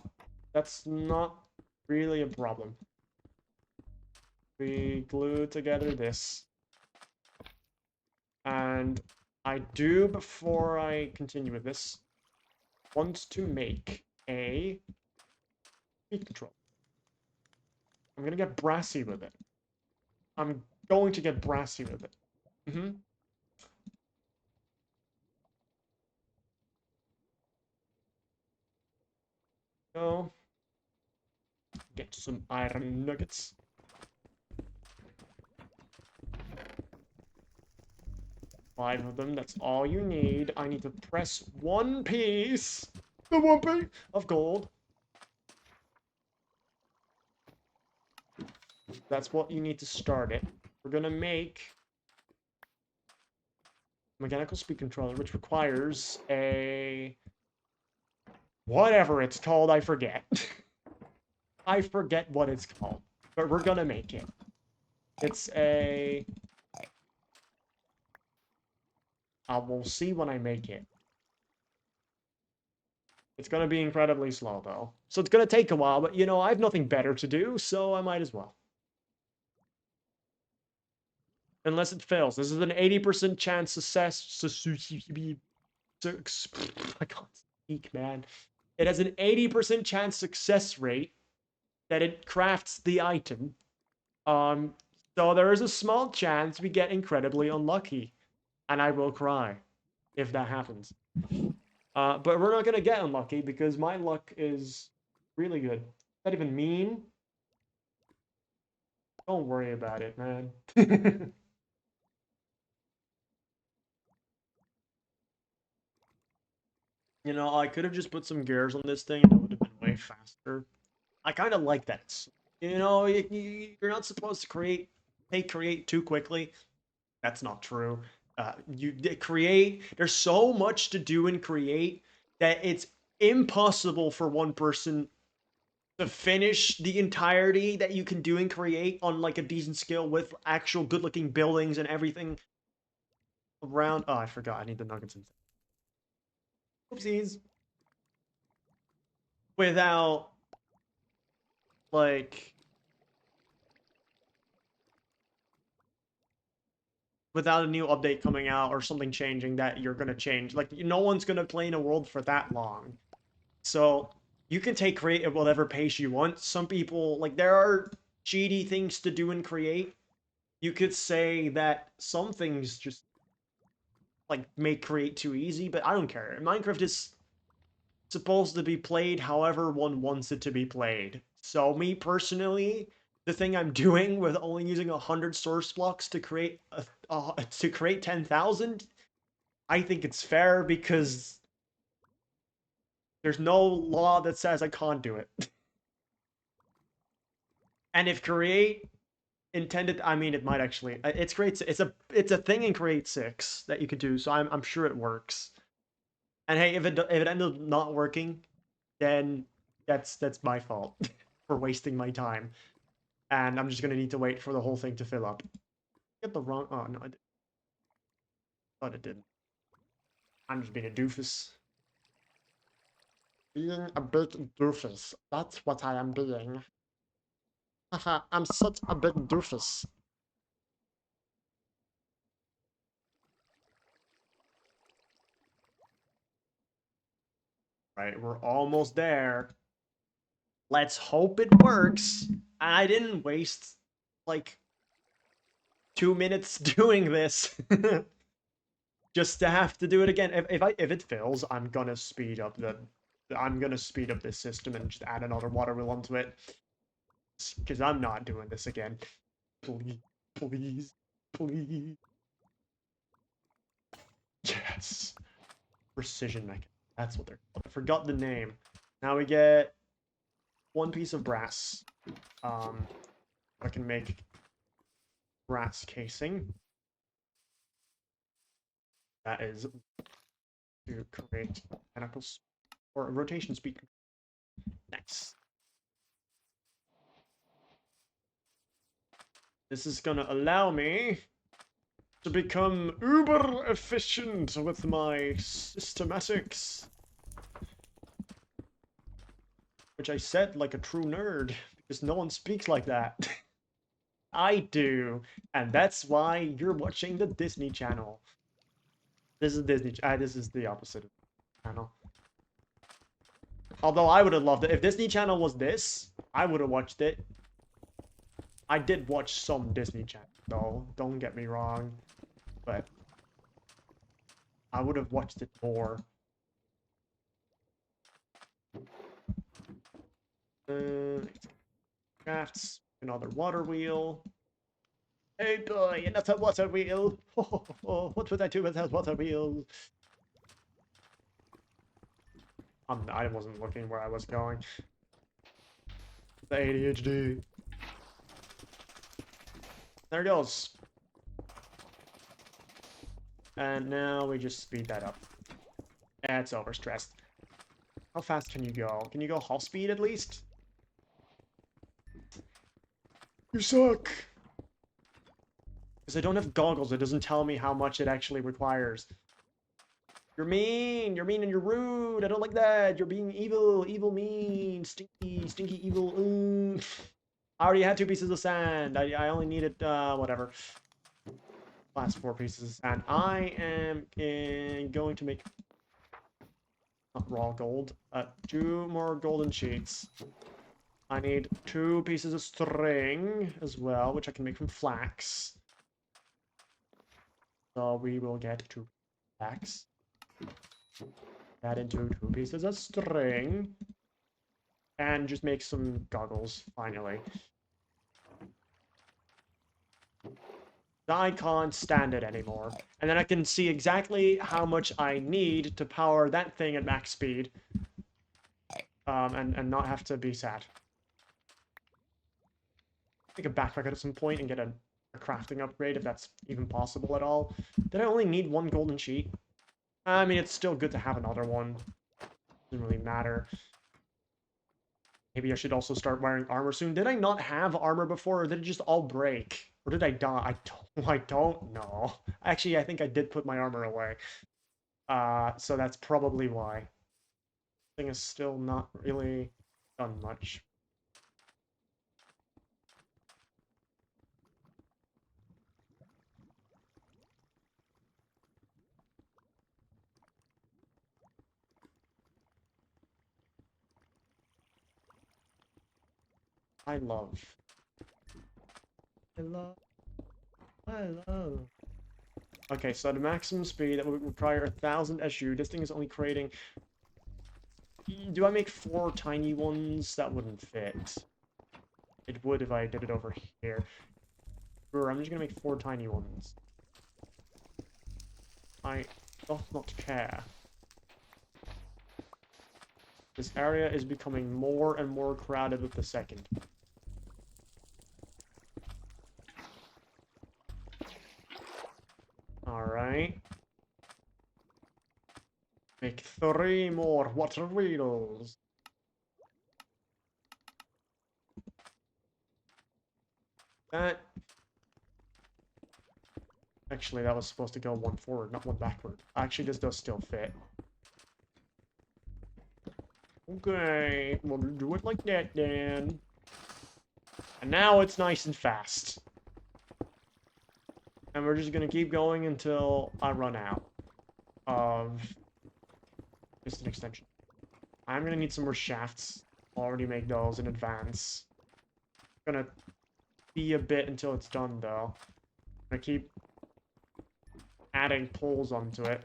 that's not really a problem. We glue together this. And I do, before I continue with this, want to make a speed control. I'm gonna get brassy with it. I'm going to get brassy with it. Go. Get some iron nuggets. Five of them, that's all you need. I need to press one piece. The one piece of gold. That's what you need to start it. We're gonna make a mechanical speed controller, which requires a... whatever it's called, I forget. I forget what it's called, but we're gonna make it. It's a... we'll see when I make it. It's gonna be incredibly slow, though. So it's gonna take a while, but, you know, I have nothing better to do, so I might as well. Unless it fails. This is an 80% chance success... I can't speak, man. It has an 80% chance success rate that it crafts the item. So there is a small chance we get incredibly unlucky. And I will cry if that happens. But we're not gonna get unlucky because my luck is really good. Does that even mean? Don't worry about it, man. You know, I could have just put some gears on this thing and it would have been way faster. I kind of like that. You know, you're not supposed to create too quickly. That's not true. Create, there's so much to do in create that it's impossible for one person to finish the entirety that you can do in create on like a decent skill with actual good looking buildings and everything around. Oh, I forgot. I need the nuggets inside. Oopsies. Without like without a new update coming out or something changing that you're gonna change. Like no one's gonna play in a world for that long. So you can take create at whatever pace you want. Some people like there are cheaty things to do and create. You could say that some things just like make create too easy, but I don't care. Minecraft is supposed to be played however one wants it to be played. So me personally, the thing I'm doing with only using 100 source blocks to create 10,000, I think it's fair because there's no law that says I can't do it. And if create intended, I mean, it might actually. It's create. It's a thing in create 6 that you could do. So I'm sure it works. And hey, if it ended up not working, then that's my fault for wasting my time. And I'm just gonna need to wait for the whole thing to fill up. Get the wrong. Oh no, I thought it didn't. I'm just being a doofus. Being a big doofus. That's what I am being. Haha, I'm such a big doofus. Right, we're almost there. Let's hope it works. I didn't waste like 2 minutes doing this just to have to do it again. If it fails, I'm gonna speed up this system and just add another water wheel onto it. Because I'm not doing this again. Please, please, please. Yes. Precision mechanism. That's what they're called. I forgot the name. Now we get one piece of brass. I can make brass casing. That is to create tentacles or rotation speed. Nice. This is gonna allow me to become uber efficient with my systematics. Which I said like a true nerd, because no one speaks like that. I do, and that's why you're watching the Disney Channel. This is Disney. This is the opposite of the channel. Although I would have loved it if Disney Channel was this, I would have watched it. I did watch some Disney Channel, though. Don't get me wrong, but I would have watched it more. Crafts, another water wheel. Hey boy, another water wheel. What would I do without water wheel? I wasn't looking where I was going. The ADHD. There it goes. And now we just speed that up. It's overstressed. How fast can you go? Can you go half speed at least? You suck! Because I don't have goggles, it doesn't tell me how much it actually requires. You're mean! You're mean and you're rude! I don't like that! You're being evil! Evil mean! Stinky! Stinky evil! I already had 2 pieces of sand! I only needed, whatever. Last 4 pieces of sand. I am going to make... not raw gold. 2 more golden sheets. I need 2 pieces of string as well, which I can make from flax. So we will get 2 flax. Add into 2 pieces of string. And just make some goggles, finally. I can't stand it anymore. And then I can see exactly how much I need to power that thing at max speed. And not have to be sad. Take a backpack at some point and get a crafting upgrade if that's even possible at all. Did I only need 1 golden sheet? I mean, it's still good to have another one. Doesn't really matter. Maybe I should also start wearing armor soon. Did I not have armor before, or did it just all break? Or did I die? I don't know. Actually, I think I did put my armor away. So that's probably why. Thing is still not really done much. I love. I love. I love. Okay, so the maximum speed that would require 1,000 SU. This thing is only creating. Do I make 4 tiny ones? That wouldn't fit. It would if I did it over here. Sure, I'm just gonna make 4 tiny ones. I doth not care. This area is becoming more and more crowded with the second. Alright. Make 3 more water wheels. That... Actually, that was supposed to go 1 forward, not 1 backward. Actually, this does still fit. Okay, we'll do it like that then. And now it's nice and fast. And we're just gonna keep going until I run out of just an extension. I'm gonna need some more shafts. I'll already make those in advance. Gonna be a bit until it's done though. I keep adding poles onto it.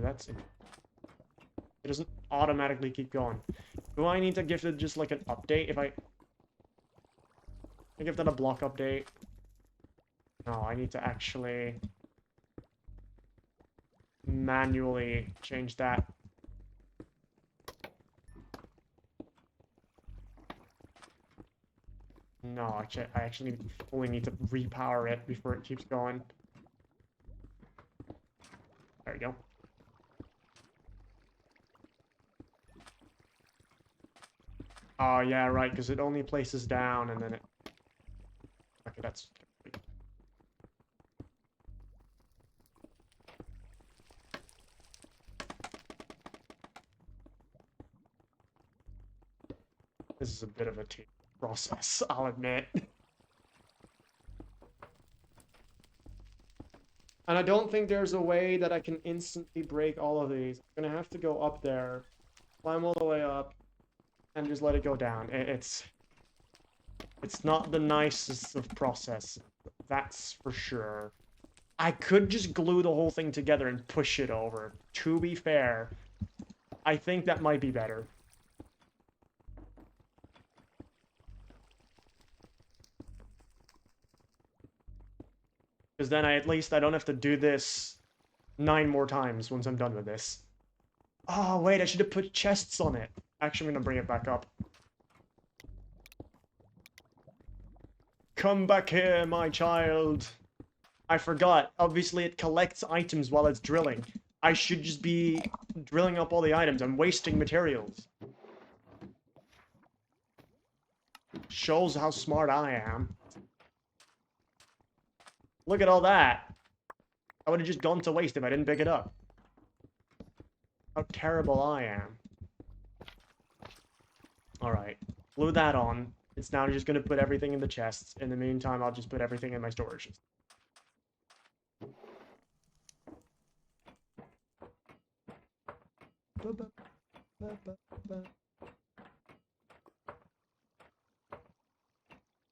That's it. It doesn't automatically keep going. Do I need to give it just like an update if I give that a block update? No, I need to actually manually change that. No, I actually only need to repower it before it keeps going. There you go. Oh, yeah, right, because it only places down and then it... Okay, that's... This is a bit of a tedious process, I'll admit. And I don't think there's a way that I can instantly break all of these. I'm gonna have to go up there, climb all the way up, and just let it go down. It's not the nicest of process, that's for sure. I could just glue the whole thing together and push it over. To be fair, I think that might be better. Because then at least I don't have to do this 9 more times once I'm done with this. Oh, wait, I should have put chests on it. Actually, I'm gonna bring it back up. Come back here, my child. I forgot. Obviously, it collects items while it's drilling. I should just be drilling up all the items. I'm wasting materials. Shows how smart I am. Look at all that. I would have just gone to waste if I didn't pick it up. How terrible I am. Alright. Glue that on. It's now just going to put everything in the chests. In the meantime, I'll just put everything in my storages.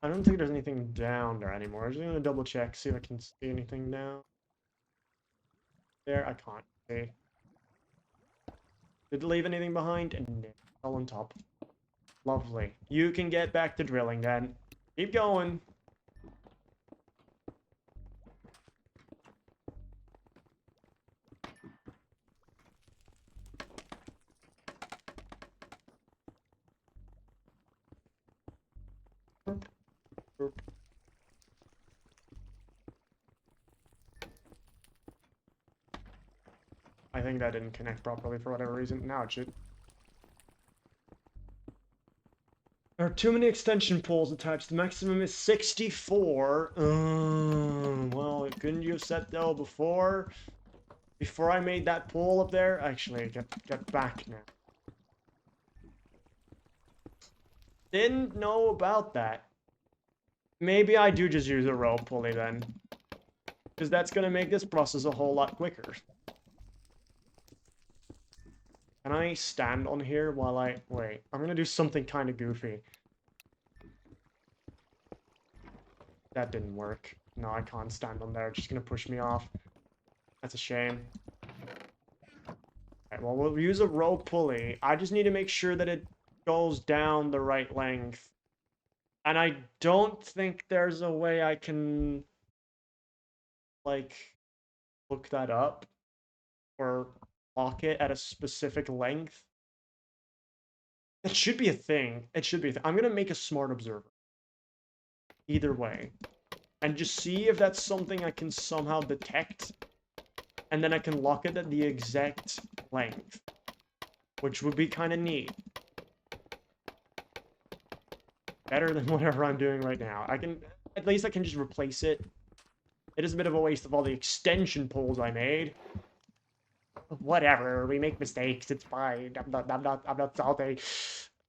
I don't think there's anything down there anymore. I'm just going to double check, see if I can see anything now. There, I can't see. Did it leave anything behind? And no, all on top. Lovely. You can get back to drilling then. Keep going. I think that didn't connect properly for whatever reason. Now it should. There are too many extension poles attached. The maximum is 64. Well, couldn't you have set though before? Before I made that pole up there? Actually, get back now. Didn't know about that. Maybe I do just use a rope pulley then. Because that's going to make this process a whole lot quicker. Can I stand on here while I... Wait, I'm gonna do something kind of goofy. That didn't work. No, I can't stand on there. It's just gonna push me off. That's a shame. Alright, well, we'll use a rope pulley. I just need to make sure that it goes down the right length. And I don't think there's a way I can, like, look that up or lock it at a specific length. It should be a thing. It should be a thing. I'm gonna make a smart observer. Either way. And just see if that's something I can somehow detect. And then I can lock it at the exact length. Which would be kind of neat. Better than whatever I'm doing right now. At least I can just replace it. It is a bit of a waste of all the extension poles I made. Whatever, we make mistakes, it's fine. I'm not salty.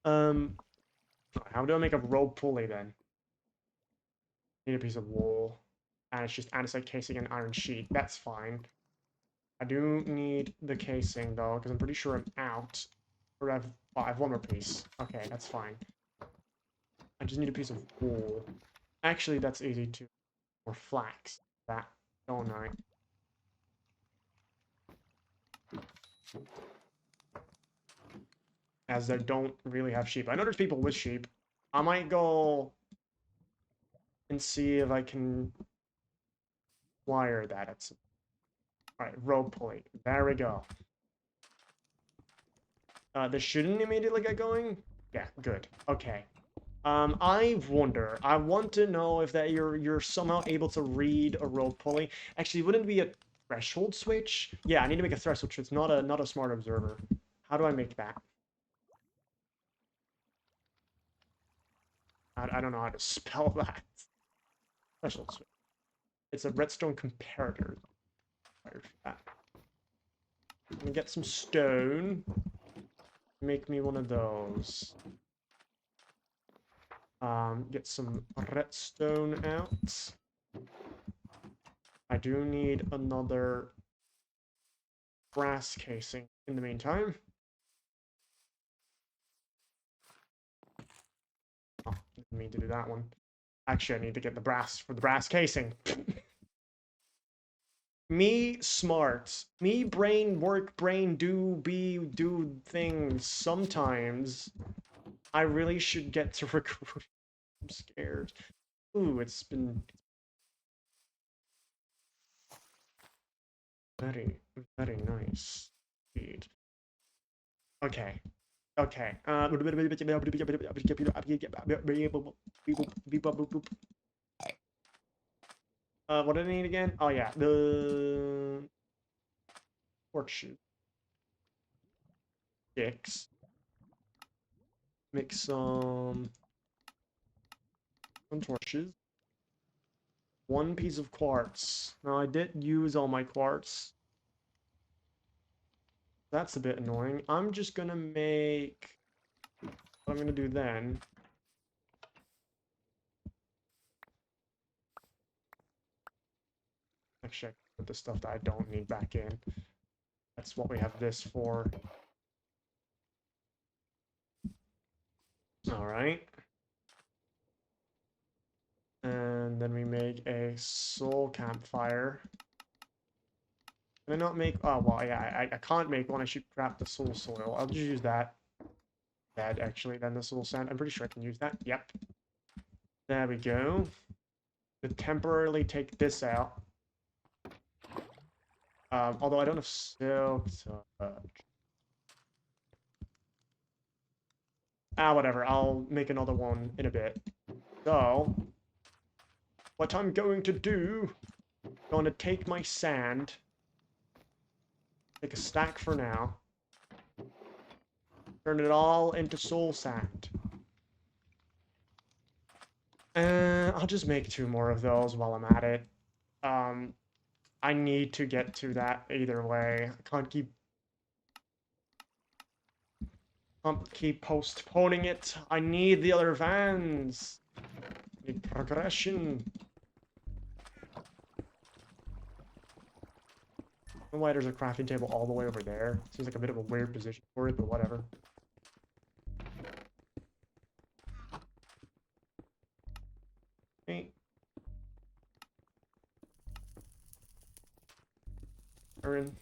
How do I make a rope pulley then? Need a piece of wool. And it's just andesite casing and iron sheet. That's fine. I do need the casing though, because I'm pretty sure I'm out. Or I have one more piece. Okay, that's fine. I just need a piece of wool. Actually, that's easy too. Or flax. That, don't I? As they don't really have sheep. I know there's people with sheep. I might go and see if I can wire that at some... Alright, rope pulley. There we go. This shouldn't immediately get going? Yeah, good. Okay. I wonder. I want to know if that you're somehow able to read a rope pulley. Actually, wouldn't it be a threshold switch? Yeah, I need to make a threshold switch. It's not a smart observer. How do I make that? I don't know how to spell that. Threshold switch. It's a redstone comparator. Let me get some stone. Make me one of those. Get some redstone out. I do need another brass casing in the meantime. Oh, didn't mean to do that one. Actually, I need to get the brass for the brass casing. Me smart. Me brain work, brain do things. Sometimes I really should get to recruit. I'm scared. Ooh, it's been very, very nice indeed. Okay. Okay. What did I need again? Oh yeah, the torches. Sticks. Make some torches. One piece of quartz. Now I did use all my quartz. That's a bit annoying. I'm just gonna make... What I'm gonna do then... Actually, I can put the stuff that I don't need back in. That's what we have this for. Alright. And then we make a soul campfire. Can I not make... Oh, well, yeah, I can't make one. I should craft the soul soil. I'll just use that. That, actually, then the soul sand. I'm pretty sure I can use that. Yep. There we go. To temporarily take this out. Although I don't have silk whatever. I'll make another one in a bit. So, what I'm going to do... I'm going to take my sand... Take a stack for now. Turn it all into soul sand. I'll just make 2 more of those while I'm at it. I need to get to that either way. I can't keep postponing it. I need the other vans. I need progression. And why there's a crafting table all the way over there. Seems like a bit of a weird position for it, but whatever. Okay. Iron.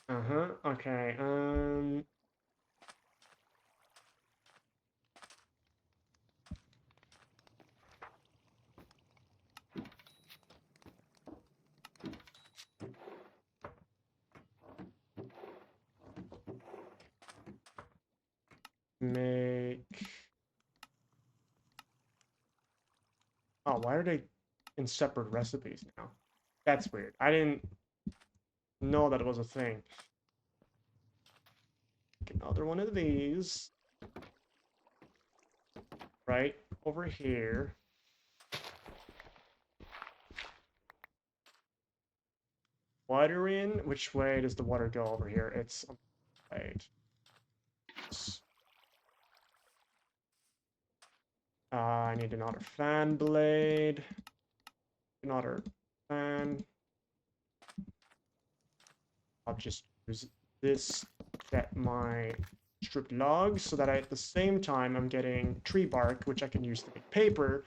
Uh-huh. Okay. Make. Oh, why are they in separate recipes now? That's weird. I didn't know that it was a thing. Another one of these. Right over here. Water in. Which way does the water go over here? It's on the right. I need another fan blade. Another fan. I'll just use this to get my stripped logs so that at the same time I'm getting tree bark, which I can use to make paper.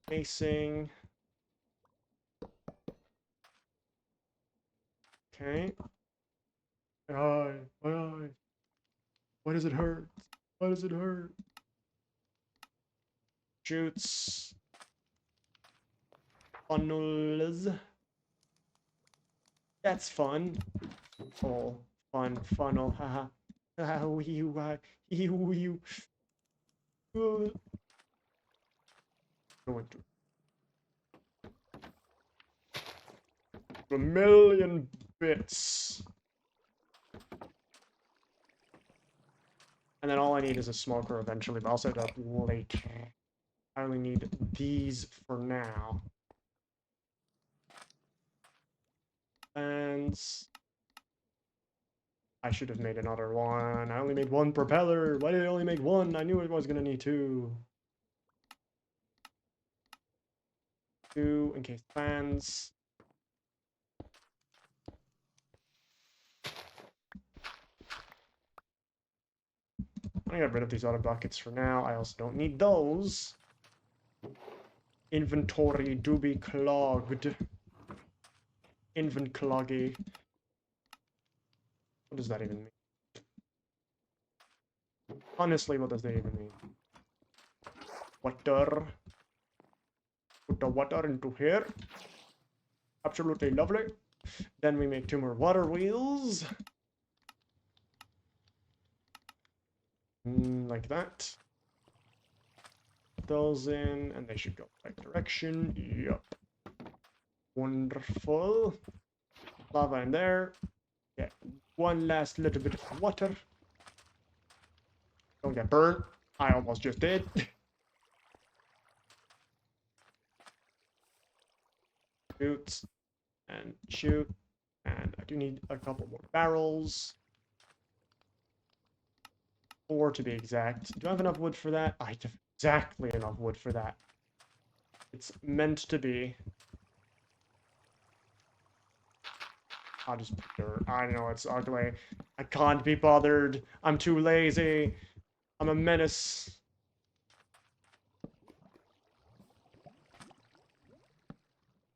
Facing. Okay. My eye, my eye. Why does it hurt? Why does it hurt? Shoots. Funnels. That's fun. Oh, fun, funnel, haha. Ah, you, you. Going to a million bits. And then all I need is a smoker eventually, but I'll set it up later. I only need these for now. And I should have made another one. I only made one propeller. Why did I only make one? I knew I was gonna need two. Two in case fans. I'm gonna get rid of these other buckets for now. I also don't need those. Inventory do be clogged. Cloggy. What does that even mean? Honestly, what does that even mean? Water. Put the water into here. Absolutely lovely. Then we make two more water wheels. Like that. Put those in, and they should go the right direction. Yup. Wonderful. Lava in there. Get one last little bit of water. Don't get burnt. I almost just did. Shoot. And shoot. And I do need a couple more barrels. 4 to be exact. Do I have enough wood for that? I have exactly enough wood for that. It's meant to be. I'll just put dirt. I know it's ugly. I can't be bothered. I'm too lazy. I'm a menace.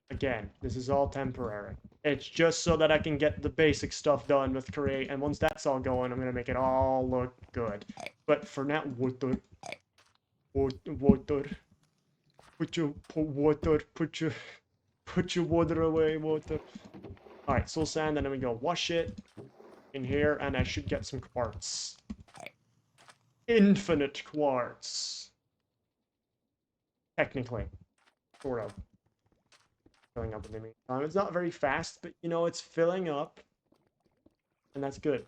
Again, this is all temporary. It's just so that I can get the basic stuff done with create, and once that's all going, I'm gonna make it all look good. But for now, water. Water. Put your water. Put your water away, water. Alright, soul sand, and then we go wash it in here, and I should get some quartz. Infinite quartz. Technically. Sort of. Filling up in the meantime. It's not very fast, but you know, it's filling up. And that's good.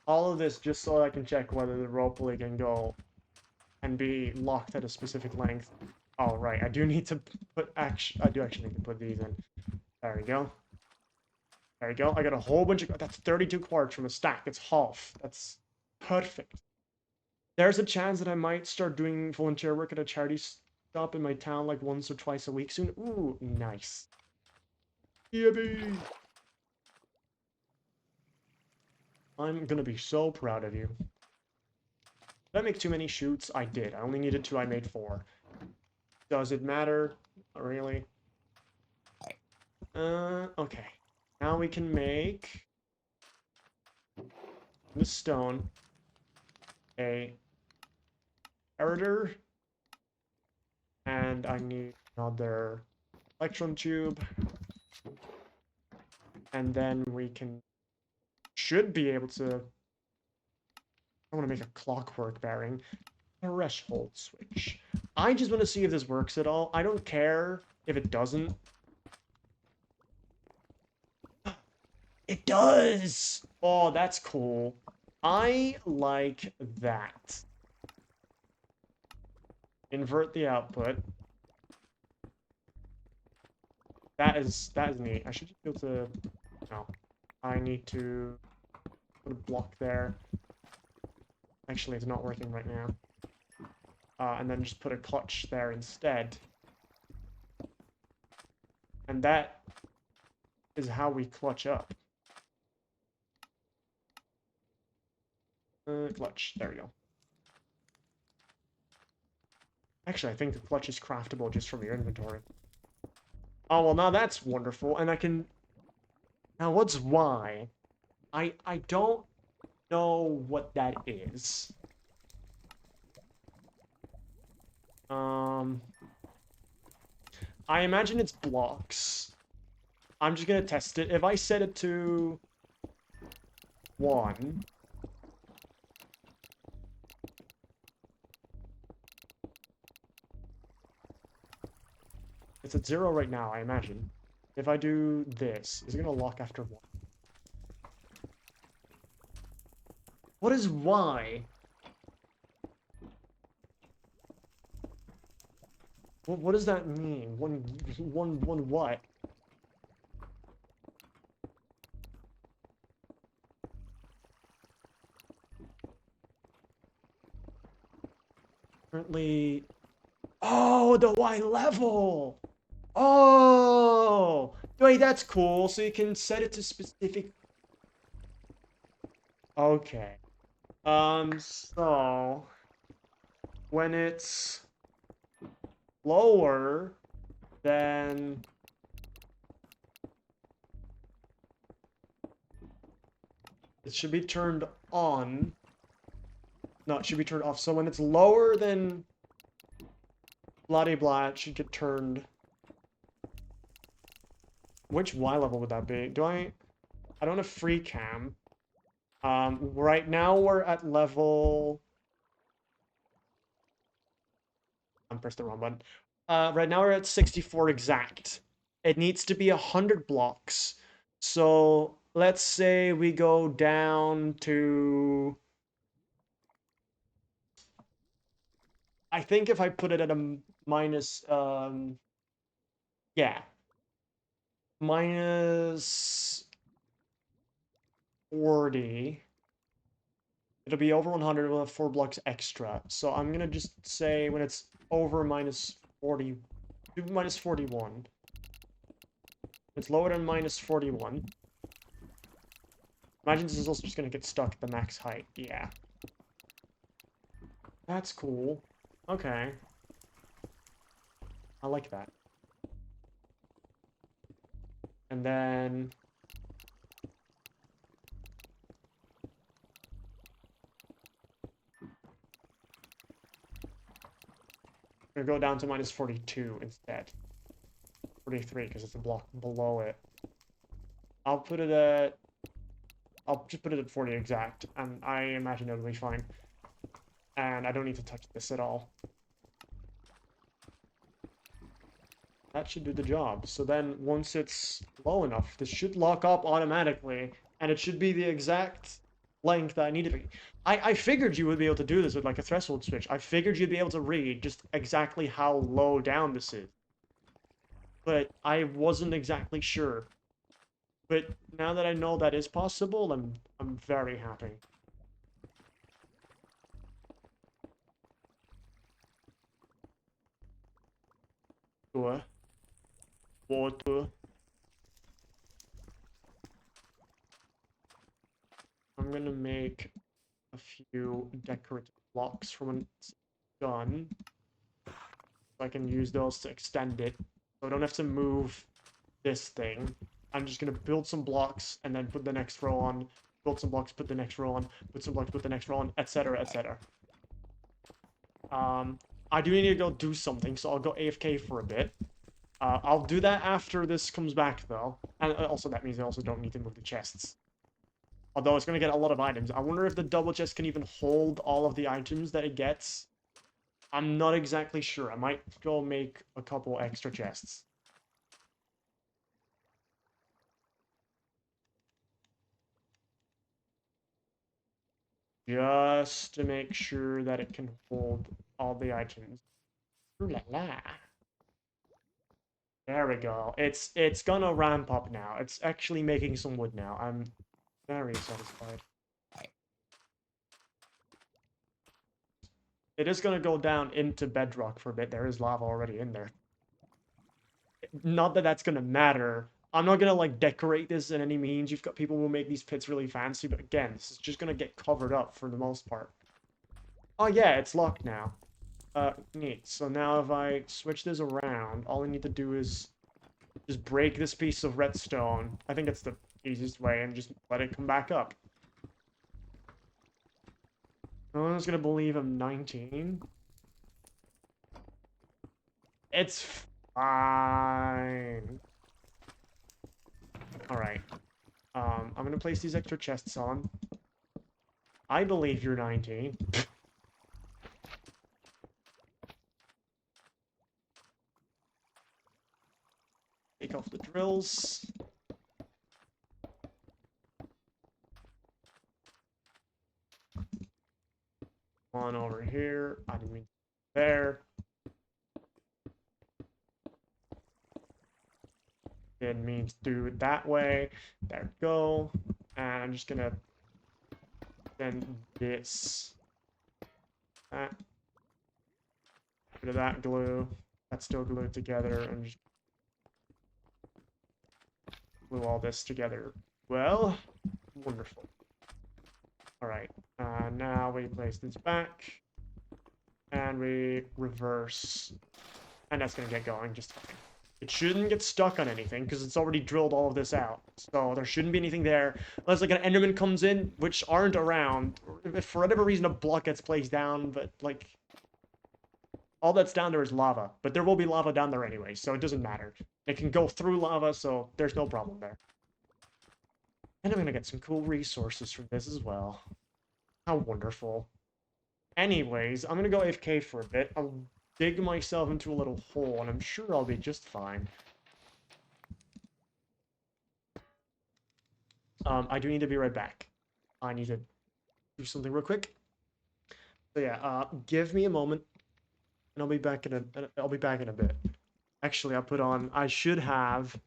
All of this just so I can check whether the rope pulley can go and be locked at a specific length. Oh, right. I do need to put I do actually need to put these in. There we go. There we go. I got a whole bunch of... That's 32 quartz from a stack. It's half. That's perfect. There's a chance that I might start doing volunteer work at a charity shop in my town like once or twice a week soon. Ooh, nice. Yippee! I'm gonna be so proud of you. Did I make too many shoots? I did. I only needed 2, I made 4. Does it matter? Not really. Okay. Now we can make the stone a editor, and I need another electron tube, and then we should be able to. I want to make a clockwork bearing threshold switch. I just want to see if this works at all. I don't care if it doesn't. It does! Oh, that's cool. I like that. Invert the output. That is neat. I should just be able to. No. I need to put a block there. Actually, it's not working right now. And then just put a clutch there instead. And that is how we clutch up. Clutch. There we go. Actually, I think the clutch is craftable just from your inventory. Oh, well, now that's wonderful. And I can... Now, what's Y? I don't know what that is. I imagine it's blocks. I'm just gonna test it. If I set it to 1... It's at 0 right now, I imagine. If I do this, is it gonna lock after 1? What is Y? What does that mean? One what? Currently... Oh, the Y level! Oh! Wait, that's cool. So you can set it to specific... Okay. So... When it's lower, then... It should be turned on. No, it should be turned off. So when it's lower than... Blah de blah, it should get turned... Which Y level would that be? I don't have free cam. Right now we're at level... I pressed the wrong button. Right now we're at 64 exact. It needs to be 100 blocks. So let's say we go down to... I think if I put it at a minus... yeah. Minus 40. It'll be over 100, we'll have 4 blocks extra. So I'm gonna just say when it's over minus 40, do minus 41. It's lower than minus 41. Imagine this is also just gonna get stuck at the max height. Yeah. That's cool. Okay. I like that. And then... I'm gonna go down to minus 42 instead. 43, because it's a block below it. I'll just put it at 40 exact, and I imagine it'll be fine. And I don't need to touch this at all. That should do the job. So then, once it's low enough, this should lock up automatically, and it should be the exact length that I need it to be. I figured you would be able to do this with like a threshold switch. I figured you'd be able to read just exactly how low down this is. But I wasn't exactly sure. But now that I know that is possible, I'm very happy. water. Water. I'm gonna make a few decorative blocks from a gun. So I can use those to extend it. So I don't have to move this thing. I'm just gonna build some blocks and then put the next row on. Build some blocks, put the next row on. Put some blocks, put the next row on, etc., etc. I do need to go do something, so I'll go AFK for a bit. I'll do that after this comes back, though. And also, that means I also don't need to move the chests. Although it's going to get a lot of items. I wonder if the double chest can even hold all of the items that it gets. I'm not exactly sure. I might go make a couple extra chests. Just to make sure that it can hold all the items. Ooh la la. There we go. It's gonna ramp up now. It's actually making some wood now. I'm very satisfied. It is gonna go down into bedrock for a bit. There is lava already in there. Not that that's gonna matter. I'm not gonna like decorate this in any means. You've got people who make these pits really fancy, but again, this is just gonna get covered up for the most part. Oh yeah, it's locked now. Neat. So now if I switch this around, all I need to do is just break this piece of redstone. I think it's the easiest way, and just let it come back up. No one's gonna believe I'm 19. It's fine. Alright. I'm gonna place these extra chests on. I believe you're 19. Take off the drills. One over here. I didn't mean there. Didn't mean to do it that way. There we go. And I'm just gonna send this. That. Bit of that glue. That's still glued together, and just glue all this together. Well, wonderful. Alright, now we place this back, and we reverse, and that's gonna get going just fine. It shouldn't get stuck on anything, because it's already drilled all of this out, so there shouldn't be anything there, unless like an enderman comes in, which aren't around, or if for whatever reason a block gets placed down, but like, all that's down there is lava, but there will be lava down there anyway, so it doesn't matter. It can go through lava, so there's no problem there. And I'm gonna get some cool resources from this as well. How wonderful. Anyways, I'm gonna go AFK for a bit. I'll dig myself into a little hole, and I'm sure I'll be just fine. I do need to be right back. I need to do something real quick. So yeah, give me a moment, and I'll be back in a bit. Actually, I should have.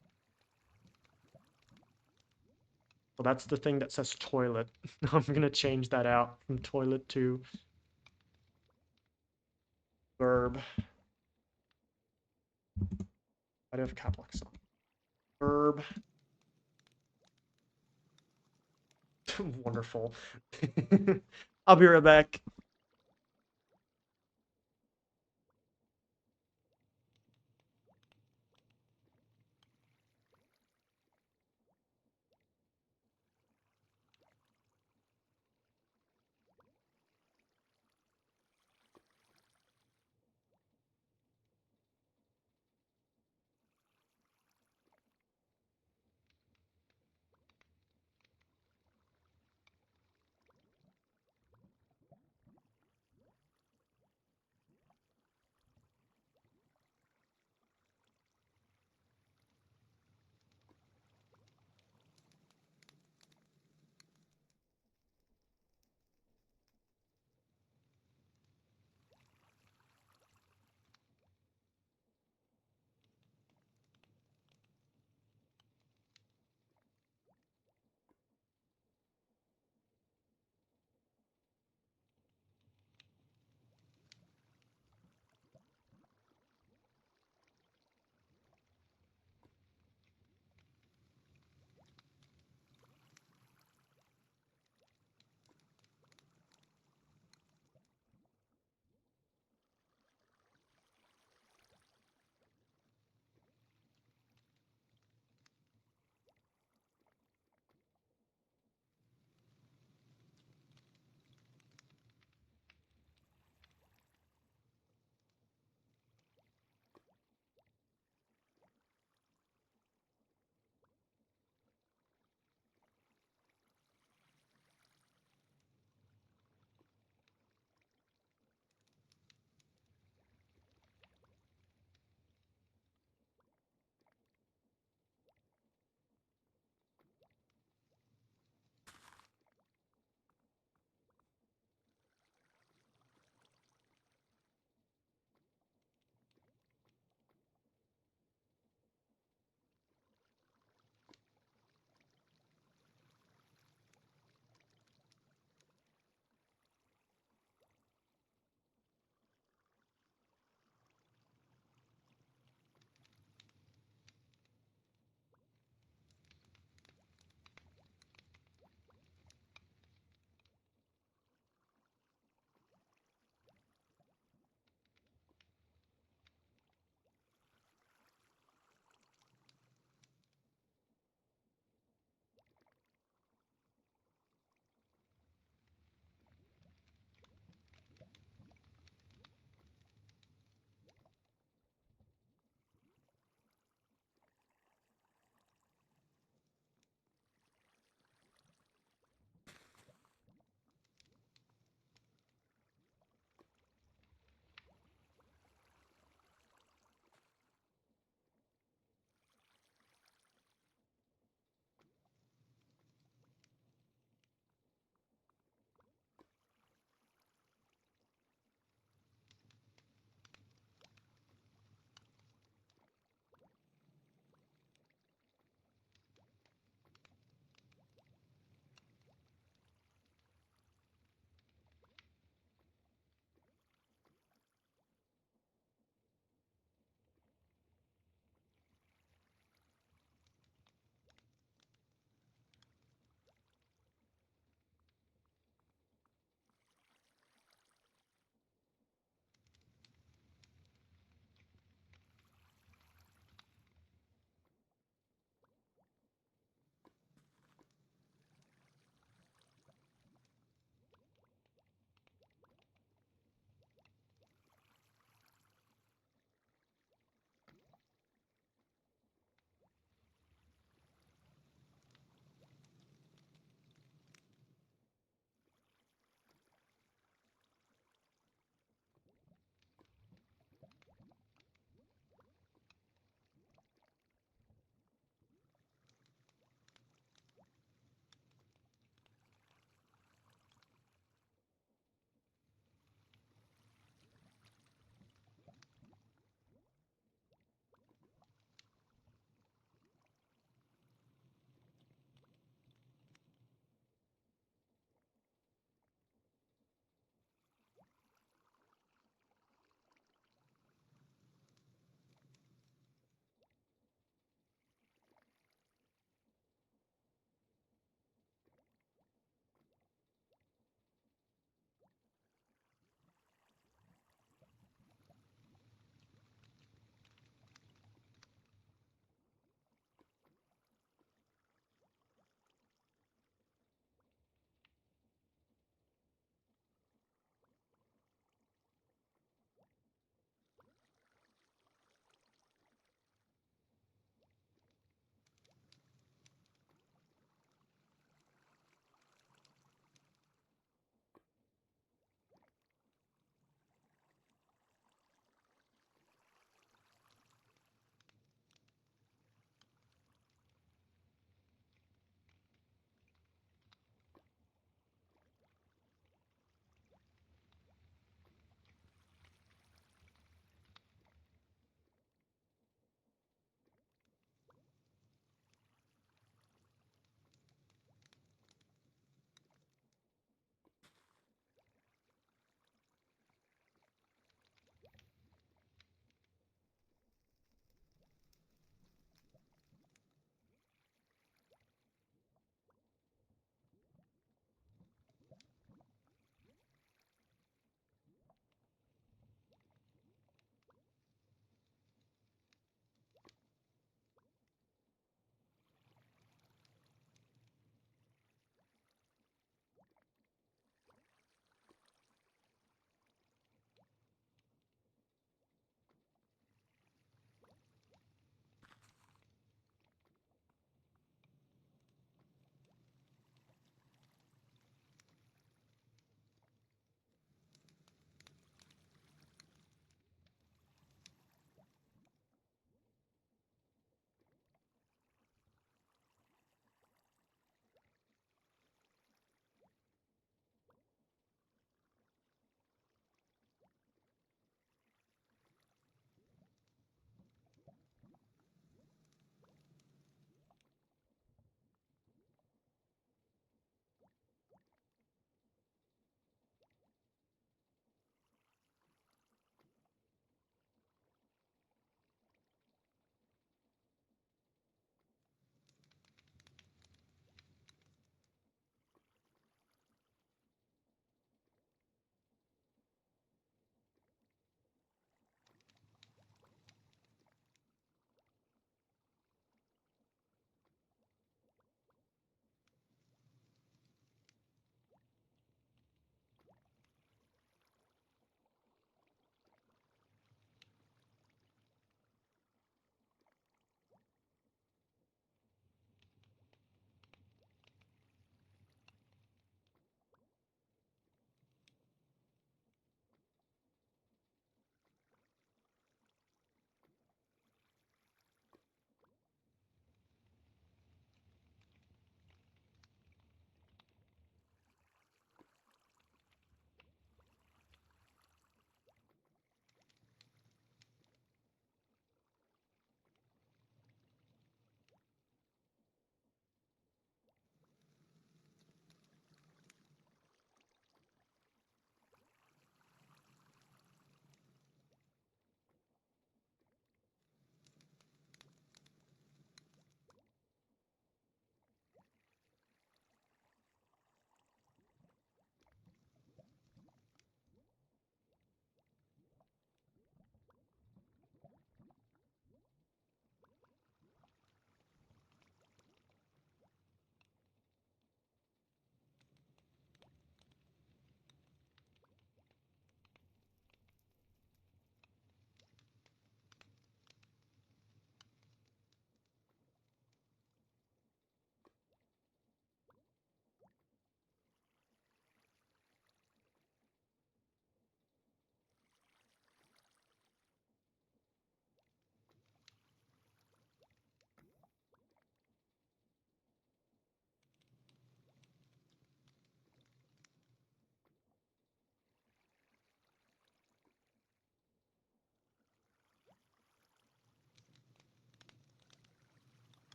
Well, that's the thing that says toilet. I'm gonna change that out from toilet to verb. I do have cap locks on. Verb. Wonderful. I'll be right back.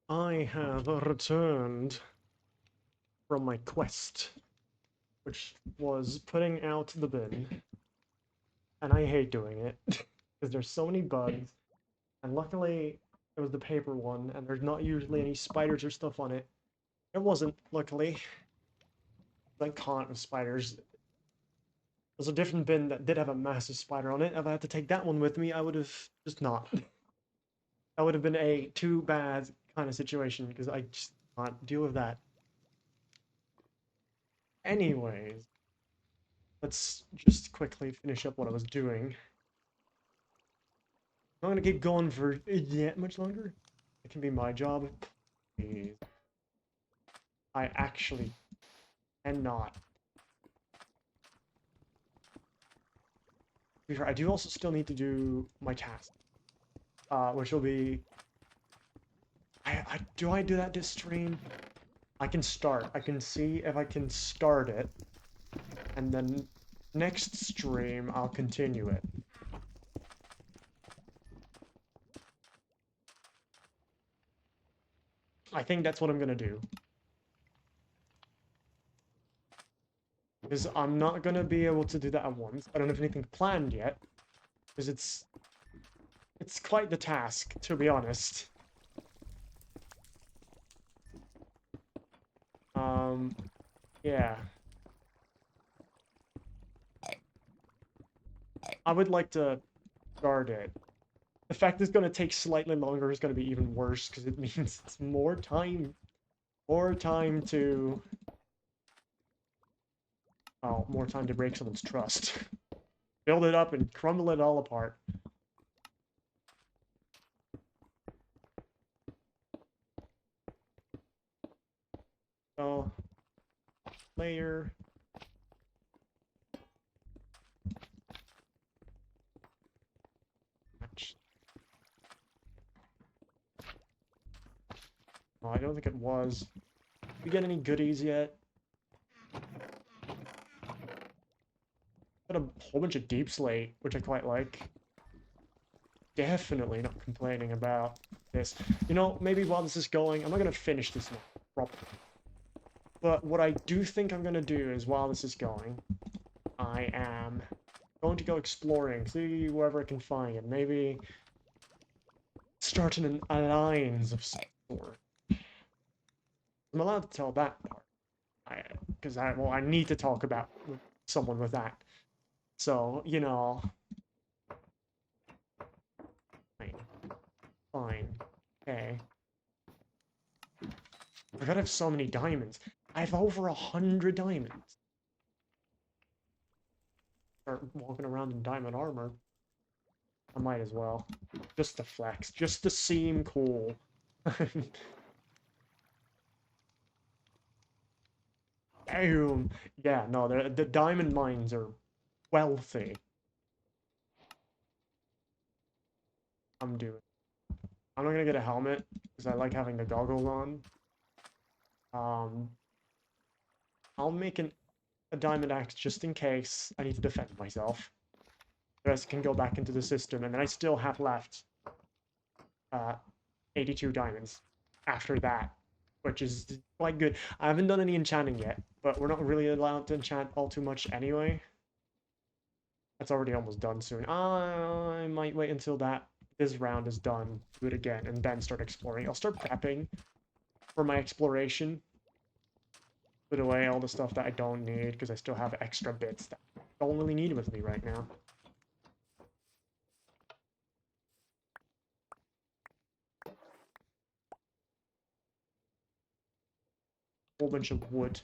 I have returned from my quest, which was putting out the bin, and I hate doing it because there's so many bugs. And luckily, it was the paper one, and there's not usually any spiders or stuff on it. It wasn't, luckily. I can't with spiders. There's a different bin that did have a massive spider on it. If I had to take that one with me, I would have just not. That would have been a too bad kind of situation because I just can't deal with that. Anyways, let's just quickly finish up what I was doing. I'm not gonna keep going for yet much longer. It can be my job. Please. I actually cannot. I do also still need to do my task, which will be. Do I do that this stream? I can start. I can see if I can start it, and then next stream I'll continue it. I think that's what I'm gonna do. Because I'm not gonna be able to do that at once. I don't have anything planned yet. Because it's quite the task, to be honest. Yeah. I would like to start it. The fact it's gonna take slightly longer is gonna be even worse, because it means it's more time. More time to... Oh, more time to break someone's trust. Build it up and crumble it all apart. So, layer. Match. Oh, I don't think it was. Did we get any goodies yet? Got a whole bunch of deep slate, which I quite like. Definitely not complaining about this. You know, maybe while this is going, I'm not going to finish this one properly. But what I do think I'm going to do is, while this is going, I am going to go exploring, see wherever I can find it. Maybe start an alliance of some sort. I'm allowed to tell that part. Because I need to talk about someone with that. So, you know... Fine. Fine. Okay. I gotta have so many diamonds. I have over 100 diamonds. Start walking around in diamond armor. I might as well. Just to flex. Just to seem cool. Damn. Yeah, no, the diamond mines are wealthy. I'm doing. I'm not gonna get a helmet because I like having the goggles on. Um, I'll make a diamond axe just in case I need to defend myself. The rest can go back into the system, and then I still have left 82 diamonds after that, which is quite good. I haven't done any enchanting yet, but we're not really allowed to enchant all too much anyway. That's already almost done soon. I might wait until this round is done, do it again, and then start exploring. I'll start prepping for my exploration. Put away all the stuff that I don't need, because I still have extra bits that I don't really need with me right now. Whole bunch of wood.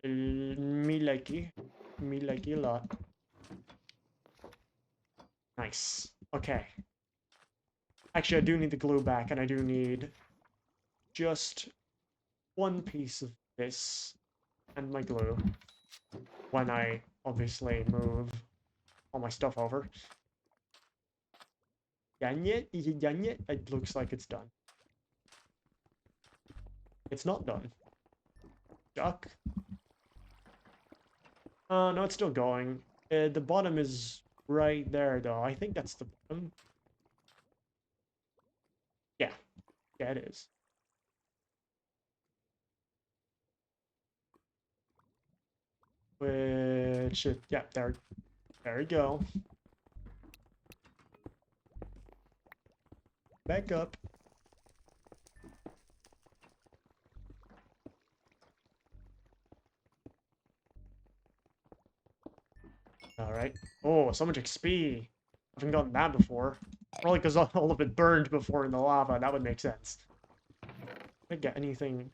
Me likey. Me likey a lot. Nice. Okay. Actually, I do need the glue back, and I do need just one piece of this and my glue when I obviously move all my stuff over. Done yet? Is it done yet? It looks like it's done. It's not done. Duck. No, it's still going. The bottom is right there, though. I think that's the bottom. Yeah, Yeah, it is. Which, yeah, there you go. Back up. Alright. Oh, so much XP. I haven't gotten that before. Probably because all of it burned before in the lava. That would make sense. Did I get anything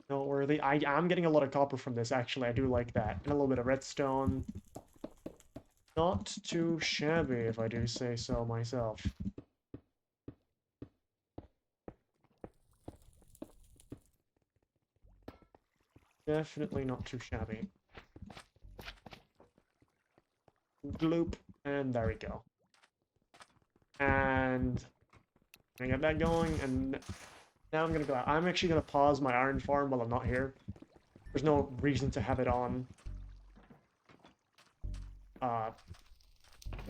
noteworthy? I am getting a lot of copper from this, actually. I do like that. And a little bit of redstone. Not too shabby, if I do say so myself. Definitely not too shabby. Gloop. And there we go. And I get that going, and now I'm gonna go out. I'm actually gonna pause my iron farm while I'm not here. There's no reason to have it on. Uh,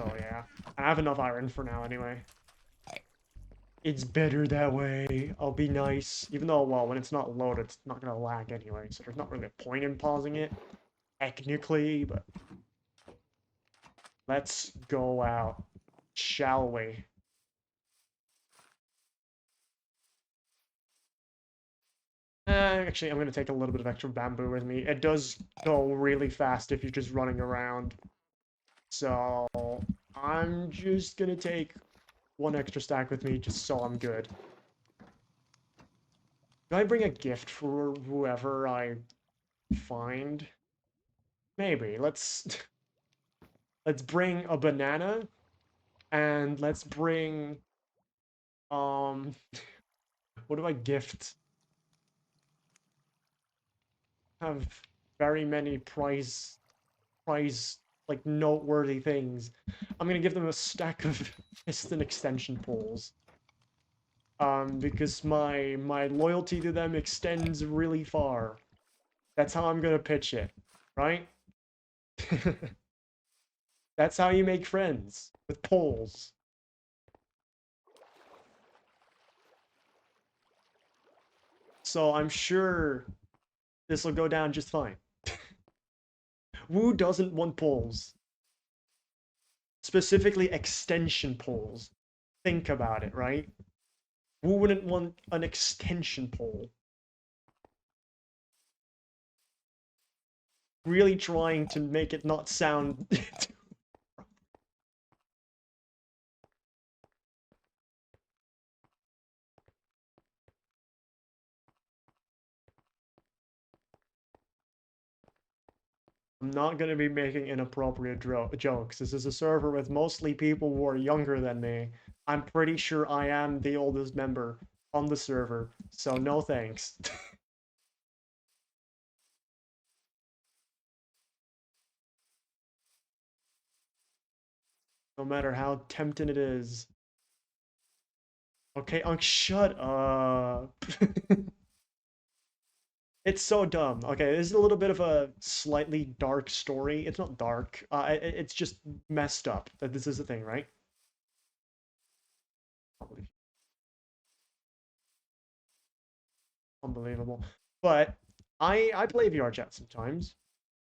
oh yeah. I have enough iron for now anyway. It's better that way. I'll be nice. Even though, well, when it's not loaded, it's not gonna lag anyway, so there's not really a point in pausing it. Technically, but... Let's go out. Shall we? Actually, I'm gonna take a little bit of extra bamboo with me. It does go really fast if you're just running around. So, I'm just gonna take one extra stack with me just so I'm good. Do I bring a gift for whoever I find? Maybe. Let's bring a banana, and let's bring um what do I gift? Have very many prize like noteworthy things. I'm gonna give them a stack of piston extension poles. Because my loyalty to them extends really far. That's how I'm gonna pitch it, right? That's how you make friends, with poles. So I'm sure this will go down just fine. Who doesn't want poles? Specifically extension poles. Think about it, right? Who wouldn't want an extension pole? Really trying to make it not sound... I'm not going to be making inappropriate jokes. This is a server with mostly people who are younger than me. I'm pretty sure I am the oldest member on the server, so no thanks. No matter how tempting it is. Okay, Unc, shut up. It's so dumb. Okay, this is a little bit of a slightly dark story. It's not dark. It's just messed up. That this is the thing, right? Unbelievable. But I play VR chat sometimes,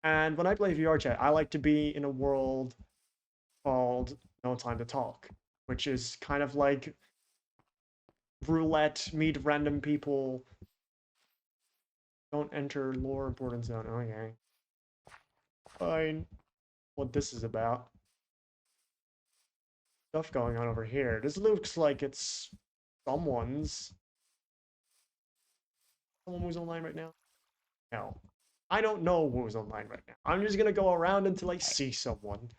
and when I play VR chat, I like to be in a world called No Time to Talk, which is kind of like roulette, meet random people, don't enter lore important zone. Okay. Fine. What this is about. Stuff going on over here. This looks like it's someone's. Someone who's online right now? No. I don't know who's online right now. I'm just gonna go around until I see someone.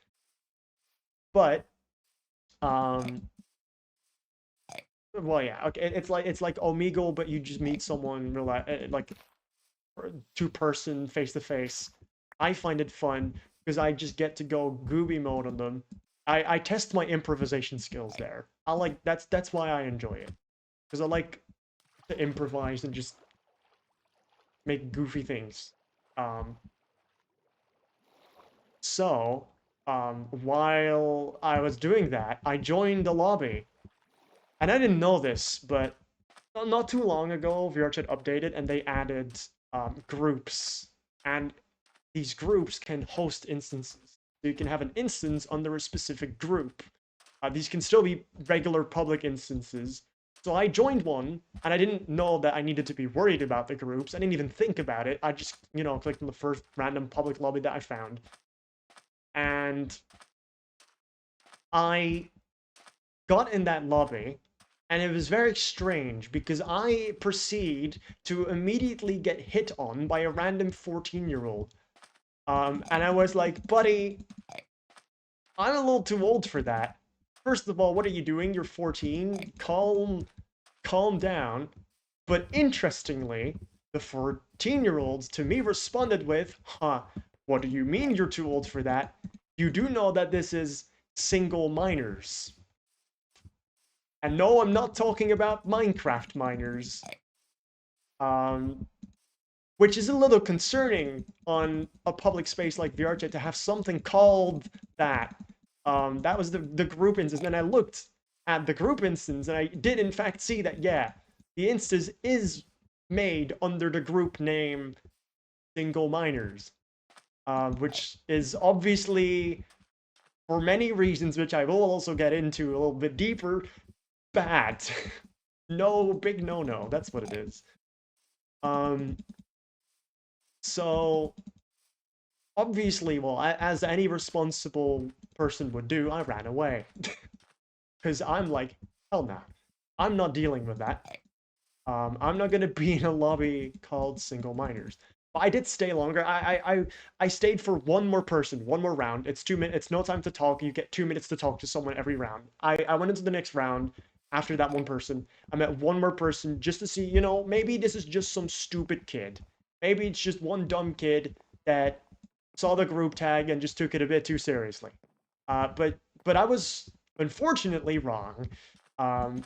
But, well, yeah, okay. It's like Omegle, but you just meet someone like two-person, face-to-face. I find it fun because I just get to go gooby mode on them. I test my improvisation skills there. That's why I enjoy it because I like to improvise and just make goofy things. Um, so while I was doing that, I joined the lobby, and I didn't know this, but not too long ago, VRChat updated and they added groups, and these groups can host instances. So you can have an instance under a specific group. These can still be regular public instances. So I joined one, and I didn't know that I needed to be worried about the groups. I didn't even think about it. I just, clicked on the first random public lobby that I found. And I got in that lobby, and it was very strange because I proceed to immediately get hit on by a random 14-year-old. And I was like, buddy, I'm a little too old for that. First of all, what are you doing? You're 14. Calm down. But interestingly, the 14-year-olds to me responded with, huh, what do you mean you're too old for that? You do know that this is single minors. And no, I'm not talking about Minecraft minors. Um, which is a little concerning on a public space like VRChat to have something called that. That was the group instance. And I looked at the group instance and I did in fact see that, yeah, the instance is made under the group name Single Miners, which is obviously, for many reasons, which I will also get into a little bit deeper, bad. No, big no-no. That's what it is. Um, so obviously, well, as any responsible person would do, I ran away. Because I'm like, hell no. I'm not dealing with that. I'm not going to be in a lobby called Single Miners. But I did stay longer. I stayed for one more person, one more round. It's 2 minutes. It's no time to talk. You get 2 minutes to talk to someone every round. I went into the next round after that one person. I met one more person just to see, maybe this is just some stupid kid. Maybe it's just one dumb kid that saw the group tag and just took it a bit too seriously. But I was unfortunately wrong. Um,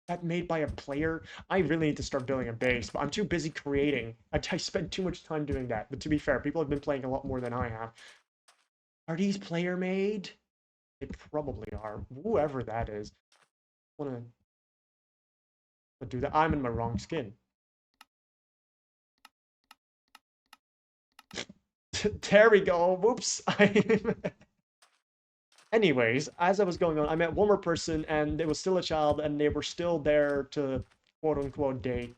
that made by a player. I really need to start building a base, but I'm too busy creating. I spend too much time doing that. But to be fair, people have been playing a lot more than I have. Are these player made? They probably are. Whoever that is. I wanna do that. I'm in my wrong skin. There we go. Whoops. Anyways, as I was going on, I met one more person, and it was still a child, and they were still there to quote unquote date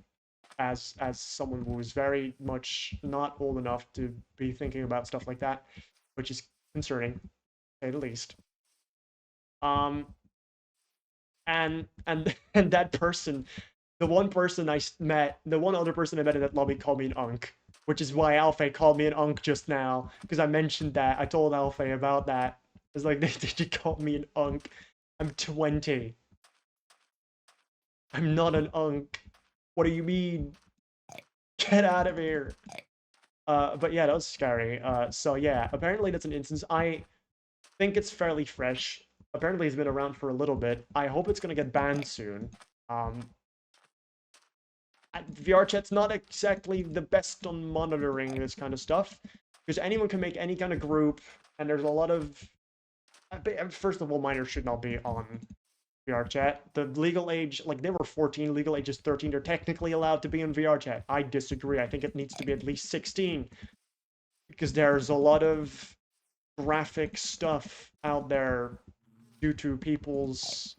as someone who was very much not old enough to be thinking about stuff like that, which is concerning, to say the least. Um, and and that person, the one person I met, the one other person I met in that lobby called me an unk, which is why Alfie called me an unk just now, because I mentioned that. I told Alfie about that. It's like, did you call me an unk? I'm 20. I'm not an unk. What do you mean? Get out of here. But yeah, that was scary. So yeah, apparently that's an instance. I think it's fairly fresh. Apparently it's been around for a little bit. I hope it's gonna get banned soon. Um, VRChat's not exactly the best on monitoring this kind of stuff, because anyone can make any kind of group, and there's a lot of. First of all, minors should not be on VRChat. The legal age, like they were 14, legal age is 13. They're technically allowed to be on VRChat. I disagree. I think it needs to be at least 16, because there's a lot of graphic stuff out there due to people's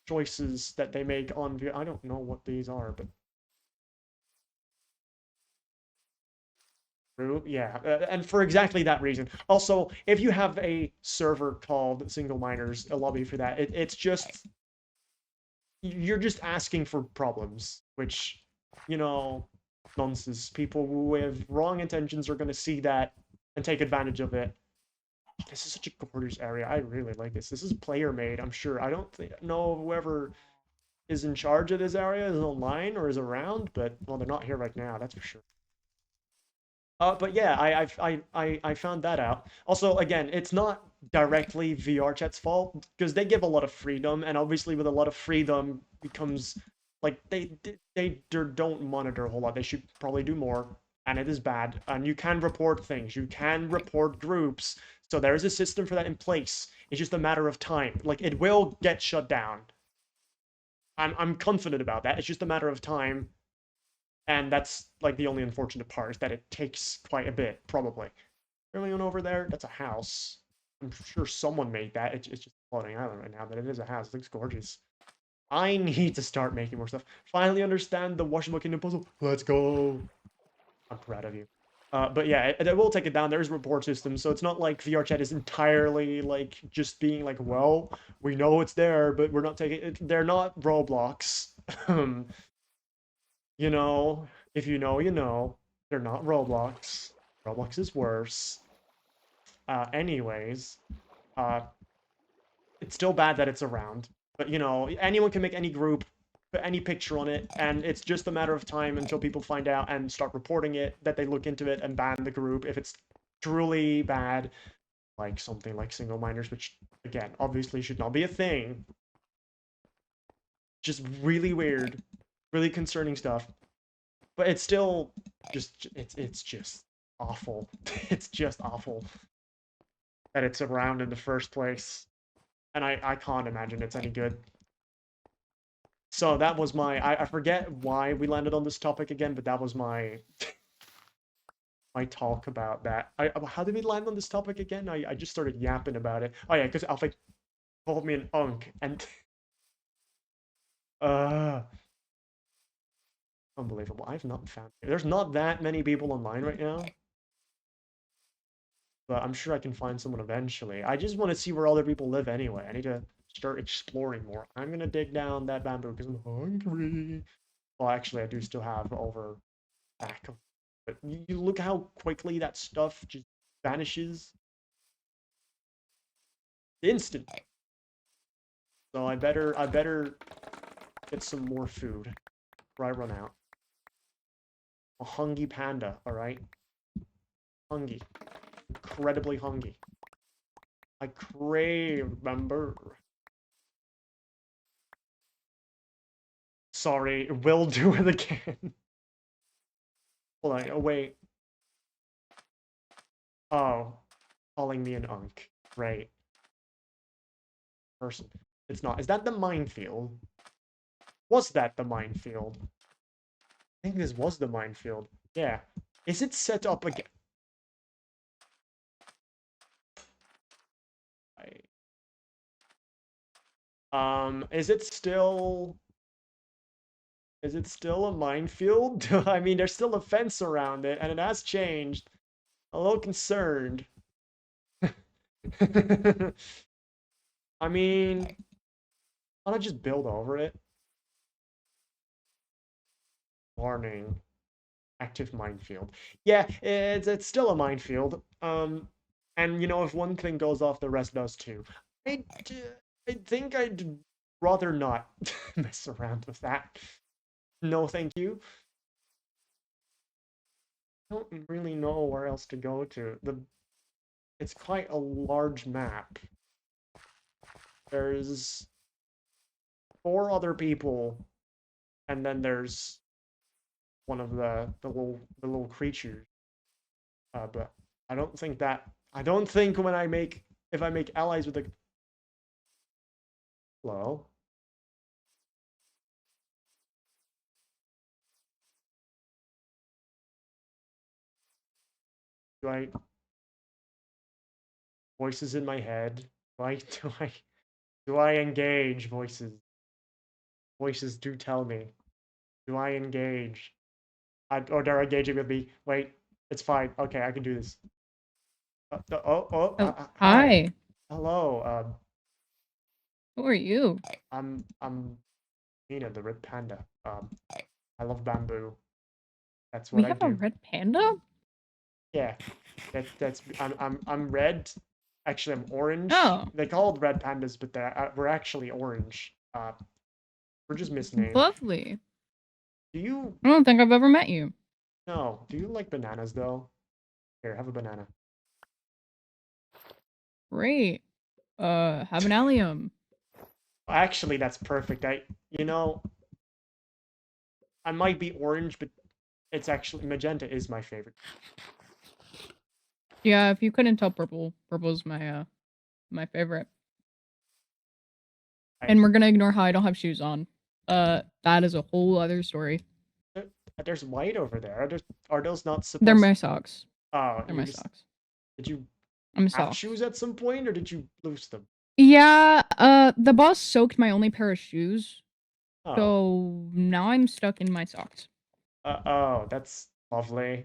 choices that they make on VR. I don't know what these are, but yeah, and for exactly that reason. Also, if you have a server called Single Miners, a lobby for that, it's just you're just asking for problems, which, you know, nonsense. People with wrong intentions are going to see that and take advantage of it. This is such a gorgeous area. I really like this. This is player made, I'm sure. I don't know whoever is in charge of this area is online or is around, but well, they're not here right now, that's for sure. But yeah, I found that out. Also, again, it's not directly VRChat's fault because they give a lot of freedom, and obviously with a lot of freedom becomes like they don't monitor a whole lot. They should probably do more, and it is bad. And you can report things. You can report groups. So there is a system for that in place. It's just a matter of time. Like it will get shut down. I'm confident about that. It's just a matter of time, and that's like the only unfortunate part is that it takes quite a bit, probably. Anyone over there? That's a house. I'm sure someone made that. It's just a floating island right now, but it is a house. It looks gorgeous. I need to start making more stuff. Finally understand the Washable Kingdom puzzle. Let's go. I'm proud of you. But yeah, it will take it down. There's report systems, so it's not like VR chat is entirely like just being like, well, we know it's there, but we're not taking it. They're not Roblox. You know, if you know, you know. They're not Roblox. Roblox is worse. Anyways, uh, it's still bad that it's around. But you know, anyone can make any group, put any picture on it, and it's just a matter of time until people find out and start reporting it, that they look into it and ban the group if it's truly bad, like something like single minors, which again, obviously should not be a thing. Just really weird, really concerning stuff. But it's still just it's just awful. It's just awful that it's around in the first place. And I can't imagine it's any good. So that was my I forget why we landed on this topic again, but that was my my talk about that. How did we land on this topic again? I just started yapping about it. Oh yeah, because Alpha called me an unk and uh unbelievable. I've not found there's not that many people online right now. But I'm sure I can find someone eventually. I just want to see where other people live anyway. I need to start exploring more. I'm gonna dig down that bamboo because I'm hungry. Well, actually, I do still have over back. But you look how quickly that stuff just vanishes. Instant. So I better get some more food before I run out. A hungry panda, alright? Hungry. Incredibly hungry. I crave bamboo. Sorry, we'll do it again. Hold on, oh wait. Oh, calling me an unk. Right. Person. It's not. Is that the minefield? Was that the minefield? I think this was the minefield. Yeah. Is it set up again? Is it still... Is it still a minefield? I mean, there's still a fence around it, and it has changed. A little concerned. I mean, why not just build over it? Warning. Active minefield. Yeah, it's still a minefield. And you know, if one thing goes off, the rest does too. I, I think I'd rather not mess around with that. No, thank you. I don't really know where else to go to. It's quite a large map. There's 4 other people, and then there's one of the little creatures. But I don't think when if I make allies with the hello. Do I voices in my head? Do I do I do I engage voices? Voices do tell me. Do I engage? Or they're engaging with me. Wait, it's fine. Okay, I can do this. Oh, Hi. hi. Hello. Who are you? I'm Nina, the red panda. I love bamboo. That's We what I have a do. red panda? Yeah, that's I'm red. Actually, I'm orange. Oh, They called red pandas, but we're actually orange. We're just misnamed. lovely. Do you I don't think I've ever met you. no? Do you like bananas though? Here, have a banana. Great. Have an allium. Actually, that's perfect. You know, I might be orange, but it's actually magenta is my favorite. Yeah, if you couldn't tell, purple's my favorite. And we're gonna ignore how I don't have shoes on. That is a whole other story. There's white over there. Are those not They're supposed? my socks. Oh, They're my socks. did you I'm have socks. shoes at some point, or did you lose them? Yeah, the boss soaked my only pair of shoes. Oh, So now I'm stuck in my socks. oh, that's lovely.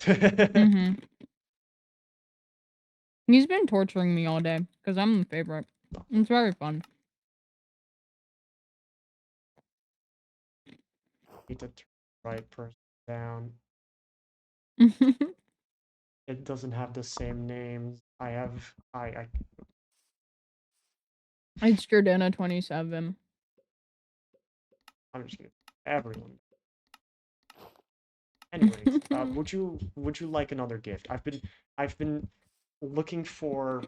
Mm-hmm. He's been torturing me all day because I'm the favorite. It's very fun. Need to turn the right person down. It doesn't have the same names. I It's Jordana 27. I'm just gonna everyone. Anyways, would you like another gift? I've been looking for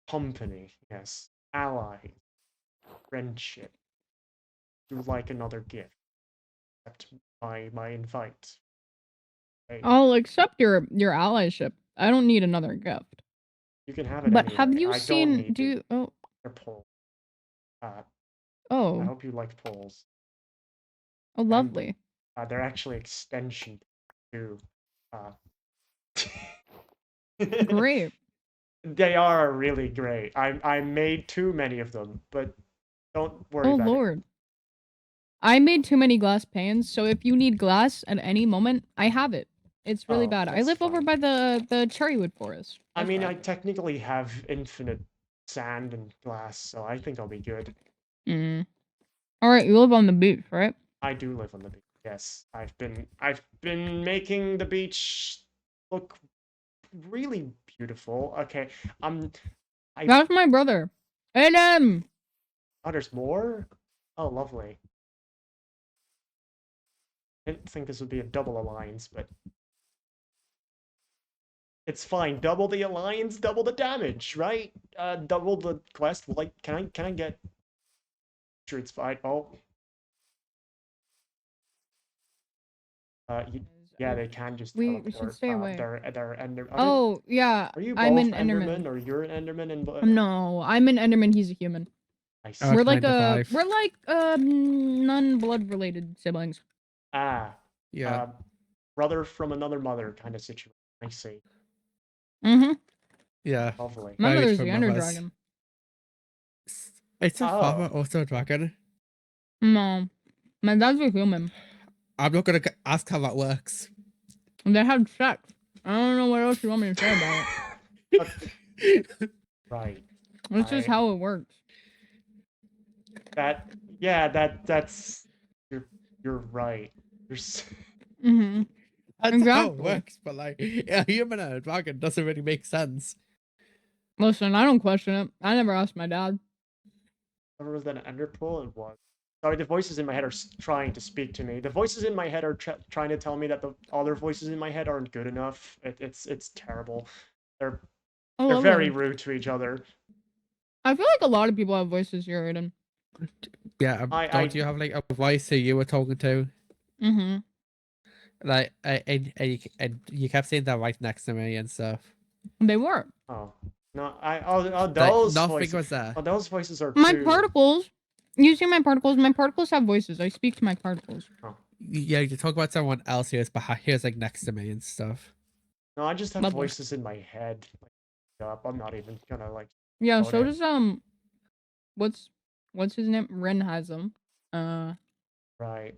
company, yes, allies, friendship. You would like another gift? Accept my invite. Hey, I'll accept your allyship. I don't need another gift. you can have it But have anyway. you I don't seen? need Do to. you? Oh, They're poles. I oh, hope you like poles. oh, And lovely. they're actually extension to. Uh, Great. they are really great. I made too many of them, but don't worry Oh about it. Lord. I made too many glass panes, so if you need glass at any moment, I have it. It's really Oh, bad. I that's live over fine. by the cherrywood forest. I That's mean, where I live. technically have infinite sand and glass, so I think I'll be good. Mm. All right, you live on the beach, right? I do live on the beach. Yes, I've been making the beach look really beautiful. Okay, I That's my brother. And oh, there's more. Oh, lovely. Didn't think this would be a double alliance, but it's fine. Double the alliance, double the damage, right? Double the quest. Like, can I get? Sure, it's fine. Oh, yeah, they can just we should teleport. stay away. They're Ender. Oh yeah, Are you I'm both an Enderman, Enderman. or you're an Enderman? And No, I'm an Enderman. He's a human. I Oh, see. We're it's like 9 to 5. non-blood related siblings. Ah, Yeah. brother from another mother kind of situation. I see. Mm-hmm. Yeah. Lovely. My Very mother's the different Ender mothers. Dragon. It's a father Oh, also a dragon. No, my dad's a human. I'm not gonna ask how that works. They had sex. I don't know what else you want me to say about it. right. It's just how it works. That's you're right. Mm-hmm. That's how it Exactly. works, but like a human and a dragon doesn't really make sense. Listen, I don't question it. I never asked my dad. Whatever was that an ender pearl? It was. Sorry, the voices in my head are trying to speak to me. The voices in my head are trying to tell me that the other voices in my head aren't good enough. It's terrible. They're Oh, they're very lovely. rude to each other. I feel like a lot of people have voices here, Aiden. Yeah, don't you have like a voice who you were talking to? Mm-hmm. Like, and you kept saying that right next to me and stuff. They were. Oh no, oh Like, those nothing voices. was there. Oh, those voices are My too. particles. You see my particles? My particles have voices. I speak to my particles. Oh. Yeah, you talk about someone else who's behind, who's like next to me and stuff. No, I just have Lovely. voices in my head. Up. I'm not even gonna like. Yeah, Hold so it. does what's his name? Ren has them. Right.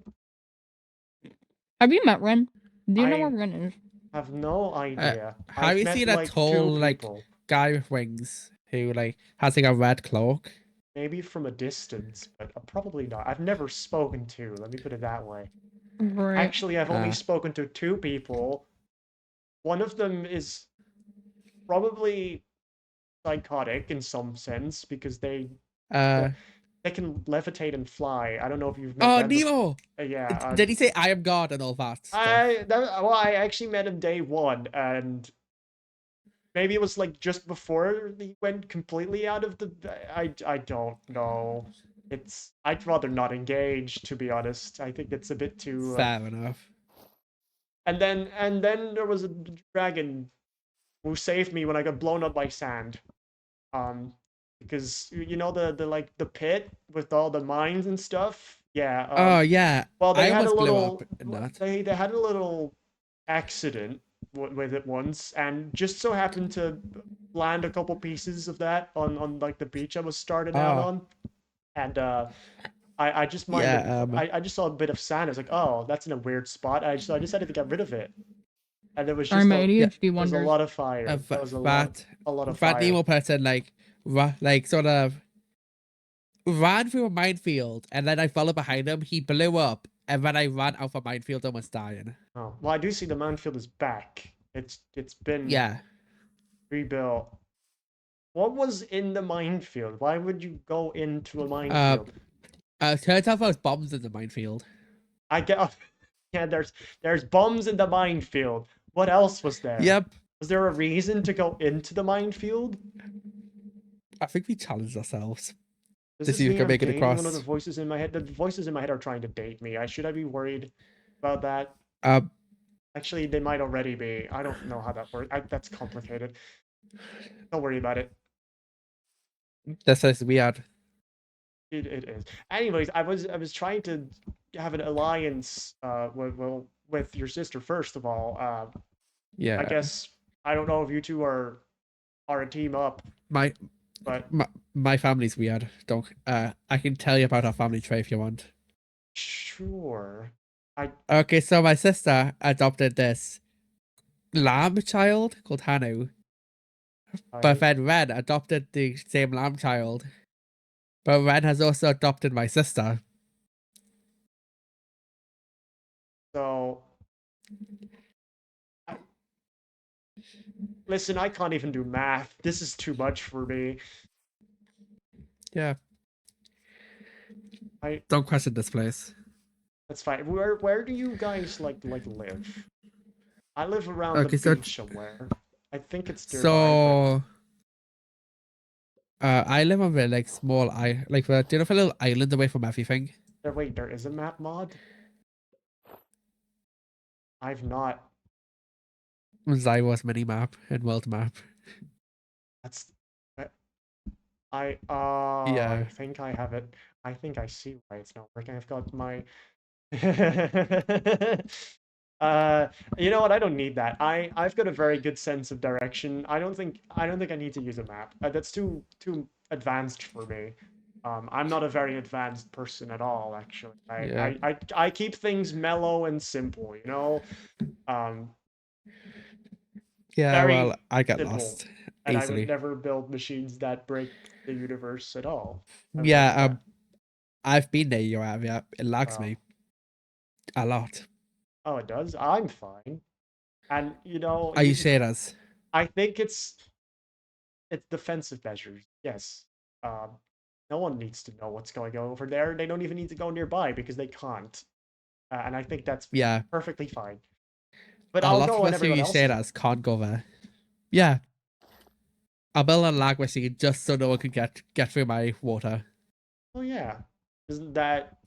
Have you met Ren? Do you know I where Ren is? have no idea. Have I've you met seen that like tall 2 like people. guy with wings who like has like a red cloak? Maybe from a distance, but probably not. I've never spoken to. Let me put it that way. Right. Actually, I've only spoken to 2 people. One of them is probably psychotic in some sense because they can levitate and fly. I don't know if you've met them. Nemo! Yeah. Did he say I am God and all that stuff? I actually met him day 1, and maybe it was like just before he went completely out of the. I don't know. I'd rather not engage, to be honest. I think it's a bit too. Fair enough. And then there was a dragon who saved me when I got blown up by sand. because you know the like the pit with all the mines and stuff. Yeah. Oh yeah, Well, they I had a almost blew up little. in that. They had a little accident with it once, and just so happened to land a couple pieces of that on like the beach I was starting out Oh on, and I just mined yeah, I just saw a bit of sand. I was like, oh, that's in a weird spot. So I decided to get rid of it, and there was Sorry, just my a yeah. ADHD there was a wonders. lot of fire. There was That a lot of that fire. Nemo person like sort of ran through a minefield, and then I followed behind him. He blew up, and then I ran out of a minefield, almost dying. Oh, well, I do see the minefield is back. It's been Yeah. rebuilt. What was in the minefield? Why would you go into a Uh, minefield? turns out there was bombs in the minefield. I get yeah, there's bombs in the minefield. What else was there? Yep. Was there a reason to go into the minefield? I think we challenged ourselves Does to this see if we mean can I'm make it dating one of the across. voices in my head? The voices in my head are trying to date me. Should I be worried about that? Um, Actually, they might already be. I don't know how that works. That's complicated. Don't worry about it. this is weird. It is. Anyways, I was trying to have an alliance with your sister first of all. I Yeah. guess I don't know if you two are a team up, My but my family's weird. Don't. I can tell you about our family tree if you want. sure. I Okay, so my sister adopted this lamb child called Hanu, but I then Ren adopted the same lamb child. But Ren has also adopted my sister. so I, listen. I can't even do math. This is too much for me. Yeah. I Don't question this place. That's fine. Where do you guys like live? I live around the Okay, beach somewhere. I think it's nearby, but so I live on a like small do you know a little island away from everything? wait, there is a map mod? I've not. Zywas mini map and world map. That's uh, Yeah. I think I have it. I think I see why it's not working. I've got my uh you know what? I don't need that. I've got a very good sense of direction. I don't think I need to use a map. That's too advanced for me. I'm not a very advanced person at all, actually. Yeah. I keep things mellow and simple, you know? Um, Yeah, well, very I get simple. lost And I would easily. never build machines that break the universe at all. I wouldn't. Yeah, I've been near your area. It lags Oh, me a lot. oh, it does. I'm fine. And you know, Are you serious? I think it's defensive measures. Yes. Um, no one needs to know what's going on over there. They don't even need to go nearby because they can't. And I think that's Yeah. perfectly fine. But A I'll lot go of when us who everyone you else say is. that can't go there. Yeah. I'll build a lag machine just so no one can get through my water. Oh yeah. Isn't that?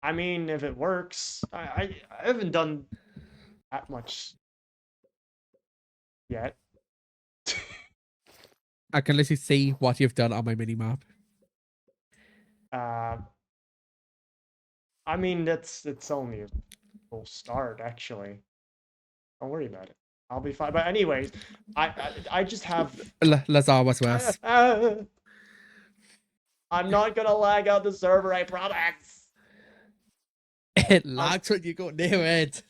I mean, if it works, I haven't done that much yet. I can literally see what you've done on my mini map. uh, I mean, it's only a full start actually. Don't worry about it. I'll be fine. But anyways, I just have. Lazar was worse. I'm not gonna lag out the server. I promise. It Um, lags when you go near it.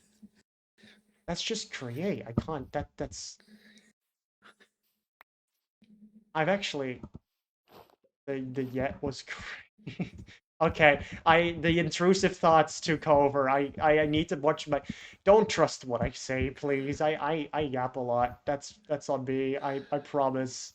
that's just create. I can't. That's. I've actually. The yet was great. Okay, the intrusive thoughts took over. I need to watch my. Don't trust what I say, please. I yap a lot. That's on me. I promise.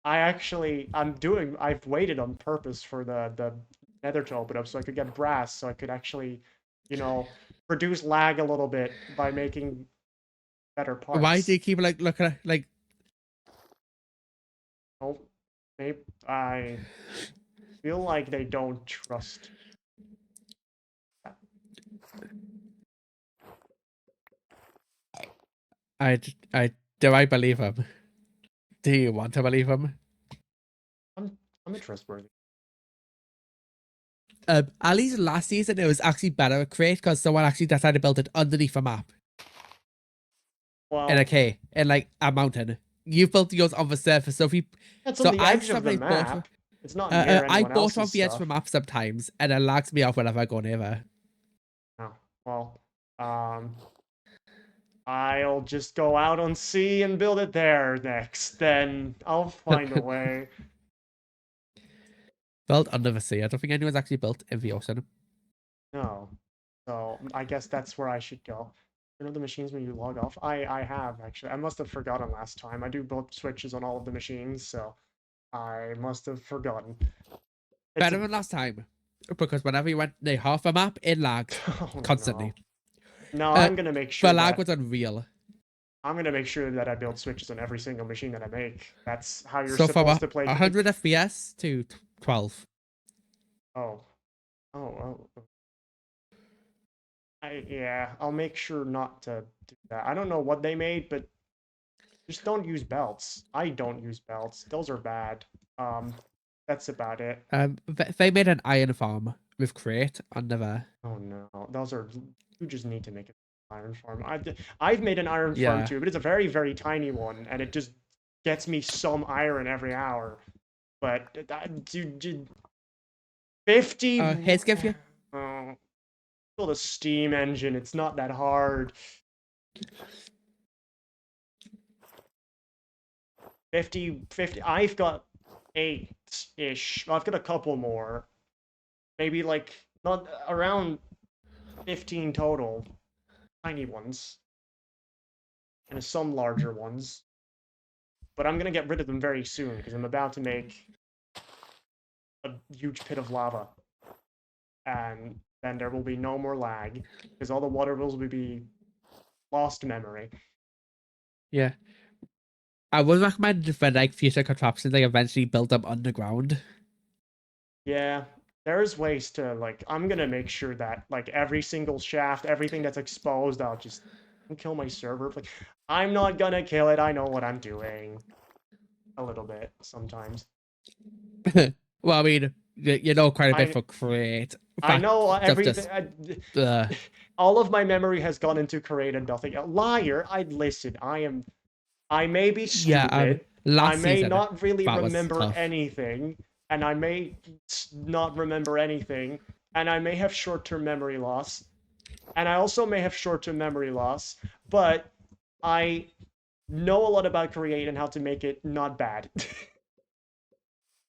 I've waited on purpose for the nether to open up so I could get brass so I could actually, you know, reduce lag a little bit by making better Why do parts. you keep like looking at like Oh, maybe I feel like they don't trust. I do I believe him? Do you want to believe him? I'm a trustworthy. At least last season it was actually better at Crate because someone actually decided to build it underneath a map Well, in a cave in like a mountain. You built yours on the surface, so if you that's so on the I edge of the sometimes bought map. It's not near I anyone bought off else's the edge of stuff. the map sometimes, and it lags me off whenever I go near there. Oh, well, um, I'll just go out on sea and build it there next. Then I'll find a way. Built under the sea. I don't think anyone's actually built in the ocean. No. So I guess that's where I should go. You know the machines when you log off? I have actually. I must have forgotten last time. I do both switches on all of the machines, so I must have forgotten. It's Better than last time. Because whenever you went near half a map, it lagged Oh, constantly. no, Uh, I'm gonna make sure The lag that was unreal. I'm gonna make sure that I build switches on every single machine that I make. That's how you're So from supposed to play. 100 FPS to 12. Oh, oh. Yeah, I'll make sure not to do that. I don't know what they made, but just don't use belts. I don't use belts. Those are bad. That's about it. They made an iron farm with Crate under there. Oh no, those are. You just need to make an iron farm. I've made an iron farm Yeah. too, but it's a very very tiny one, and it just gets me some iron every hour. But dude, 50. Here's give you. Oh, build a steam engine. It's not that hard. 50. I've got 8-ish. I've got a couple more. Maybe like not around 15 total. Tiny ones. And some larger ones. But I'm gonna get rid of them very soon because I'm about to make a huge pit of lava. And then there will be no more lag because all the water will be lost memory. Yeah. I would recommend for like future contraptions they eventually build them underground. Yeah, there's ways to like. I'm gonna make sure that like every single shaft, everything that's exposed, I'll just kill my server. Like, I'm not gonna kill it. I know what I'm doing. A little bit sometimes. Well, I mean, you know quite a bit I for Crate. I know Stuff everything. just, All of my memory has gone into create and nothing. Liar. I listen. I may be yeah, stupid. I last may season, not really that was remember tough. anything, and I may not remember anything, and I may have short-term memory loss, and I also may have short-term memory loss, but I know a lot about create and how to make it not bad.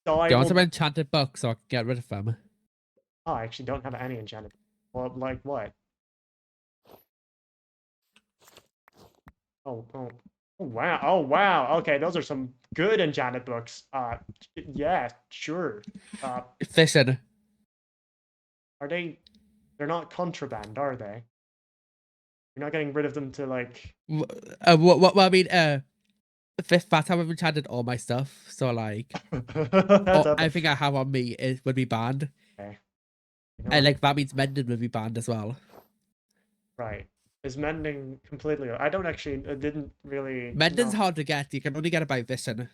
So Do I you want some will. enchanted books so I can get rid of them? Oh, I actually don't have any enchanted. Well, like what? Oh. Oh wow. Oh wow. Okay, those are some good enchanted books. Yeah, sure. Fishing. Are they? They're not contraband, are they? You're not getting rid of them to like. What I mean, that's how I've enchanted all my stuff. So like, That's up. everything I have on me would be banned. Okay. You know And what? like that means mending would be banned as well. Right. Is mending completely? I don't actually. I didn't really. Mending's No. hard to get. You can only get it by fishing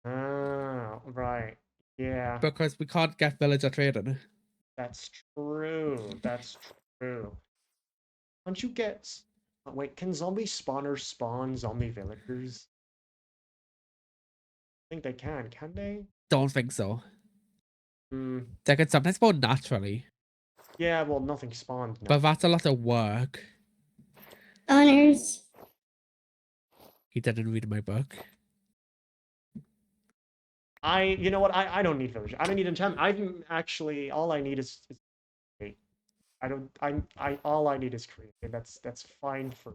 Ah, right. Yeah, because we can't get villager trading. that's true. That's true. Don't you get? Wait, can zombie spawners spawn zombie villagers? I think they can they? Don't think so. Hmm. They can sometimes spawn naturally, Yeah, well, nothing spawned now. but that's a lot of work. Owners. He didn't read my book. You know what? I don't need village. I don't need enchantment. I'm actually all I need is create. I don't. I all I need is create. That's fine for.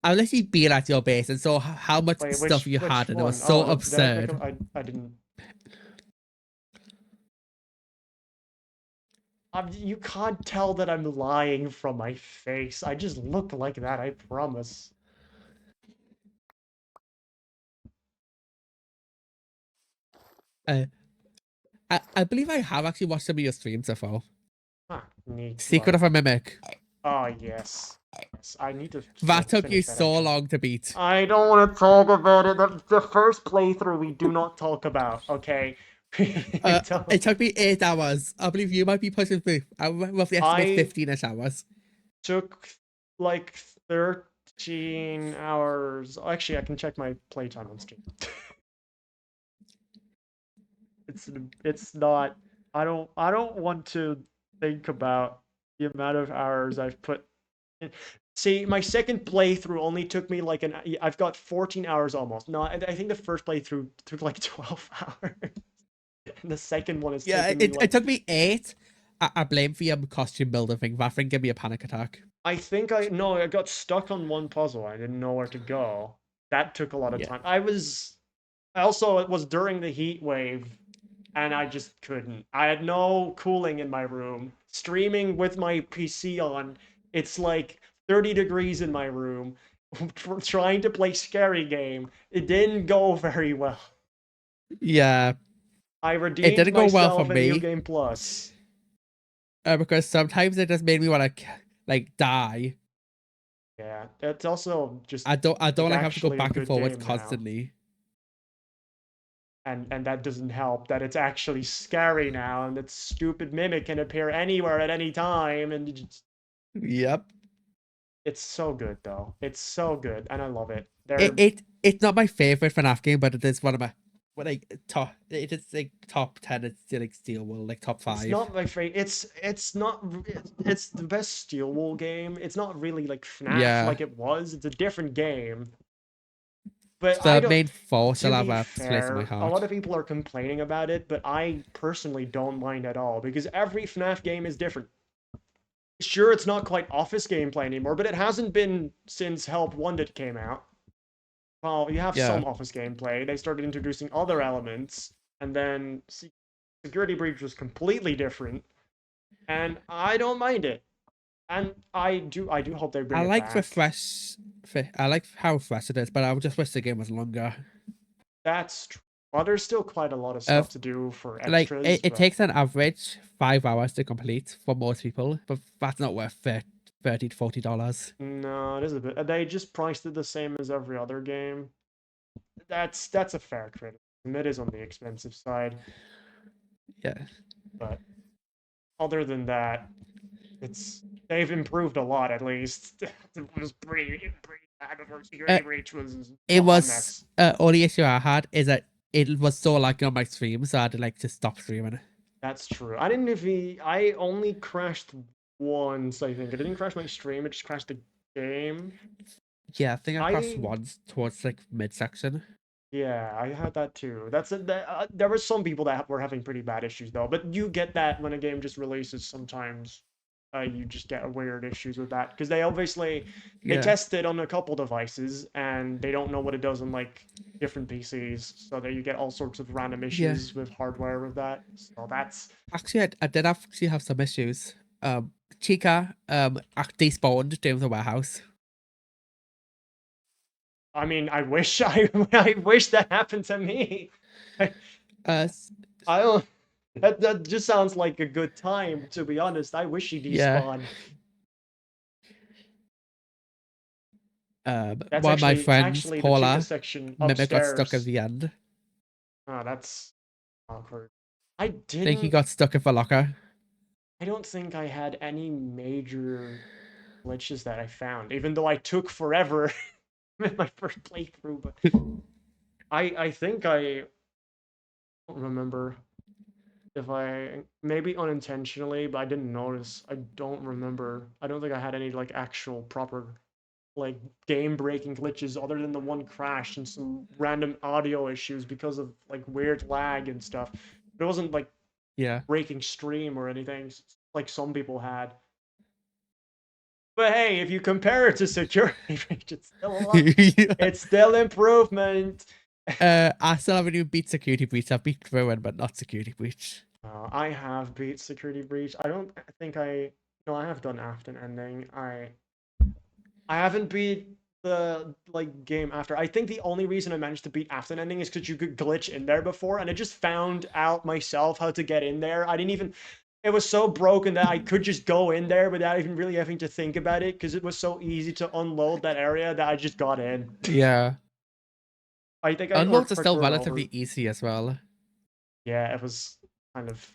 I've literally been at your base and saw how much Wait, stuff you which had, and it one? was so Oh, absurd. I didn't. You can't tell that I'm lying from my face. I just look like that. I promise. Uh, I believe I have actually watched some of your streams so far. Ah, neat. Secret of a Mimic. Oh yes. Yes, I need to That took you finish that, so actually. long to beat. I don't want to talk about it. The first playthrough we do not talk about, okay? We don't. It took me 8 hours. I believe you might be pushing through. I roughly estimate I 15-ish hours. took like 13 hours. Actually, I can check my playtime on Steam. It's not. I don't want to think about the amount of hours I've put in. See, my second playthrough only took me like I've got 14 hours almost. No, I think the first playthrough took like 12 hours. And the second one is Yeah, taking me it like took me 8. I blame for your costume builder thing. That thing gave me a panic attack. I think I no, I got stuck on one puzzle. I didn't know where to go. That took a lot of Yeah. time. I it was during the heat wave and I just couldn't. I had no cooling in my room. Streaming with my PC on, it's like 30 degrees in my room. Trying to play scary game, it didn't go very well. Yeah, I it redeemed didn't go well for myself in New me Game Plus. because sometimes it just made me want to like die. Yeah, it's also just I it's don't like have to go actually a back and good forwards game now. constantly. And that doesn't help that it's actually scary now and that stupid mimic can appear anywhere at any time and Yep. it's so good though. It's so good and I love it. It's not my favorite FNAF game, but it is one of my like top. It is like top 10. It's like Steel World, like top It's 5. not my favorite. It's not it's the best Steel Wool game. It's not really like FNAF Yeah, like it was. It's a different game. it's But I the don't main force. to I'll have be a place in my fair, a lot heart. of people are complaining about it, but I personally don't mind at all because every FNAF game is different. Sure, it's not quite office gameplay anymore, but it hasn't been since Help 1 that came out. Well, you have Yeah, some office gameplay. They started introducing other elements, and then Security Breach was completely different, and I don't mind it. And I do hope they I bring it like the back. fresh. I like how fresh it is, but I would just wish the game was longer. That's true. Well, there's still quite a lot of Uh, stuff to do for like extras, it but takes an average 5 hours to complete for most people, but that's not worth $30 to $40. no, it is a bit. They just priced it the same as every other game. That's a fair criticism. It is on the expensive side, Yeah. but other than that, they've improved a lot at least. It was pretty bad before Uh, Security Breach was it a was mess. only issue I had is that it was so laggy on my stream, so I had to like just stop streaming. That's true. I didn't even. I only crashed once. I think I didn't crash my stream. It just crashed the game. Yeah, I think I crashed I once towards like midsection. Yeah, I had that too. There were some people that were having pretty bad issues though, but you get that when a game just releases. Sometimes, you just get weird issues with that because they Yeah, test it on a couple devices and they don't know what it does on like different PCs, so that you get all sorts of random yeah. issues with hardware with that. So that's. Actually, I did actually have some issues. Chica despawned down the warehouse. I mean, I wish I wish that happened to me. Uh, I don't. That just sounds like a good time, to be honest. I wish he yeah. despawned. That's One of my friends, actually the Chica Paula, section Mimic got stuck at upstairs. the end. Oh, that's awkward. I I think he didn't. got stuck in the locker. I don't think I had any major glitches that I found, even though I took forever with my first playthrough. But I think I don't remember if I maybe unintentionally, but I didn't notice. I don't remember. I don't think I had any like actual proper like game breaking glitches other than the one crash and some random audio issues because of like weird lag and stuff. It wasn't like Yeah. breaking stream or anything like some people had. But hey, if you compare it to security breach, it's still a lot. It's still improvement. I still haven't even beat Security Breach. I've beat Ruin, but not Security Breach. I have beat security breach. I don't think I. No, I have done after ending. I haven't beat the like game after. I think the only reason I managed to beat after ending is because you could glitch in there before, and I just found out myself how to get in there. I didn't even it was so broken that I could just go in there without even really having to think about it because it was so easy to unload that area that I just got in. Yeah. I think I or Unloads are quick still run over. relatively easy as well. Yeah, it was kind of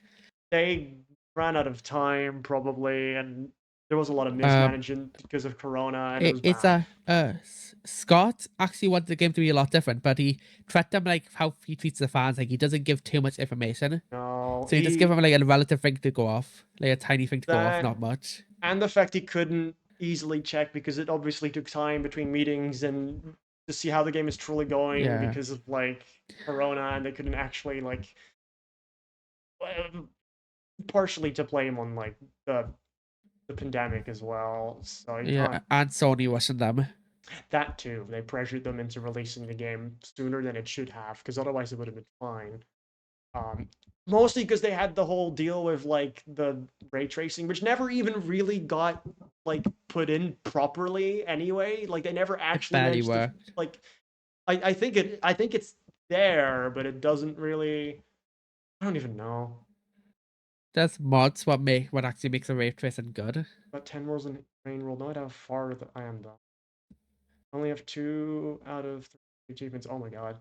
they ran out of time probably, and there was a lot of mismanagement because of Corona, and it was It's bad. Scott actually wanted the game to be a lot different, but he treated them like how he treats the fans. Like he doesn't give too much information, No, so he just give them like a relative thing to go off, like a tiny thing to go off, that not much. and the fact he couldn't easily check because it obviously took time between meetings and to see how the game is truly going Yeah. because of like Corona, and they couldn't actually like partially to blame on like the pandemic as well. So you Yeah, can't and Sony rushing them. that too. They pressured them into releasing the game sooner than it should have, because otherwise it would have been fine. Um, Mostly because they had the whole deal with like the ray tracing, which never even really got like put in properly anyway. Like they never It actually barely managed to worked. like. I think it's there, but it doesn't really. I don't even know. There's mods what actually makes a ray tracing good. But 10 rolls in rain roll. Not how far I am though. I only have 2 out of 3 achievements. Oh my god.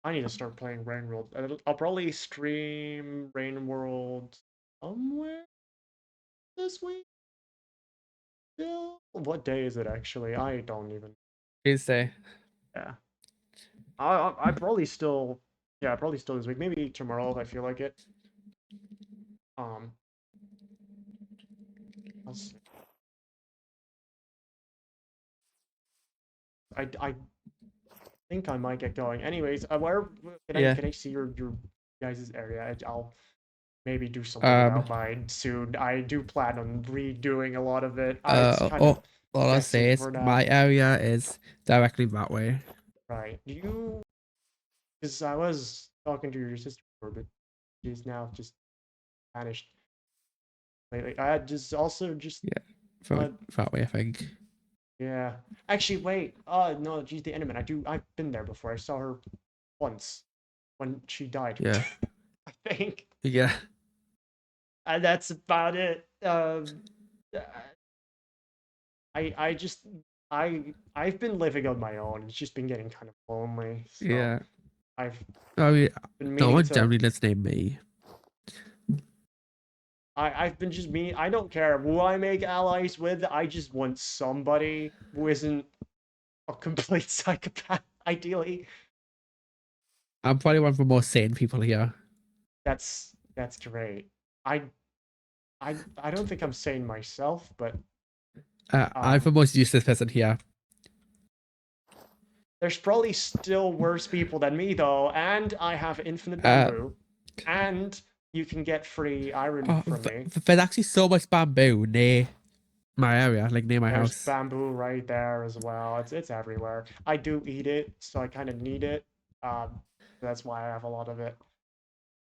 I need to start playing Rain World. I'll probably stream Rain World somewhere this week. Still, what day is it actually? I don't even. Tuesday. Yeah, I probably still. Yeah, probably still this week. Maybe tomorrow if I feel like it. Um, I'll see. I think I might get going. Anyways, where Yeah. can I see your guys' area? I'll maybe do something Um. about mine soon. I do plan on redoing a lot of it. It's kind of All I'll messy say is for my now. area is directly that way. Right. Do you? Because I was talking to your sister before, but she's now just vanished lately. I had just also just Yeah, from uh that way, I think. yeah. Actually, wait. No, she's the Enderman. I've been there before. I saw her once when she died. Yeah. I think. Yeah. And that's about it. Uh, I just I've been living on my own. It's just been getting kind of lonely. So Yeah. I've I mean, been no meaning one to generally let's name me. I've been just mean. I don't care who I make allies with. I just want somebody who isn't a complete psychopath. Ideally, I'm probably one of the more sane people here. that's great. I I don't think I'm sane myself, but I'm the um, most useless person here. there's probably still worse people than me though. And I have infinite Uh, bamboo, and you can get free iron from me. there's actually so much bamboo near my area, like near my There's house. bamboo right there as well. It's everywhere. I do eat it, so I kind of need it. That's why I have a lot of it.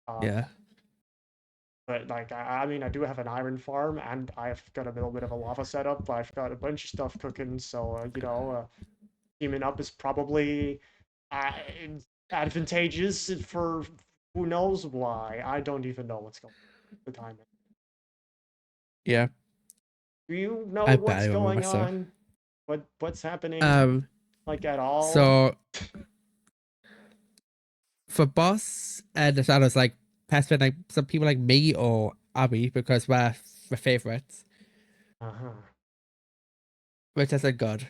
Um, Yeah. but like I mean, I do have an iron farm, and I've got a little bit of a lava setup. I've got a bunch of stuff cooking, so teaming up is probably uh, advantageous for who knows why. I don't even know what's going on at the time. Yeah. Do you know I what's barely remember going myself. on? What's happening? Um, Like at all? so for boss and the shadows, like pest like some people like me or Abby because we're the favorites, Uh-huh. which is a good.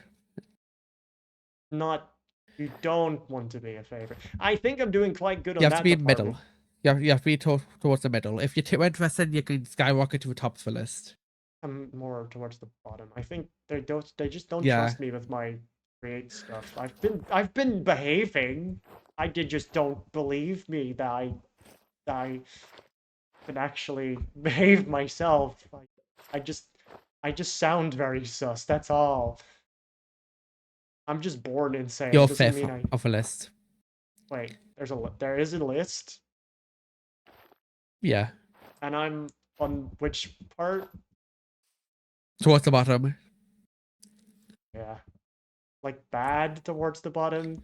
Not you don't want to be a favorite. I think I'm doing quite good You on have to that be in middle. department. You have to be towards the middle. If you're too interested, you can skyrocket to the top of the list. I'm more towards the bottom. I think they just don't Yeah. trust me with my create stuff. I've been behaving. I did just don't believe me that I can actually behave myself. I just I just sound very sus. That's all. I'm just born insane. You're It doesn't fifth mean I of the list. wait. There is a list, Yeah. and I'm on which part? Towards the bottom. Yeah, like bad towards the bottom.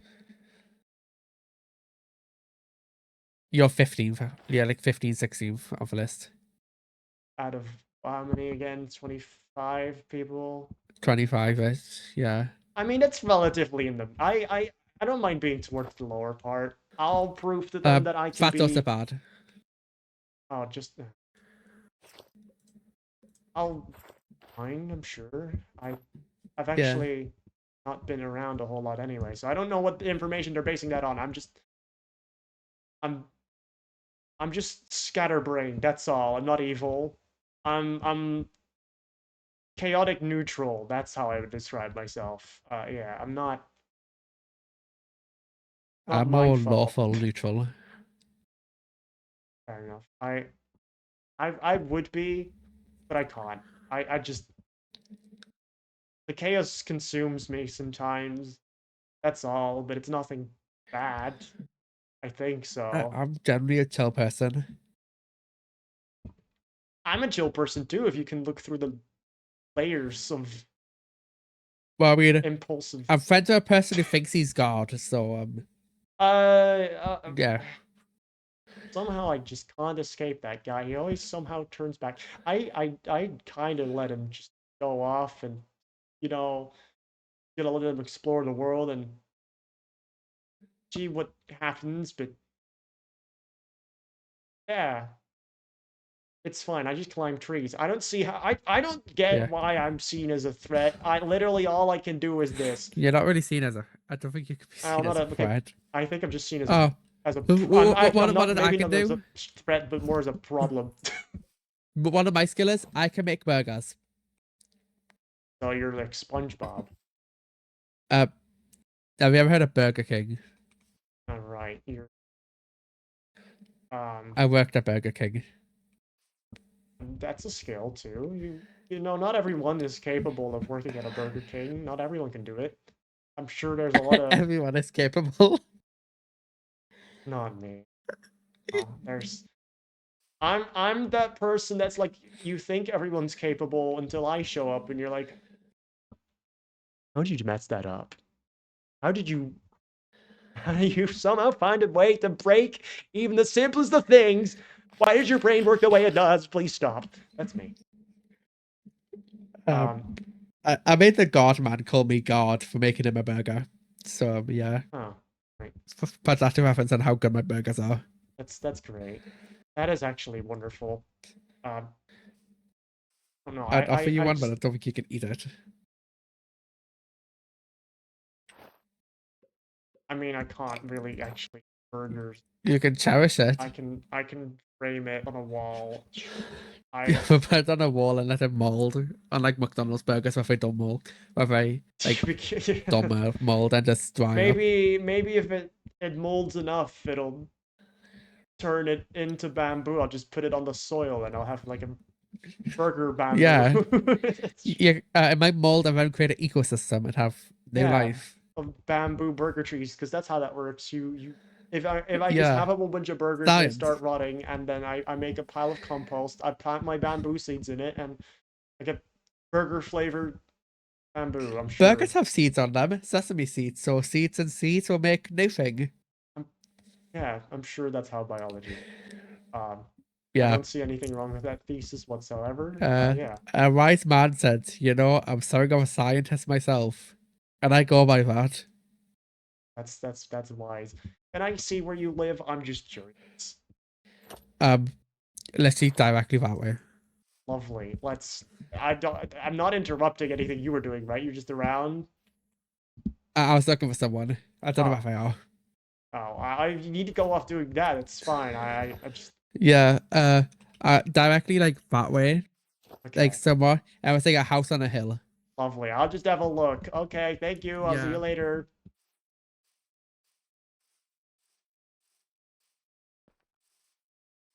You're 15th. Yeah, like 15th, 16th of the list. out of how many again? 25 people. 25ish. Yeah. I mean, it's relatively in the. I don't mind being towards the lower part. I'll prove to them that I can That's also be. bad. Oh, just. I'll fine. I'm sure. I've Yeah. actually not been around a whole lot anyway, so I don't know what the information they're basing that on. I'm I'm just scatterbrained. That's all. I'm not evil. I'm chaotic neutral. That's how I would describe myself. Yeah, I'm not I'm more mindful. lawful neutral. Fair enough. I would be, but I can't. I just the chaos consumes me sometimes. That's all, but it's nothing bad. I think so. I'm generally a chill person. I'm a chill person too. If you can look through the layers of Well, I mean, impulsive. I'm friends with a person who thinks he's God, so yeah. Somehow I just can't escape that guy. He always somehow turns back. I kind of let him just go off and you know, let him explore the world and see what happens. But yeah, it's fine. I just climb trees. I don't see how. I don't get Yeah. why I'm seen as a threat. I literally all I can do is this. You're not really seen as a. I don't think you could be I'm seen not as a okay. threat. I think I'm just seen Oh, as a. I'm what not I maybe can not as a do? threat, but more as a problem. But one of my skills is I can make burgers. So you're like SpongeBob. Uh, have you ever heard of Burger King? All right, you're I worked at Burger King. that's a skill too. You know, not everyone is capable of working at a Burger King. Not everyone can do it. I'm sure there's a lot of Everyone is capable. not me. Oh, there's I'm that person that's like you think everyone's capable until I show up and you're like, how did you mess that up? How did you how do you somehow find a way to break even the simplest of things? Why does your brain work the way it does? Please stop. That's me. Um, I made the God man call me God for making him a burger. So yeah, Oh, right. but that's a reference on how good my burgers are. That's great. That is actually wonderful. Um, I don't know. I'd offer you I one, but I just don't think you can eat it. I mean I can't really actually burgers. You can cherish it. I can frame it on a wall. You I put it on a wall and let it mold. Unlike McDonald's burgers where they don't mold. Where they like don't mold and just dry up. maybe if it molds enough, it'll turn it into bamboo. I'll just put it on the soil and I'll have like a burger bamboo. Yeah. It might mold and then create an ecosystem and have new Yeah, life. of bamboo burger trees because that's how that works. You if I just Yeah. have a whole bunch of burgers and they Science. start rotting and then I make a pile of compost, I plant my bamboo seeds in it and I get burger flavored bamboo. I'm sure. Burgers have seeds on them, sesame seeds. So seeds and seeds will make new thing. Yeah, I'm sure that's how biology works. I Yeah. don't see anything wrong with that thesis whatsoever. Yeah. A wise man said, you know, I'm sorry I'm a scientist myself. And I go by that. That's wise. Can I see where you live? I'm just curious. Let's see directly that way. Lovely. I'm not interrupting anything you were doing, right? You're just around. I was looking for someone. I don't know Oh. where they are. Oh, I need to go off doing that. It's fine. I just Yeah, directly like that way. okay. Like somewhere. I was like a house on a hill. Lovely. I'll just have a look. Okay, thank you. I'll see Yeah. you later.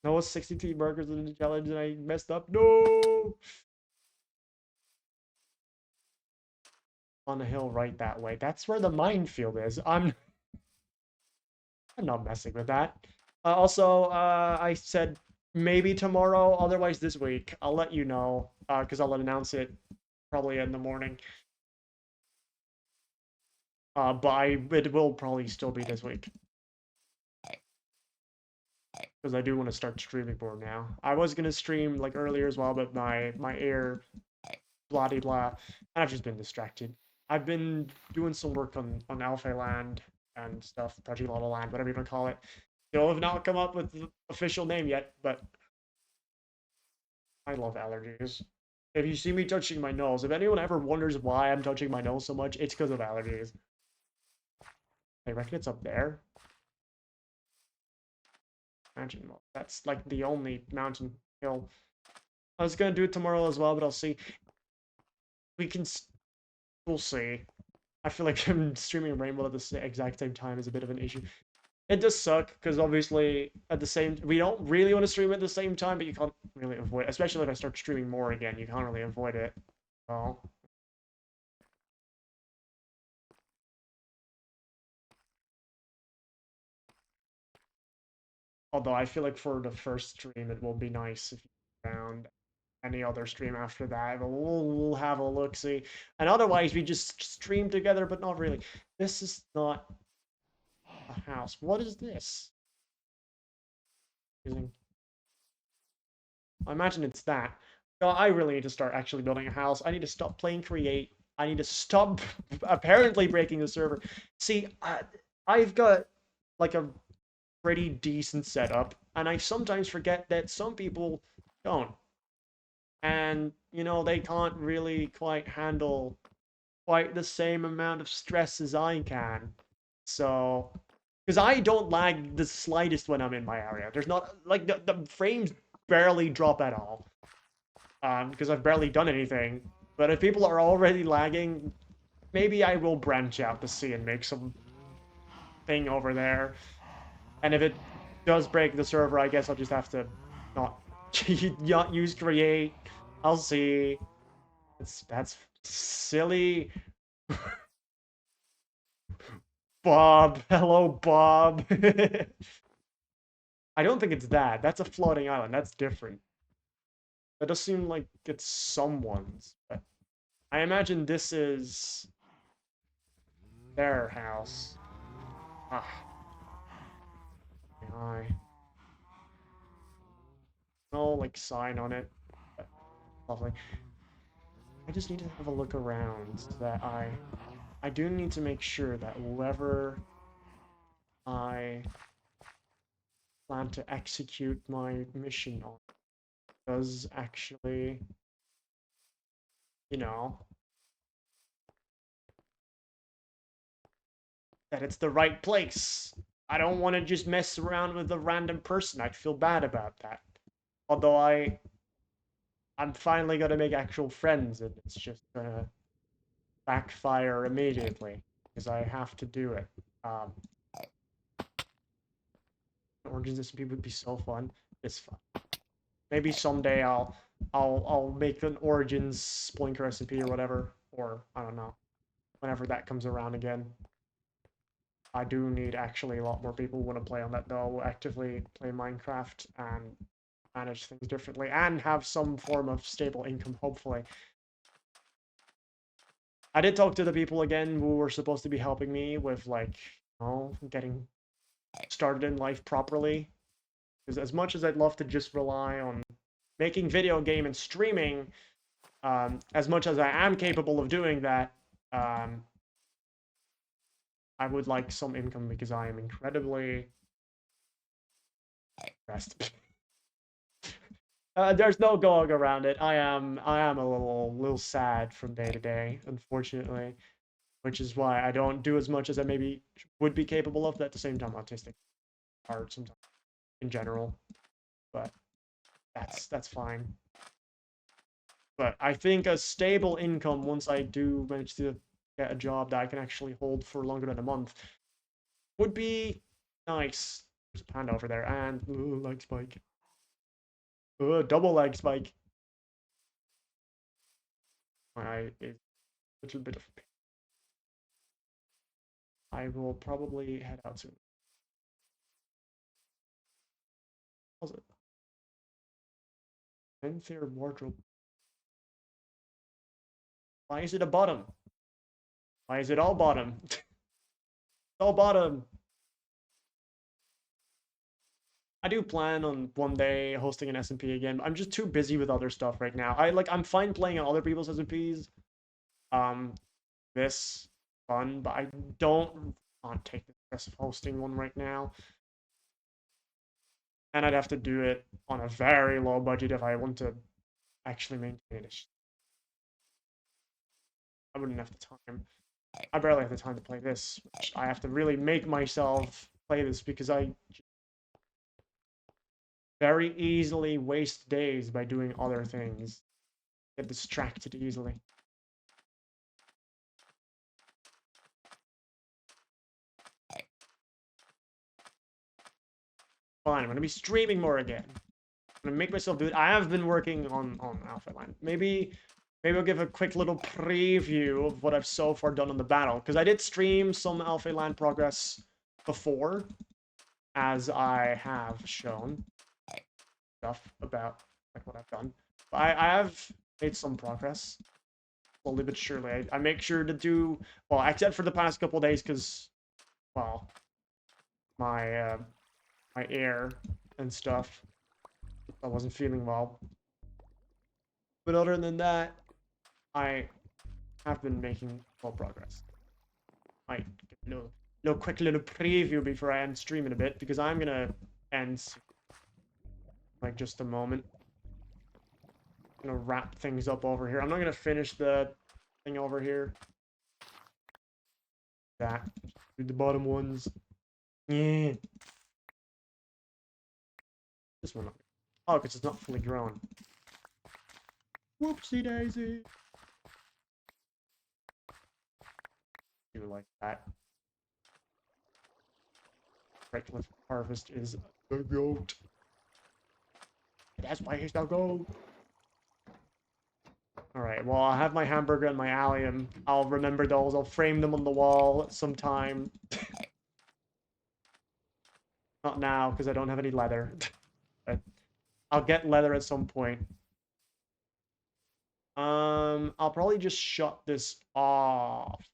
No 63 burgers in the challenge and I messed up. No. On the hill right that way. That's where the minefield is. I'm not messing with that. Also, I said maybe tomorrow, otherwise this week. I'll let you know, because I'll announce it probably in the morning. But it will probably still be this week. because I do want to start streaming more now. I was gonna stream like earlier as well, but my air blah de blah, and I've just been distracted. I've been doing some work on Alpha Land and stuff, Project Lava Land, whatever you want to call it. Still have not come up with the official name yet, but I love allergies. If you see me touching my nose, if anyone ever wonders why I'm touching my nose so much, it's because of allergies. I reckon it's up there. Imagine, well, that's like the only mountain hill. I was gonna do it tomorrow as well, but I'll see. We can, we'll see. I feel like I'm streaming Rainbow at the exact same time is a bit of an issue. It does suck because obviously at the same we don't really want to stream at the same time, but you can't really avoid it. Especially if I start streaming more again, you can't really avoid it. Well, although I feel like for the first stream, it will be nice if you found any other stream after that. But we'll have a look see. And otherwise, we just stream together, but not really. This is not a house. What is this? I imagine it's that. No, I really need to start actually building a house. I need to stop playing Create. I need to stop apparently breaking the server. See, I've got like a pretty decent setup, and I sometimes forget that some people don't. And, you know, they can't really quite handle quite the same amount of stress as I can. So, because I don't lag the slightest when I'm in my area. There's not, like, the frames barely drop at all. Because I've barely done anything. But if people are already lagging, maybe I will branch out to see and make some thing over there. And if it does break the server, I guess I'll just have to not, not use Create. I'll see. That's silly. Bob. Hello, Bob. I don't think it's that. That's a floating island. That's different. That does seem like it's someone's. But I imagine this is their house. Ah. Hi. No, like, sign on it. Lovely. I just need to have a look around so that I do need to make sure that whoever I plan to execute my mission on does actually, you know, that it's the right place. I don't want to just mess around with a random person. I'd feel bad about that. Although I'm finally gonna make actual friends, and it's just gonna backfire immediately because I have to do it. Origins SMP would be so fun. It's fun. Maybe someday I'll make an Origins Splinker SMP or whatever, or I don't know, whenever that comes around again. I do need actually a lot more people who want to play on that though, actively play Minecraft and manage things differently and have some form of stable income, hopefully. I did talk to the people again who were supposed to be helping me with, like, you know, getting started in life properly. Because as much as I'd love to just rely on making video game and streaming, as much as I am capable of doing that, I would like some income because I am incredibly stressed. There's no going around it. I am a little sad from day to day, unfortunately, which is why I don't do as much as I maybe would be capable of. But at the same time, autistic hard sometimes in general, but that's fine. But I think a stable income once I do manage to get a job that I can actually hold for longer than a month would be nice. There's a panda over there and leg spike. Double leg spike. My eye is a little bit of pain. I will probably head out soon. How's it? Unfair wardrobe. Why is it a bottom? Why is it all bottom? All bottom. I do plan on one day hosting an SMP again, but I'm just too busy with other stuff right now. I'm fine playing on other people's SMPs. This fun, but I don't want to take the stress of hosting one right now. And I'd have to do it on a very low budget if I want to actually maintain it. I wouldn't have the time. I barely have the time to play this. I have to really make myself play this because I very easily waste days by doing other things. Get distracted easily. Fine, I'm gonna be streaming more again. I'm gonna make myself do it. I have been working on Alpha Line. Maybe I'll give a quick little preview of what I've so far done on the battle. Because I did stream some Alpha Land progress before, as I have shown stuff about like what I've done. But I have made some progress, slowly but surely. I make sure to do well, except for the past couple days, because well, my my air and stuff, I wasn't feeling well. But other than that, I have been making full progress. Might give a little quick little preview before I end streaming a bit, because I'm gonna end like just a moment. I'm gonna wrap things up over here. I'm not gonna finish the thing over here. That. Do the bottom ones. Yeah. This one. Oh, because it's not fully grown. Whoopsie daisy. Do like that. Reckless Harvest is the goat. That's why he's the goat. Alright, well, I'll have my hamburger and my allium. I'll remember those. I'll frame them on the wall sometime. Not now, because I don't have any leather. But I'll get leather at some point. I'll probably just shut this off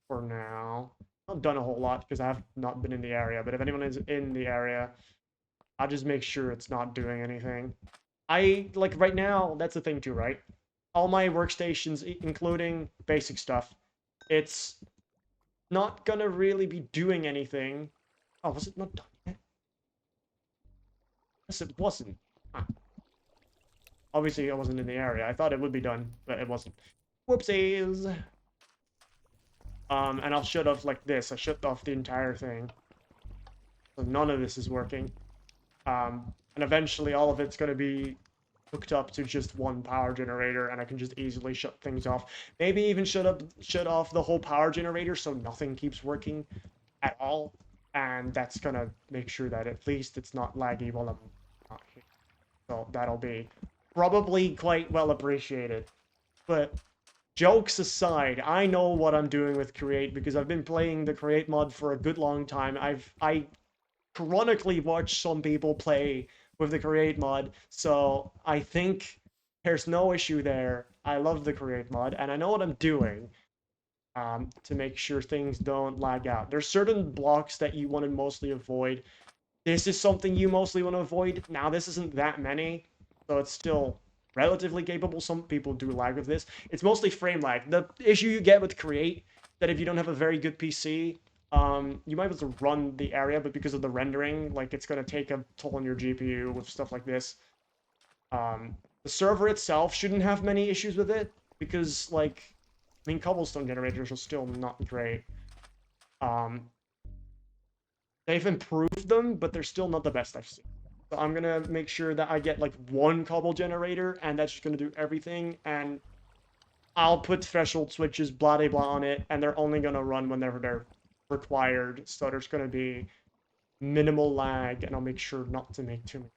for now. I've done a whole lot because I have not been in the area, but if anyone is in the area, I'll just make sure it's not doing anything. Like, right now, that's the thing too, right? All my workstations, including basic stuff, it's not gonna really be doing anything. Oh, was it not done yet? Yes, it wasn't. Huh. Obviously, I wasn't in the area. I thought it would be done, but it wasn't. Whoopsies! And I'll shut off like this. I shut off the entire thing. So none of this is working. And eventually all of it's going to be hooked up to just one power generator, and I can just easily shut things off. Maybe even shut off the whole power generator so nothing keeps working at all. And that's going to make sure that at least it's not laggy while I'm not here. So that'll be probably quite well appreciated. But jokes aside, I know what I'm doing with Create because I've been playing the Create mod for a good long time. I chronically watch some people play with the Create mod, so I think there's no issue there. I love the Create mod, and I know what I'm doing to make sure things don't lag out. There's certain blocks that you want to mostly avoid. This is something you mostly want to avoid. Now, this isn't that many, so it's still relatively capable. Some people do lag with this. It's mostly frame lag. The issue you get with Create, that if you don't have a very good PC, you might be able to run the area, but because of the rendering, like, it's going to take a toll on your GPU with stuff like this. The server itself shouldn't have many issues with it, because, like, I mean, cobblestone generators are still not great. They've improved them, but they're still not the best I've seen. So I'm going to make sure that I get, like, one cobble generator, and that's just going to do everything, and I'll put threshold switches, blah, blah, blah on it, and they're only going to run whenever they're required, so there's going to be minimal lag, and I'll make sure not to make too many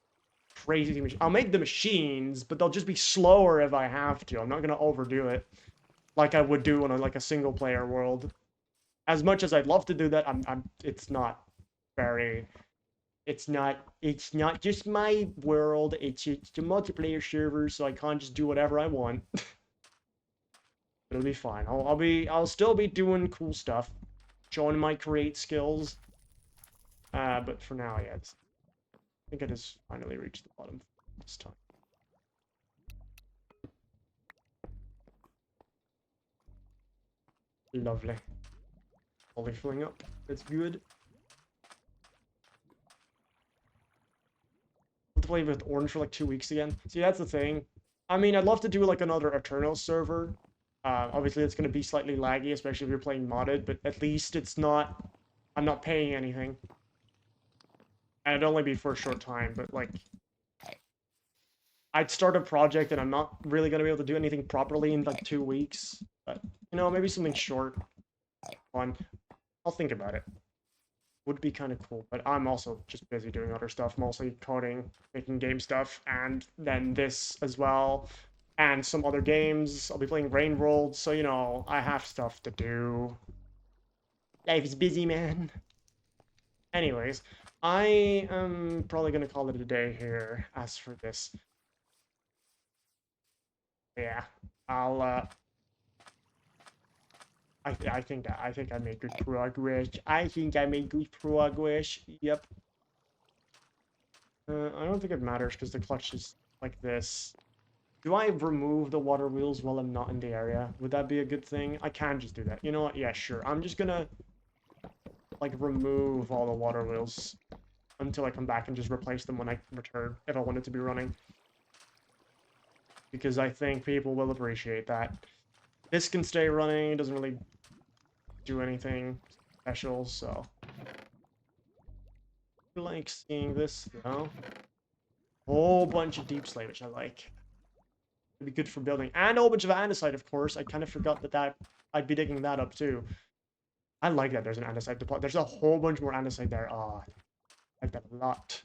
crazy machines. I'll make the machines, but they'll just be slower if I have to. I'm not going to overdo it like I would do on a single-player world. As much as I'd love to do that, it's not very... It's not just my world, it's a multiplayer server, so I can't just do whatever I want. It'll be fine. I'll still be doing cool stuff, showing my Create skills. But for now, yeah, think I just finally reached the bottom this time. Lovely. Slowly filling up. It's good. To play with Orange for like 2 weeks again. See, that's the thing. I mean, I'd love to do like another Eternal server. Obviously, it's going to be slightly laggy, especially if you're playing modded, but at least it's not... I'm not paying anything. And it'd only be for a short time, but like... I'd start a project and I'm not really going to be able to do anything properly in like 2 weeks. But, you know, maybe something short. Fun. I'll think about it. Would be kind of cool, but I'm also just busy doing other stuff, mostly coding, making game stuff, and then this as well, and some other games. I'll be playing Rain World, so, you know, I have stuff to do. Life is busy, man. Anyways, I am probably going to call it a day here as for this. Yeah, I'll, I think I made good progress. I think I made good progress. Yep. I don't think it matters because the clutch is like this. Do I remove the water wheels while I'm not in the area? Would that be a good thing? I can just do that. You know what? Yeah, sure. I'm just gonna like remove all the water wheels until I come back and just replace them when I return if I want it to be running. Because I think people will appreciate that. This can stay running. It doesn't really do anything special, so... I like seeing this, though. Whole bunch of deep slate, which I like. It'd be good for building. And a whole bunch of andesite, of course. I kind of forgot that I'd be digging that up, too. I like that there's an andesite deposit. There's a whole bunch more andesite there. Oh, I like that a lot.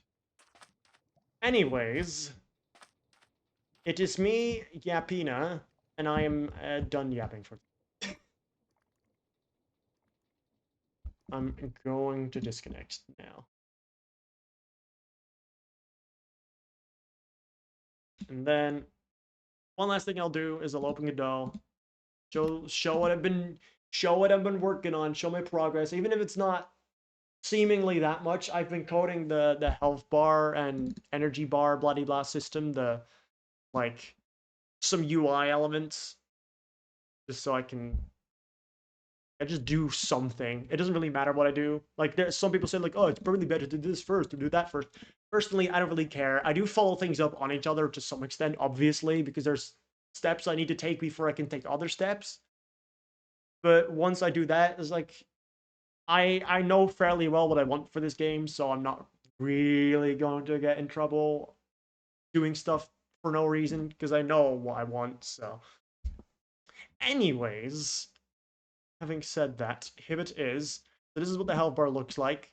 Anyways, it is me, Yapina, and I am done yapping for... I'm going to disconnect now. And then one last thing I'll do is I'll open Godot, show what I've been working on, show my progress, even if it's not seemingly that much. I've been coding the health bar and energy bar bloody blah system, the like some UI elements, just so I just do something. It doesn't really matter what I do. Like, there's some people say like, oh, it's probably better to do this first or do that first. Personally, I don't really care. I do follow things up on each other to some extent, obviously, because there's steps I need to take before I can take other steps. But once I do that, it's like I know fairly well what I want for this game, so I'm not really going to get in trouble doing stuff for no reason because I know what I want. So, anyways, having said that, here it is. So this is what the health bar looks like.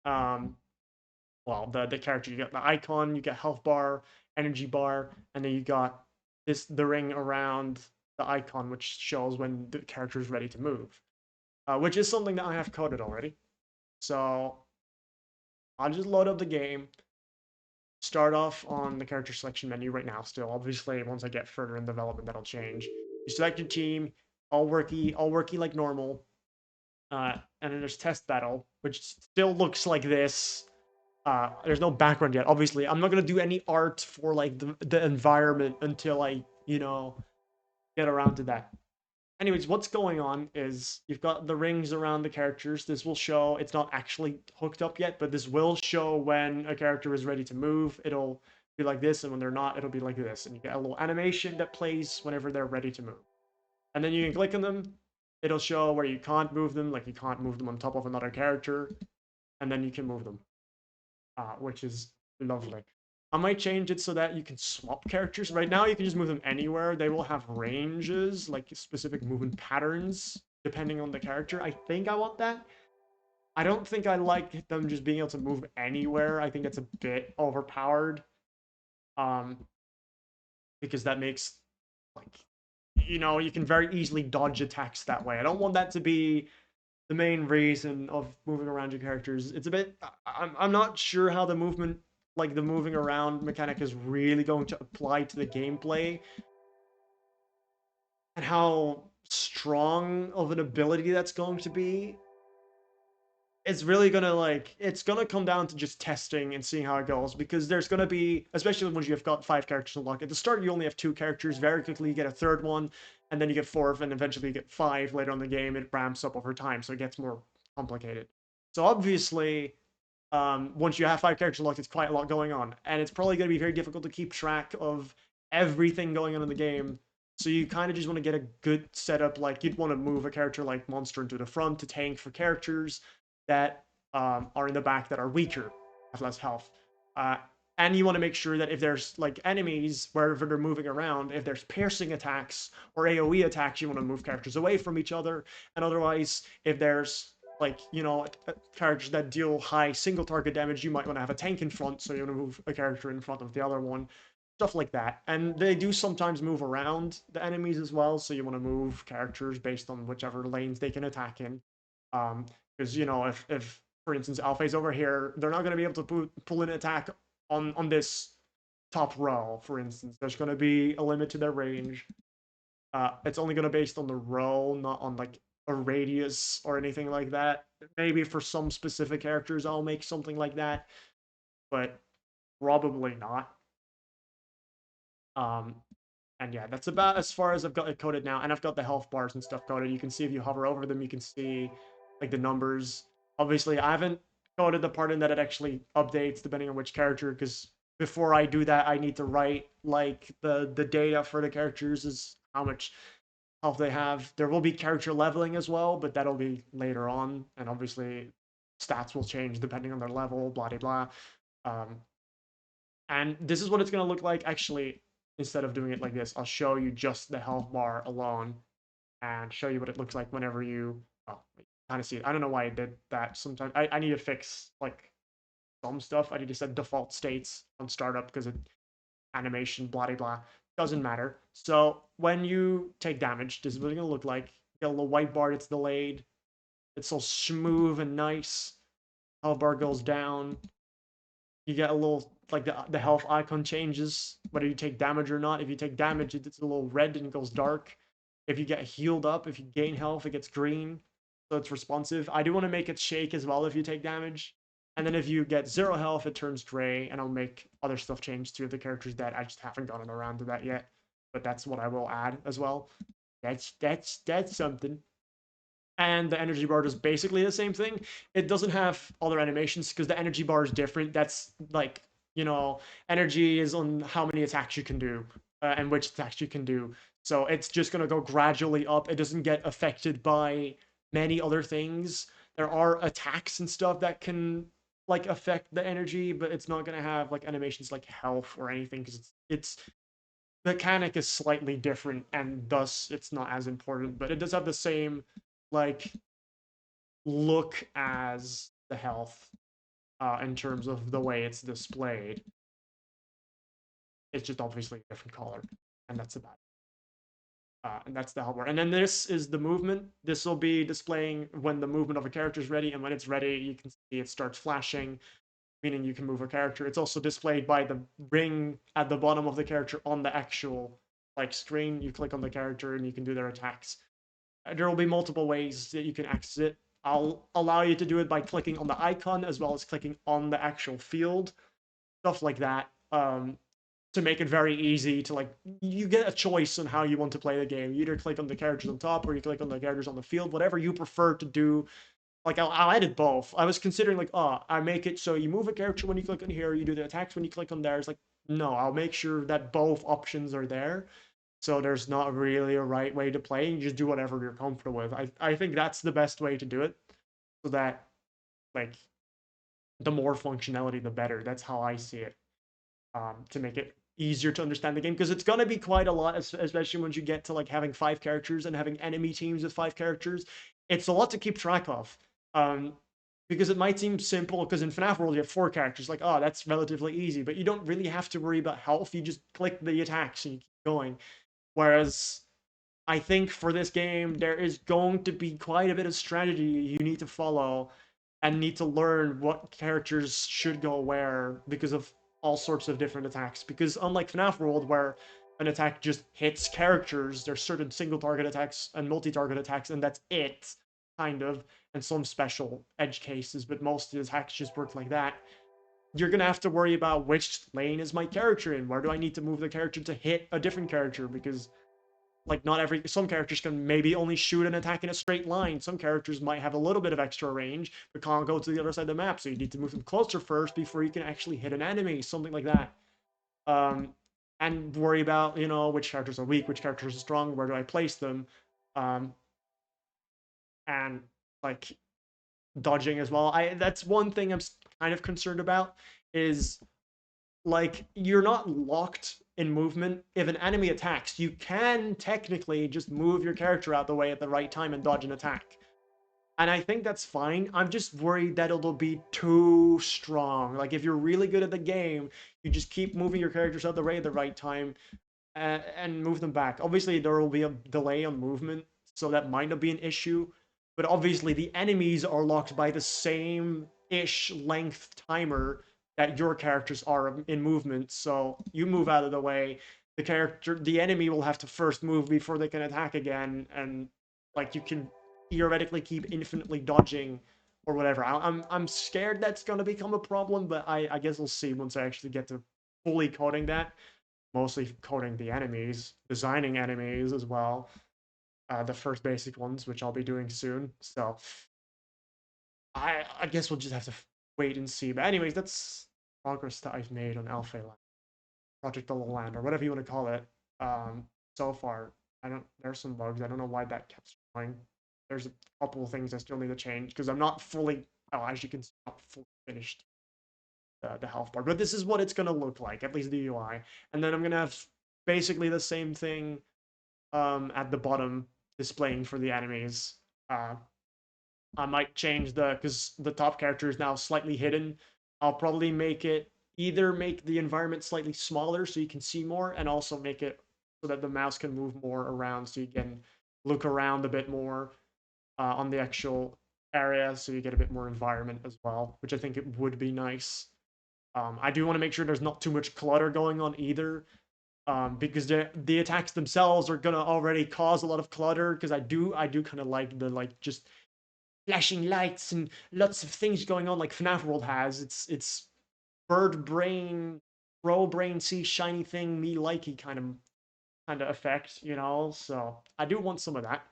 Well, the character, you got the icon, you get health bar, energy bar, and then you got the ring around the icon, which shows when the character is ready to move, which is something that I have coded already. So I'll just load up the game, start off on the character selection menu right now. Still, obviously, once I get further in development, that'll change. You select your team, all worky like normal. And then there's test battle, which still looks like this. There's no background yet. Obviously, I'm not gonna do any art for like the environment until I, you know, get around to that. Anyways, what's going on is you've got the rings around the characters. This will show, it's not actually hooked up yet, but this will show when a character is ready to move. It'll be like this, and when they're not, it'll be like this. And you get a little animation that plays whenever they're ready to move. And then you can click on them. It'll show where you can't move them, like you can't move them on top of another character, and then you can move them, which is lovely. I might change it so that you can swap characters. Right now, you can just move them anywhere. They will have ranges, like specific movement patterns, depending on the character. I think I want that. I don't think I like them just being able to move anywhere. I think that's a bit overpowered. Because that makes, like, you know, you can very easily dodge attacks that way. I don't want that to be the main reason of moving around your characters. It's a bit... I'm not sure how the movement, like the moving around mechanic, is really going to apply to the gameplay and how strong of an ability that's going to be. it's really gonna like it's gonna come down to just testing and seeing how it goes because there's gonna be, especially when you've got 5 characters unlocked. At the start you only have 2 characters. Very quickly you get a third one, and then you get fourth, and eventually you get 5 later on in the game. It ramps up over time, so it gets more complicated. So obviously, once you have 5 characters unlocked, it's quite a lot going on, and it's probably going to be very difficult to keep track of everything going on in the game. So you kind of just want to get a good setup. Like you'd want to move a character like Monster into the front to tank for characters that are in the back that are weaker, have less health. Uh, and you want to make sure that if there's like enemies wherever they're moving around, if there's piercing attacks or AoE attacks, you want to move characters away from each other. And otherwise, if there's like, you know, characters that deal high single target damage, you might want to have a tank in front, so you want to move a character in front of the other one. Stuff like that. And they do sometimes move around the enemies as well, so you want to move characters based on whichever lanes they can attack in. Because, you know, if for instance, Alphay's over here, they're not going to be able to pull an attack on this top row, for instance. There's going to be a limit to their range. It's only going to be based on the row, not on like a radius or anything like that. Maybe for some specific characters, I'll make something like that, but probably not. Um, and yeah, that's about as far as I've got it coded now. And I've got the health bars and stuff coded. You can see if you hover over them, you can see like the numbers. Obviously, I haven't coded the part in that it actually updates depending on which character, because before I do that, I need to write like the data for the characters is how much health they have. There will be character leveling as well, but that'll be later on. And obviously, stats will change depending on their level, blah, blah, blah. And this is what it's going to look like. Actually, instead of doing it like this, I'll show you just the health bar alone and show you what it looks like whenever you, oh, kind of see it. I don't know why I did that. Sometimes I need to fix like some stuff. I need to set default states on startup because it animation, blah, blah, blah. Doesn't matter. So when you take damage, this is what it's going to look like. You get a little white bar that's delayed. It's so smooth and nice. Health bar goes down. You get a little, like the health icon changes, whether you take damage or not. If you take damage, it's a little red and it goes dark. If you get healed up, if you gain health, it gets green. So it's responsive. I do want to make it shake as well if you take damage. And then if you get 0 health, it turns gray, and I'll make other stuff change to the characters that I just haven't gotten around to that yet. But that's what I will add as well. That's something. And the energy bar does basically the same thing. It doesn't have other animations because the energy bar is different. That's like, you know, energy is on how many attacks you can do and which attacks you can do. So it's just going to go gradually up. It doesn't get affected by many other things. There are attacks and stuff that can like affect the energy, but it's not going to have like animations like health or anything because it's mechanic is slightly different and thus it's not as important, but it does have the same like look as the health in terms of the way it's displayed. It's just obviously a different color, and that's about it. And that's the health bar. And then this is the movement. This will be displaying when the movement of a character is ready, and when it's ready, you can see it starts flashing, meaning you can move a character. It's also displayed by the ring at the bottom of the character on the actual like screen. You click on the character and you can do their attacks. There will be multiple ways that you can access it. I'll allow you to do it by clicking on the icon as well as clicking on the actual field, stuff like that, to make it very easy to like, you get a choice on how you want to play the game. You either click on the characters on top or you click on the characters on the field, whatever you prefer to do. Like I'll edit both. I was considering like, oh, I make it so you move a character when you click on here, you do the attacks when you click on there. It's like, no, I'll make sure that both options are there. So there's not really a right way to play. You just do whatever you're comfortable with. I think that's the best way to do it. So that like the more functionality, the better. That's how I see it. To make it easier to understand the game because it's gonna be quite a lot, especially once you get to like having 5 characters and having enemy teams with 5 characters. It's a lot to keep track of. Because it might seem simple because in FNAF World you have 4 characters, like, oh, that's relatively easy, but you don't really have to worry about health. You just click the attacks and you keep going. Whereas I think for this game, there is going to be quite a bit of strategy you need to follow and need to learn what characters should go where because of all sorts of different attacks. Because unlike FNAF World, where an attack just hits characters, there's certain single target attacks and multi target attacks, and that's it, kind of. and some special edge cases, but most of the attacks just work like that. You're gonna have to worry about which lane is my character in. Where do I need to move the character to hit a different character? Because like not every some characters can maybe only shoot an attack in a straight line. Some characters might have a little bit of extra range, but can't go to the other side of the map. So you need to move them closer first before you can actually hit an enemy, something like that. And worry about which characters are weak, which characters are strong, where do I place them, and like dodging as well. That's one thing I'm kind of concerned about is like you're not locked in movement. If an enemy attacks, you can technically just move your character out the way at the right time and dodge an attack. And I think that's fine. I'm just worried that it'll be too strong. Like if you're really good at the game, you just keep moving your characters out the way at the right time and move them back. Obviously, there will be a delay on movement, so that might not be an issue. But obviously, the enemies are locked by the same-ish length timer that your characters are in movement. So you move out of the way, the enemy will have to first move before they can attack again, and like you can theoretically keep infinitely dodging or whatever. I'm scared that's going to become a problem, but I guess we'll see once I actually get to fully coding that. Mostly coding the enemies, designing enemies as well. The first basic ones, which I'll be doing soon. So I guess we'll just have to wait and see. But anyways, that's progress that I've made on Alpha Land, Project the Land, or whatever you want to call it. So far, there's some bugs. I don't know why that kept going. There's a couple of things I still need to change because I'm not fully. Oh, as you can see, not fully finished the health bar. But this is what it's gonna look like, at least the UI. And then I'm gonna have basically the same thing at the bottom displaying for the enemies. I might change because the top character is now slightly hidden. I'll probably make the environment slightly smaller so you can see more, and also make it so that the mouse can move more around so you can look around a bit more on the actual area, so you get a bit more environment as well, which I think it would be nice. I do want to make sure there's not too much clutter going on either, because the attacks themselves are gonna already cause a lot of clutter. Because I do kind of like the just flashing lights and lots of things going on like FNAF World has. It's bird brain, bro brain, see shiny thing, me likey kind of effect, So I do want some of that.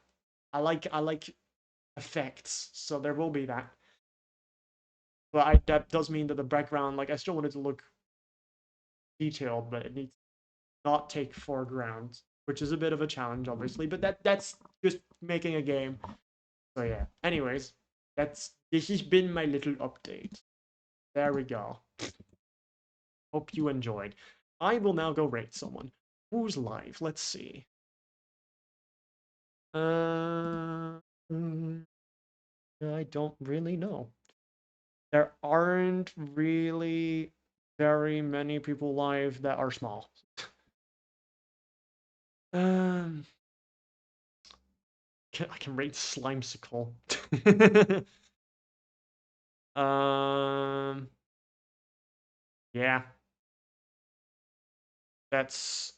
I like effects, so there will be that. But that does mean that the background, like I still want it to look detailed, but it needs to not take foreground, which is a bit of a challenge, obviously. But that's just making a game. So yeah. Anyways, this has been my little update. There we go. Hope you enjoyed. I will now go rate someone. Who's live? Let's see. I don't really know. There aren't really very many people live that are small. I can rate Slimesicle. Yeah. That's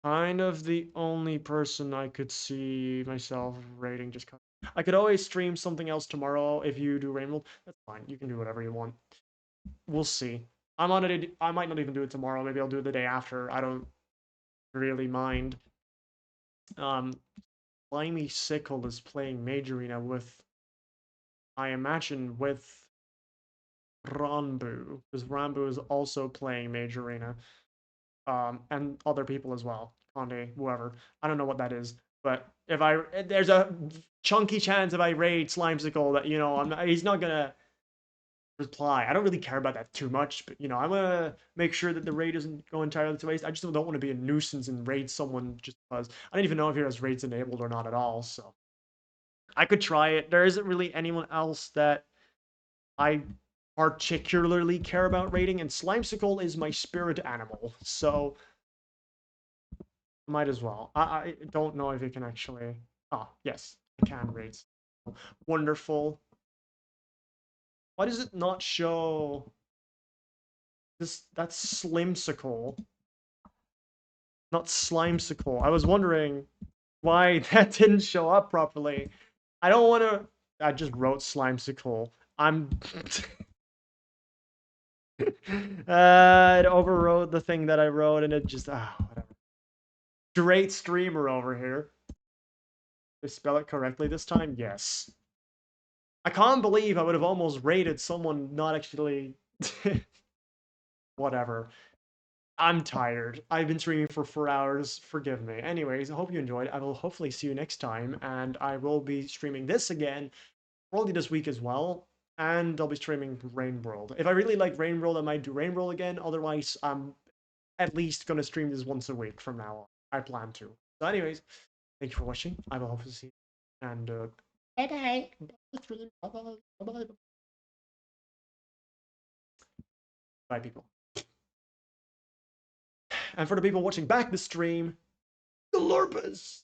kind of the only person I could see myself rating just cause. I could always stream something else tomorrow if you do Rainbow. That's fine. You can do whatever you want. We'll see. I might not even do it tomorrow. Maybe I'll do it the day after. I don't really mind. Slimy Sickle is playing Majorina with, I imagine, with Ranbu, because Ranbu is also playing Majorina, and other people as well, Conde, whoever. I don't know what that is, but there's a chunky chance if I raid Slimesicle that he's not gonna reply. I don't really care about that too much, but I'm gonna make sure that the raid doesn't go entirely to waste. I just don't want to be a nuisance and raid someone just because. I don't even know if he has raids enabled or not at all, so I could try it. There isn't really anyone else that I particularly care about raiding, and Slimesicle is my spirit animal, so might as well. I don't know if you can actually. Ah, yes, I can raid. Wonderful. Why does it not show this? That's Slimesicle, not Slimesicle. I was wondering why that didn't show up properly. I don't want to. I just wrote Slimesicle. I'm it overwrote the thing that I wrote, and it just whatever. Great streamer over here. Did I spell it correctly this time? Yes. I can't believe I would have almost rated someone not actually. Whatever. I'm tired. I've been streaming for 4 hours. Forgive me. Anyways, I hope you enjoyed. I will hopefully see you next time, and I will be streaming this again, probably this week as well. And I'll be streaming Rain World. If I really like Rain World, I might do Rain World again. Otherwise, I'm at least gonna stream this once a week from now on. I plan to. So, anyways, thank you for watching. I will hopefully see you. And bye bye. Bye bye. Bye bye. Bye, people. And for the people watching back the stream, the LARPers.